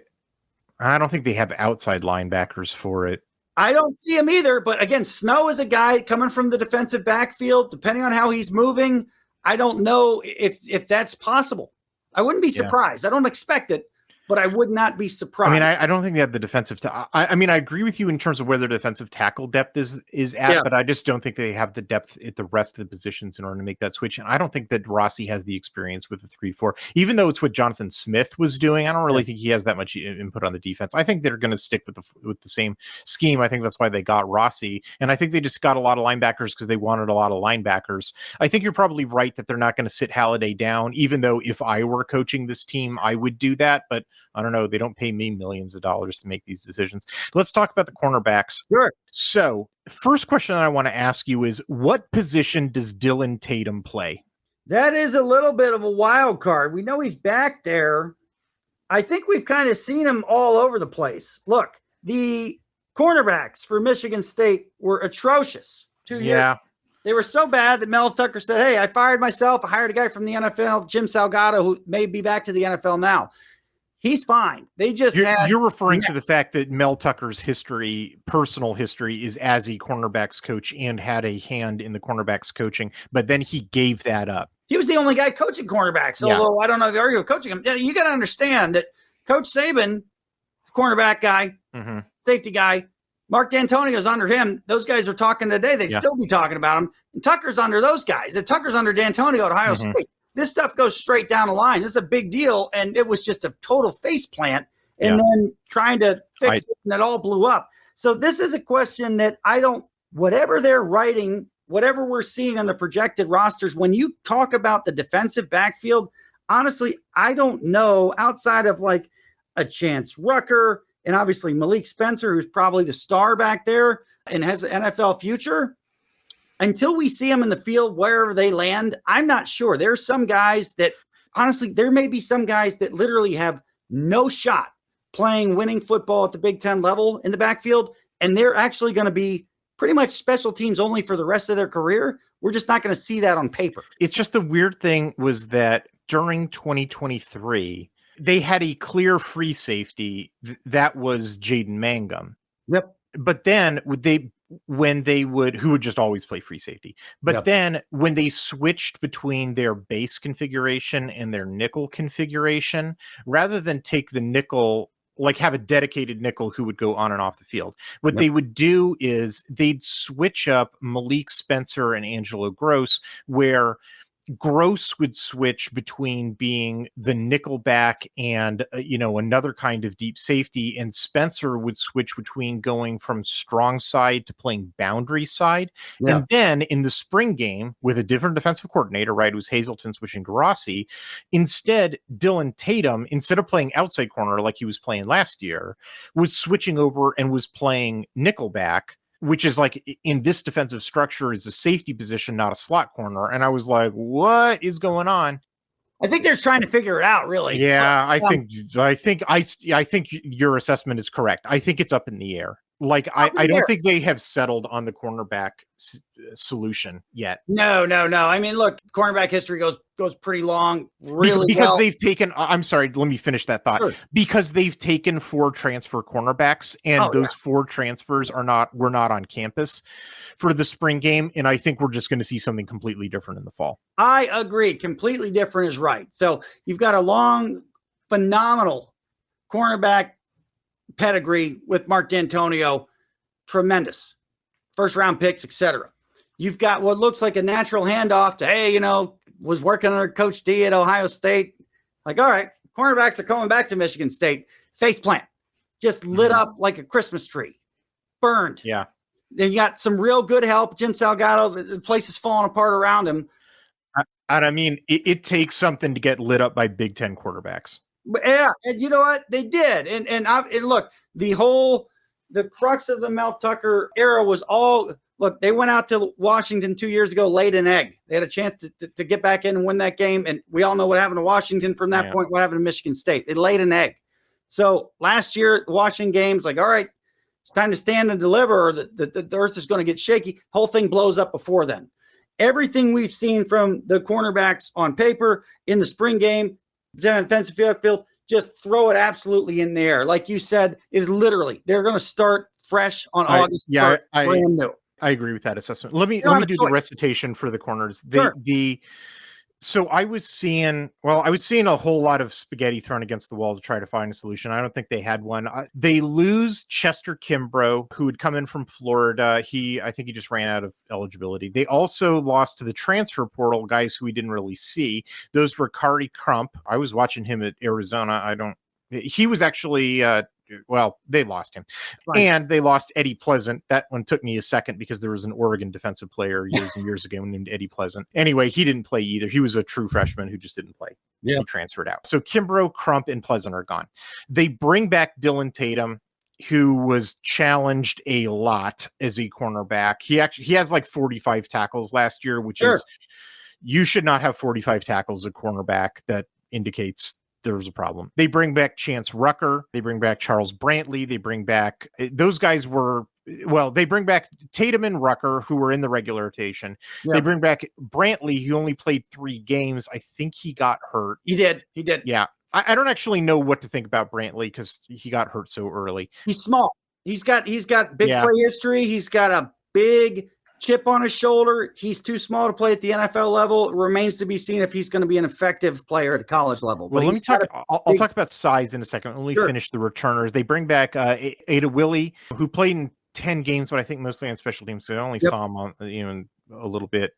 outside linebackers for it. I don't see him either. But again, Snow is a guy coming from the defensive backfield. Depending on how he's moving, I don't know if that's possible. I wouldn't be surprised. I don't expect it, but I would not be surprised. I mean, I don't think they have the defensive. I mean, I agree with you in terms of where their defensive tackle depth is at, but I just don't think they have the depth at the rest of the positions in order to make that switch. And I don't think that Rossi has the experience with the 3-4, even though it's what Jonathan Smith was doing. I don't really think he has that much input on the defense. I think they're going to stick with the same scheme. I think that's why they got Rossi, and I think they just got a lot of linebackers because they wanted a lot of linebackers. I think you're probably right that they're not going to sit Halliday down, even though if I were coaching this team, I would do that. But I don't know. They don't pay me millions of dollars to make these decisions. Let's talk about the cornerbacks. Sure. So, first question I want to ask you is, what position does Dylan Tatum play? That is a little bit of a wild card. We know he's back there. I think we've kind of seen him all over the place. Look, the cornerbacks for Michigan State were atrocious 2 years ago. They were so bad that Mel Tucker said, hey, I fired myself. I hired a guy from the NFL, Jim Salgado, who may be back to the NFL now. He's fine. They just you're referring to the fact that Mel Tucker's personal history, is as a cornerbacks coach and had a hand in the cornerbacks coaching, but then he gave that up. He was the only guy coaching cornerbacks, although I don't know if they're coaching him. You got to understand that Coach Saban, cornerback guy, safety guy, Mark D'Antonio's under him. Those guys are talking today. They'd still be talking about him. And Tucker's under those guys. And Tucker's under D'Antonio at Ohio State. This stuff goes straight down the line. This is a big deal, and it was just a total face plant, and then trying to fix it, and it all blew up. So this is a question that whatever they're writing, whatever we're seeing on the projected rosters, when you talk about the defensive backfield, honestly, I don't know, outside of like a Chance Rucker and obviously Malik Spencer, who's probably the star back there and has an NFL future. Until we see them in the field, wherever they land, I'm not sure. There's some guys that, honestly, there may be some guys that literally have no shot playing winning football at the Big Ten level in the backfield, and they're actually going to be pretty much special teams only for the rest of their career. We're just not going to see that on paper. It's just the weird thing was that during 2023, they had a clear free safety. That was Jaden Mangum. Yep. But then who would just always play free safety. But then when they switched between their base configuration and their nickel configuration, rather than take the nickel, like have a dedicated nickel who would go on and off the field, what they would do is they'd switch up Malik Spencer and Angelo Gross, where Gross would switch between being the nickelback and another kind of deep safety, and Spencer would switch between going from strong side to playing boundary side. And then in the spring game with a different defensive coordinator, right, it was Hazelton switching to Rossi. Instead, Dylan Tatum, instead of playing outside corner like he was playing last year, was switching over and was playing nickelback, which is like in this defensive structure is a safety position, not a slot corner. And I was like, what is going on? I think they're trying to figure it out, really. Yeah, I think your assessment is correct. I think it's up in the air. Like, I don't think they have settled on the cornerback solution yet. No. I mean, look, cornerback history goes pretty long, because they've taken. I'm sorry, let me finish that thought. Sure. Because they've taken 4 transfer cornerbacks, and those 4 transfers were not on campus for the spring game, and I think we're just going to see something completely different in the fall. I agree. Completely different is right. So you've got a long, phenomenal cornerback pedigree with Mark D'Antonio, tremendous first round picks, etc. You've got what looks like a natural handoff to, was working under Coach D at Ohio State. Like, all right, cornerbacks are coming back to Michigan State. Face plant, just lit up like a Christmas tree, burned. Yeah. Then you got some real good help. Jim Salgado, the place is falling apart around him. And I mean, it takes something to get lit up by Big Ten quarterbacks. Yeah, and you know what? They did. And look, the crux of the Mel Tucker era was all look, they went out to Washington 2 years ago, laid an egg. They had a chance to get back in and win that game. And we all know what happened to Washington from that point, what happened to Michigan State. They laid an egg. So last year, the Washington game's like, all right, it's time to stand and deliver, or the earth is going to get shaky. Whole thing blows up before then. Everything we've seen from the cornerbacks on paper in the spring game, defensive field, just throw it absolutely in the air. Like you said, is literally they're going to start fresh on August 1st, brand new. I agree with that assessment. Let me do the recitation for the corners. So I was seeing a whole lot of spaghetti thrown against the wall to try to find a solution. I don't think they had one. They lose Chester Kimbrough, who had come in from Florida. I think he just ran out of eligibility. They also lost to the transfer portal guys who we didn't really see. Those were Kari Crump. I was watching him at Arizona. He was actually they lost him. Right. And they lost Eddie Pleasant. That one took me a second because there was an Oregon defensive player years and years ago named Eddie Pleasant. Anyway, he didn't play either. He was a true freshman who just didn't play. Yeah. He transferred out. So Kimbrough, Crump, and Pleasant are gone. They bring back Dylan Tatum, who was challenged a lot as a cornerback. He has like 45 tackles last year, which is, you should not have 45 tackles as a cornerback. That indicates there's a problem. They bring back Chance Rucker. They bring back Charles Brantley. They bring back they bring back Tatum and Rucker, who were in the regular rotation. Yep. They bring back Brantley, who only played 3 games. I think he got hurt. He did. Yeah. I don't actually know what to think about Brantley because he got hurt so early. He's small. He's got big play history. He's got a big chip on his shoulder. He's too small to play at the NFL level. It remains to be seen if he's going to be an effective player at a college level. Well, I'll talk about size in a second. Let me finish the returners. They bring back Ada Willie, who played in 10 games, but I think mostly on special teams. So I only saw him on, a little bit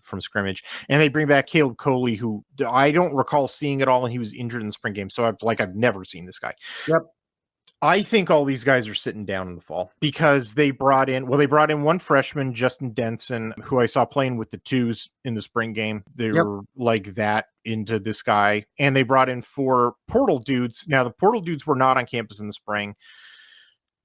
from scrimmage. And they bring back Caleb Coley, who I don't recall seeing at all, and he was injured in the spring game. So I've never seen this guy. Yep. I think all these guys are sitting down in the fall because they brought in one freshman, Justin Denson, who I saw playing with the twos in the spring game. They were like that into this guy. And they brought in 4 portal dudes. Now, the portal dudes were not on campus in the spring,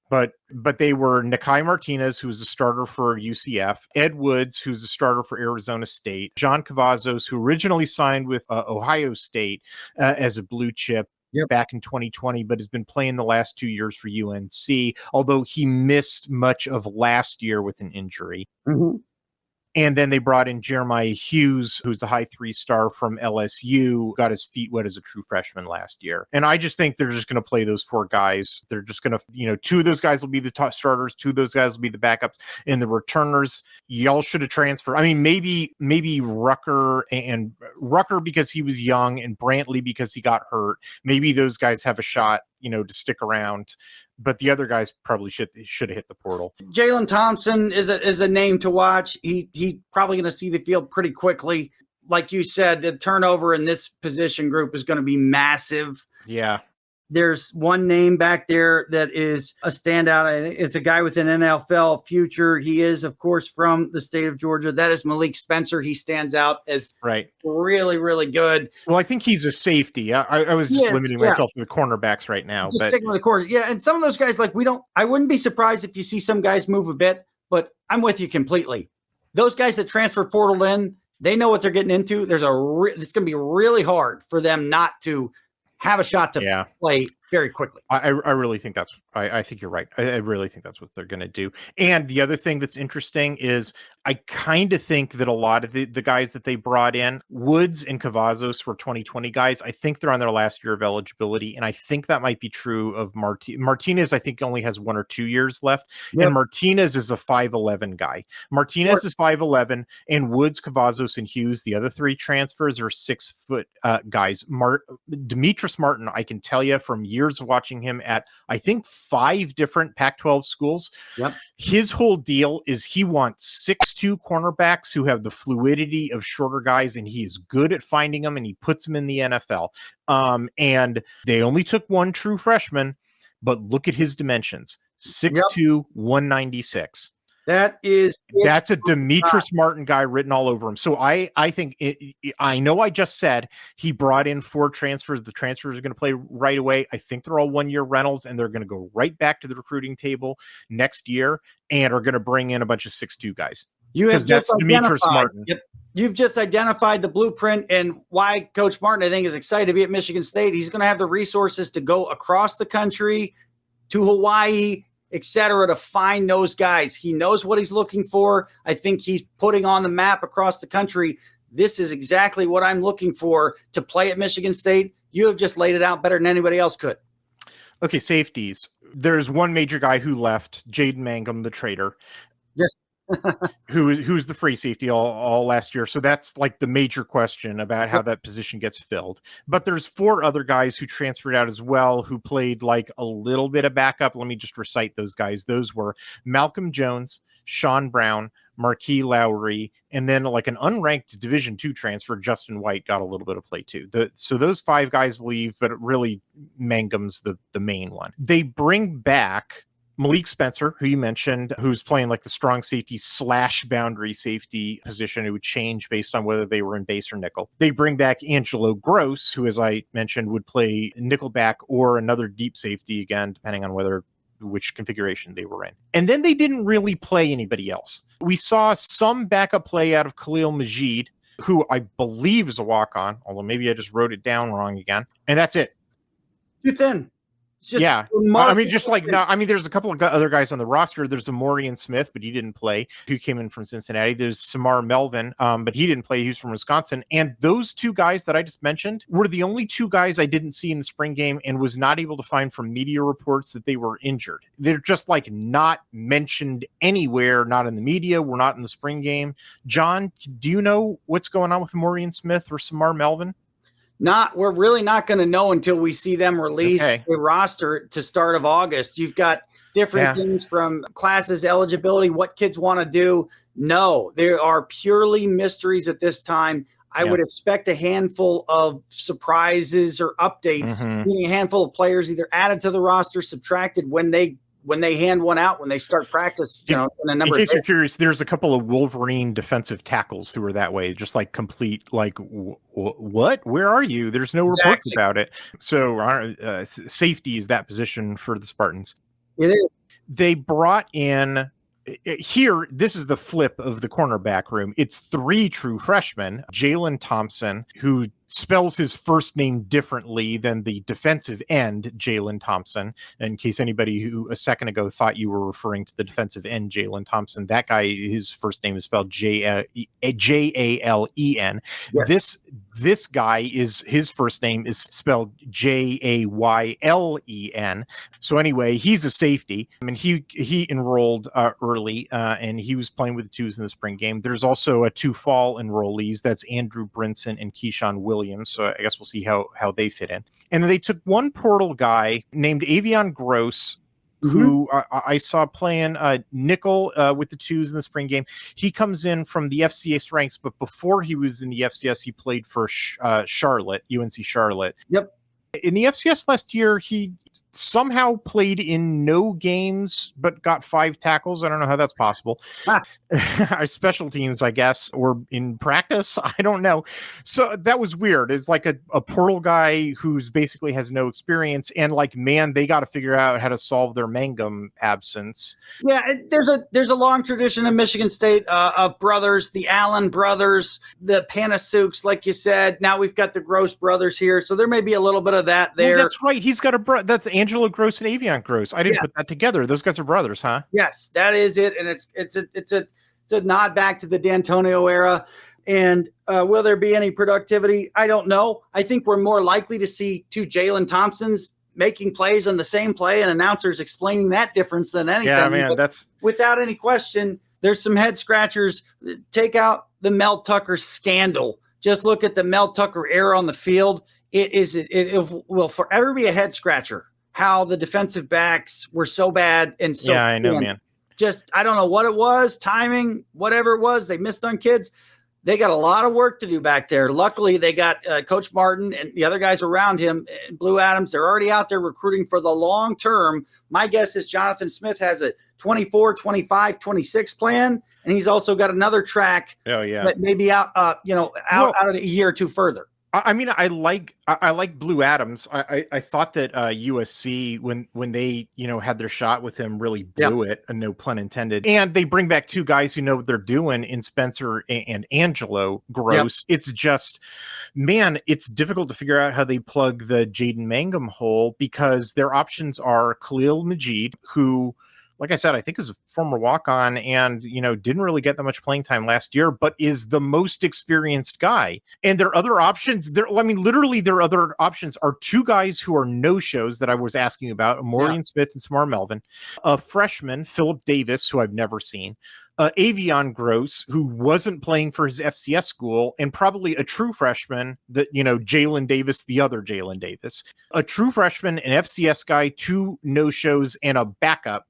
but they were Nakai Martinez, who's a starter for UCF, Ed Woods, who's a starter for Arizona State, John Cavazos, who originally signed with Ohio State as a blue chip back in 2020, but has been playing the last 2 years for UNC, although he missed much of last year with an injury. Mm-hmm. And then they brought in Jeremiah Hughes, who's a high 3-star from LSU, got his feet wet as a true freshman last year. And I just think they're just going to play those 4 guys. They're just going to, 2 of those guys will be the top starters, 2 of those guys will be the backups, and the returners, y'all should have transferred. I mean, maybe Rucker because he was young and Brantley because he got hurt. Maybe those guys have a shot, to stick around. But the other guys probably should have hit the portal. Jalen Thompson is a name to watch. He's probably going to see the field pretty quickly. Like you said, the turnover in this position group is going to be massive. Yeah. There's one name back there that is a standout. I think it's a guy with an NFL future. He is, of course, from the state of Georgia. That is Malik Spencer. He stands out as really, really good. Well, I think he's a safety. I was just limiting myself to the cornerbacks right now. Just sticking with the corners. Yeah, and some of those guys, I wouldn't be surprised if you see some guys move a bit, but I'm with you completely. Those guys that transfer portal in, they know what they're getting into. It's going to be really hard for them not to have a shot to play very quickly. I really think I think you're right. I really think that's what they're going to do. And the other thing that's interesting is I kind of think that a lot of the guys that they brought in, Woods and Cavazos were 2020 guys. I think they're on their last year of eligibility. And I think that might be true of Martinez. I think only has 1 or 2 years left. Yep. And Martinez is a 5'11" guy. Martinez is 5'11", and Woods, Cavazos, and Hughes, the other 3 transfers, are 6-foot guys. Demetrius Martin, I can tell you from years of watching him at, I think, 5 different Pac-12 schools. Yep. His whole deal is he wants 6'2" cornerbacks who have the fluidity of shorter guys, and he is good at finding them, and he puts them in the NFL. And they only took 1 true freshman, but look at his dimensions: 6'2", 196. That's a Demetrius Martin guy written all over him. So I think I know I just said he brought in 4 transfers. The transfers are going to play right away. I think they're all 1-year rentals, and they're going to go right back to the recruiting table next year and are going to bring in a bunch of 6'2" guys. You have just Demetrius Martin. Yep. You've just identified the blueprint and why Coach Martin, I think, is excited to be at Michigan State. He's going to have the resources to go across the country to Hawaii, etc., to find those guys. He knows what he's looking for. I think he's putting on the map across the country. This is exactly what I'm looking for to play at Michigan State. You have just laid it out better than anybody else could. Okay, safeties. There's one major guy who left, Jaden Mangum, the traitor. Yeah. who's the free safety all last year. So that's like the major question about how that position gets filled. But there's 4 other guys who transferred out as well, who played like a little bit of backup. Let me just recite those guys. Those were Malcolm Jones, Sean Brown, Marquis Lowry, and then like an unranked Division II transfer, Justin White, got a little bit of play too. So those 5 guys leave, but really Mangum's the main one. They bring back Malik Spencer, who you mentioned, who's playing like the strong safety / boundary safety position. It would change based on whether they were in base or nickel. They bring back Angelo Gross, who, as I mentioned, would play nickelback or another deep safety, again, depending on which configuration they were in. And then they didn't really play anybody else. We saw some backup play out of Khalil Majid, who I believe is a walk-on, although maybe I just wrote it down wrong again. And that's it. Too thin. Yeah, I mean, just like now, I mean, there's a couple of other guys on the roster. There's Amorian Smith, but he didn't play, who came in from Cincinnati. There's Samar Melvin, but he didn't play. He was from Wisconsin. And those 2 guys that I just mentioned were the only 2 guys I didn't see in the spring game and was not able to find from media reports that they were injured. They're just like not mentioned anywhere, not in the media. We're not in the spring game. John, do you know what's going on with Amorian Smith or Samar Melvin? We're really not going to know until we see them release a roster to start of August. You've got different things from classes, eligibility, what kids want to do. No, there are purely mysteries at this time. I would expect a handful of surprises or updates, meaning a handful of players either added to the roster, subtracted when they hand one out, when they start practice, in a number. In case you're curious, there's a couple of Wolverine defensive tackles who are that way, just like complete, like, what? Where are you? There's no reports about it. So safety is that position for the Spartans. It is. They brought in here. This is the flip of the cornerback room. It's 3 true freshmen. Jalen Thompson, who spells his first name differently than the defensive end, Jalen Thompson. In case anybody who a second ago thought you were referring to the defensive end, Jalen Thompson, that guy, his first name is spelled Jalen. Yes. This guy his first name is spelled Jaylen. So anyway, he's a safety. I mean, he enrolled early, and he was playing with the 2s in the spring game. There's also 2 fall enrollees. That's Andrew Brinson and Keyshawn Williams. So I guess we'll see how they fit in. And then they took one portal guy named Avion Gross, who I saw playing nickel with the 2s in the spring game. He comes in from the FCS ranks, but before he was in the FCS, he played for Charlotte, UNC Charlotte. Yep. In the FCS last year, he somehow played in no games, but got 5 tackles. I don't know how that's possible. Our special teams, I guess, or in practice. I don't know. So that was weird. It's like a portal guy who's basically has no experience. And like, man, they got to figure out how to solve their Mangum absence. Yeah, there's a long tradition in Michigan State of brothers, the Allen brothers, the Panasuks, like you said. Now we've got the Gross brothers here. So there may be a little bit of that there. Well, that's right. He's got a brother. That's Angelo Gross and Avion Gross. I didn't put that together. Those guys are brothers, huh? Yes, that is it. And it's a nod back to the D'Antonio era. And will there be any productivity? I don't know. I think we're more likely to see 2 Jalen Thompsons making plays on the same play and announcers explaining that difference than anything. Yeah, man, that's without any question. There's some head scratchers. Take out the Mel Tucker scandal. Just look at the Mel Tucker era on the field. It will forever be a head scratcher how the defensive backs were so bad and so I know, man. Just, I don't know what it was, timing, whatever it was, they missed on kids. They got a lot of work to do back there. Luckily, they got Coach Martin and the other guys around him, and Blue Adams. They're already out there recruiting for the long term. My guess is Jonathan Smith has a 24, 25, 26 plan. And he's also got another track that may be out of a year or two further. I mean, I like Blue Adams. I thought that USC when they had their shot with him really blew it, and no pun intended. And they bring back two guys who know what they're doing in Spencer and Angelo Gross. It's just, man, it's difficult to figure out how they plug the Jaden Mangum hole, because their options are Khalil Majid, who, like I said, I think is a former walk-on and, didn't really get that much playing time last year, but is the most experienced guy. And their other options, literally their other options are two guys who are no-shows that I was asking about, Amorian Smith and Samar Melvin, a freshman, Philip Davis, who I've never seen, Avion Gross, who wasn't playing for his FCS school, and probably a true freshman that, Jalen Davis, the other Jalen Davis, a true freshman, an FCS guy, two no-shows, and a backup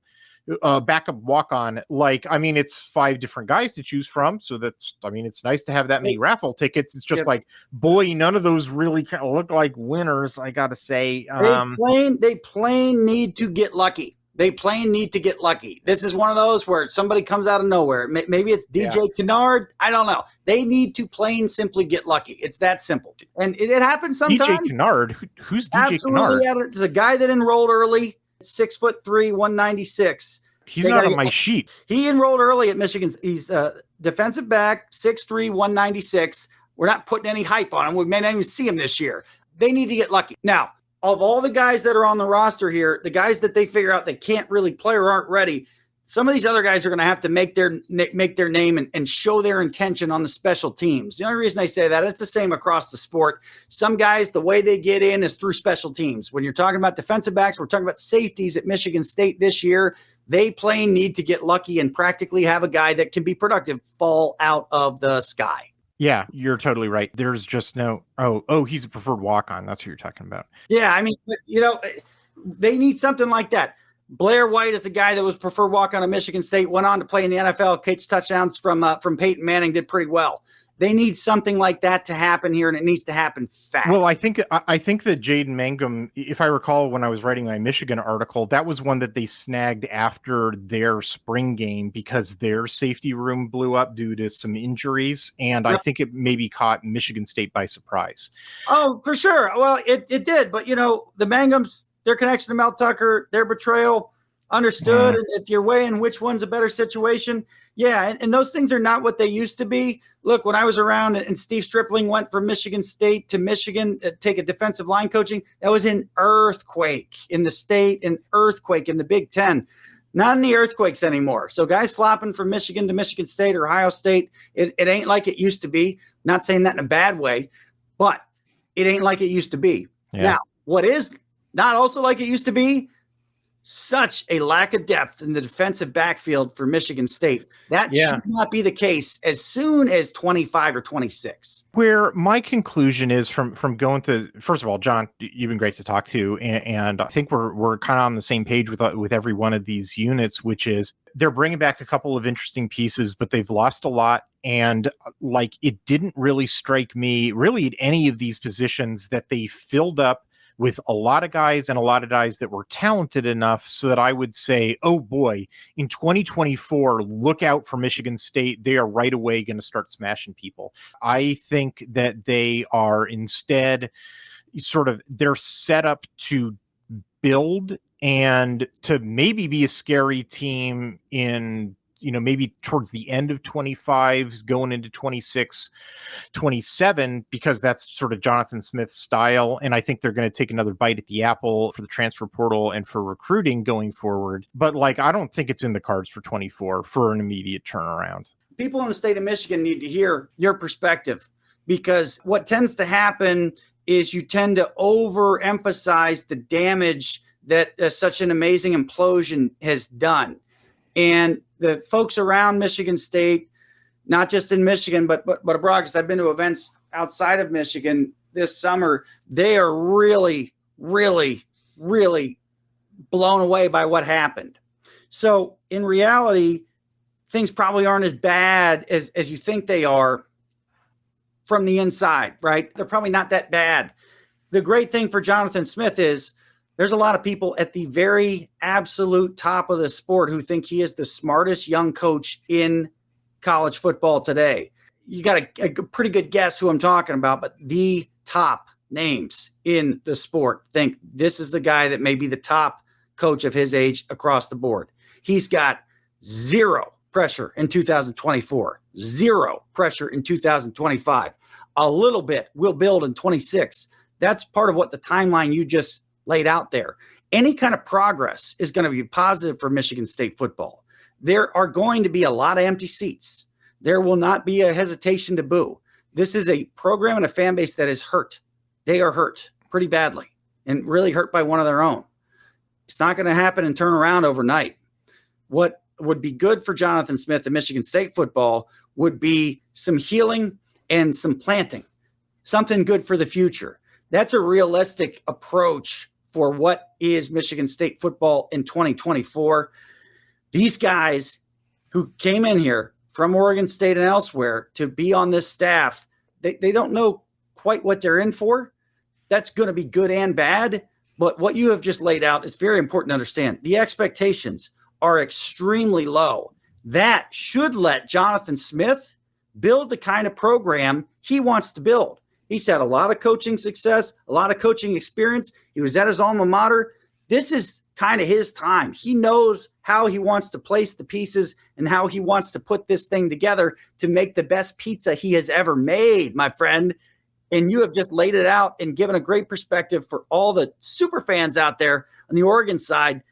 walk-on. It's 5 different guys to choose from. So it's nice to have that many raffle tickets. It's just boy, none of those really kind of look like winners, I gotta say. They plain need to get lucky. This is one of those where somebody comes out of nowhere. Maybe it's DJ Kennard. I don't know. They need to plain simply get lucky. It's that simple. And it happens sometimes. DJ Kennard? Who's DJ Kennard? There's a guy that enrolled early. 6'3", 196. He's not on my sheet. He enrolled early at Michigan. He's defensive back, 6'3", 196. We're not putting any hype on him. We may not even see him this year. They need to get lucky. Now, of all the guys that are on the roster here, the guys that they figure out they can't really play or aren't ready, some of these other guys are going to have to make their name and show their intention on the special teams. The only reason I say that, it's the same across the sport. Some guys, the way they get in is through special teams. When you're talking about defensive backs, we're talking about safeties at Michigan State this year. They plain need to get lucky and practically have a guy that can be productive fall out of the sky. Yeah, you're totally right. There's just no, he's a preferred walk-on. That's what you're talking about. Yeah, they need something like that. Blair White is a guy that was preferred walk-on at Michigan State, went on to play in the NFL, catch touchdowns from Peyton Manning, did pretty well. They need something like that to happen here, and it needs to happen fast. Well, I think that Jaden Mangum, if I recall when I was writing my Michigan article, that was one that they snagged after their spring game because their safety room blew up due to some injuries, and I think it maybe caught Michigan State by surprise. Oh, for sure. Well, it did, but the Mangums, their connection to Mel Tucker, their betrayal, understood. And if you're weighing which one's a better situation, and those things are not what they used to be. Look, when I was around and Steve Stripling went from Michigan State to Michigan to take a defensive line coaching, that was an earthquake in the state, an earthquake in the Big Ten. Not in the earthquakes anymore. So guys flopping from Michigan to Michigan State or Ohio State, it ain't like it used to be. Not saying that in a bad way, but it ain't like it used to be. Yeah. Now, what is not also like it used to be? Such a lack of depth in the defensive backfield for Michigan State. That should not be the case as soon as 25 or 26. Where my conclusion is from going to, first of all, John, you've been great to talk to, and I think we're kind of on the same page with every one of these units, which is they're bringing back a couple of interesting pieces, but they've lost a lot. And it didn't really strike me really at any of these positions that they filled up with a lot of guys that were talented enough so that I would say, oh boy, in 2024, look out for Michigan State. They are right away going to start smashing people. I think that they are instead they're set up to build and to maybe be a scary team in, maybe towards the end of 25, going into 26, 27, because that's sort of Jonathan Smith's style. And I think they're going to take another bite at the apple for the transfer portal and for recruiting going forward. But I don't think it's in the cards for 24 for an immediate turnaround. People in the state of Michigan need to hear your perspective, because what tends to happen is you tend to overemphasize the damage that such an amazing implosion has done. And the folks around Michigan State, not just in Michigan, but abroad, because I've been to events outside of Michigan this summer, they are really, really, really blown away by what happened. So in reality, things probably aren't as bad as you think they are from the inside, right? They're probably not that bad. The great thing for Jonathan Smith is There's a lot of people at the very absolute top of the sport who think he is the smartest young coach in college football today. You got a pretty good guess who I'm talking about, but the top names in the sport think this is the guy that may be the top coach of his age across the board. He's got zero pressure in 2024, zero pressure in 2025. A little bit will build in 26. That's part of what the timeline you just laid out there. Any kind of progress is going to be positive for Michigan State football. There are going to be a lot of empty seats. There will not be a hesitation to boo. This is a program and a fan base that is hurt. They are hurt pretty badly and really hurt by one of their own. It's not going to happen and turn around overnight. What would be good for Jonathan Smith and Michigan State football would be some healing and some planting, something good for the future. That's a realistic approach for what is Michigan State football in 2024. These guys who came in here from Oregon State and elsewhere to be on this staff, they don't know quite what they're in for. That's going to be good and bad. But what you have just laid out is very important to understand. The expectations are extremely low. That should let Jonathan Smith build the kind of program he wants to build. He's had a lot of coaching success, a lot of coaching experience. He was at his alma mater. This is kind of his time. He knows how he wants to place the pieces and how he wants to put this thing together to make the best pizza he has ever made, my friend. And you have just laid it out and given a great perspective for all the super fans out there on the Oregon side.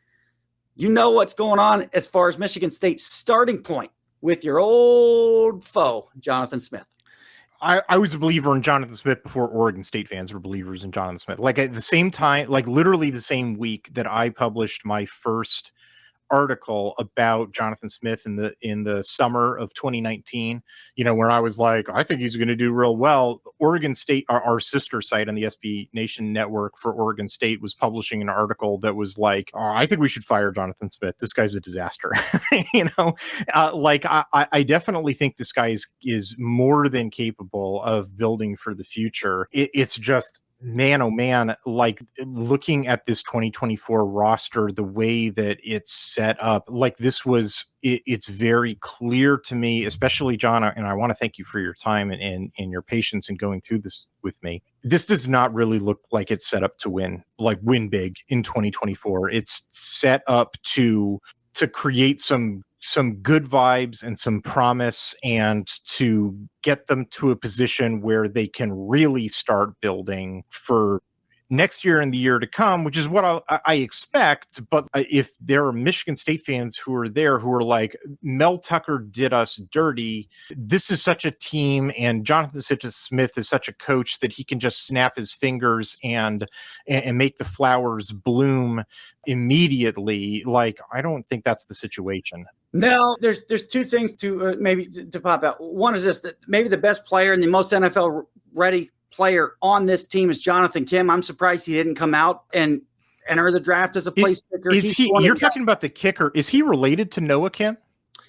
You know what's going on as far as Michigan State's starting point with your old foe, Jonathan Smith. I was a believer in Jonathan Smith before Oregon State fans were believers in Jonathan Smith. Like at the same time, like literally the same week that I published my first article about Jonathan Smith in the summer of 2019, where I was like, I think he's going to do real well. Oregon State, our sister site on the SB Nation network for Oregon State, was publishing an article that was like, I think we should fire Jonathan Smith. This guy's a disaster. I definitely think this guy is more than capable of building for the future. It's just, man, oh man, like looking at this 2024 roster, the way that it's set up, like it's very clear to me, especially John, and I want to thank you for your time and your patience in going through this with me. This does not really look like it's set up to win big in 2024. It's set up to create some good vibes and some promise and to get them to a position where they can really start building for next year and the year to come, which is what I expect. But if there are Michigan State fans who are there who are like, Mel Tucker did us dirty, this is such a team, and Jonathan Smith is such a coach that he can just snap his fingers and make the flowers bloom immediately. Like, I don't think that's the situation. No, there's two things to maybe to pop out. One is this, that maybe the best player and the most NFL ready player on this team is Jonathan Kim. I'm surprised he didn't come out and enter the draft as a place kicker. You're talking about the kicker. Is he related to Noah Kim?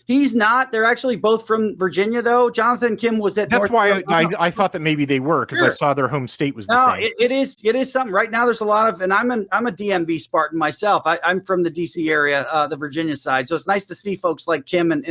He's not. They're actually both from Virginia, though. Jonathan Kim was at. That's why I thought that maybe they were, because I saw their home state was the same. It is something. Right now, there's a lot of, and I'm a DMV Spartan myself. I'm from the DC area, the Virginia side, so it's nice to see folks like Kim and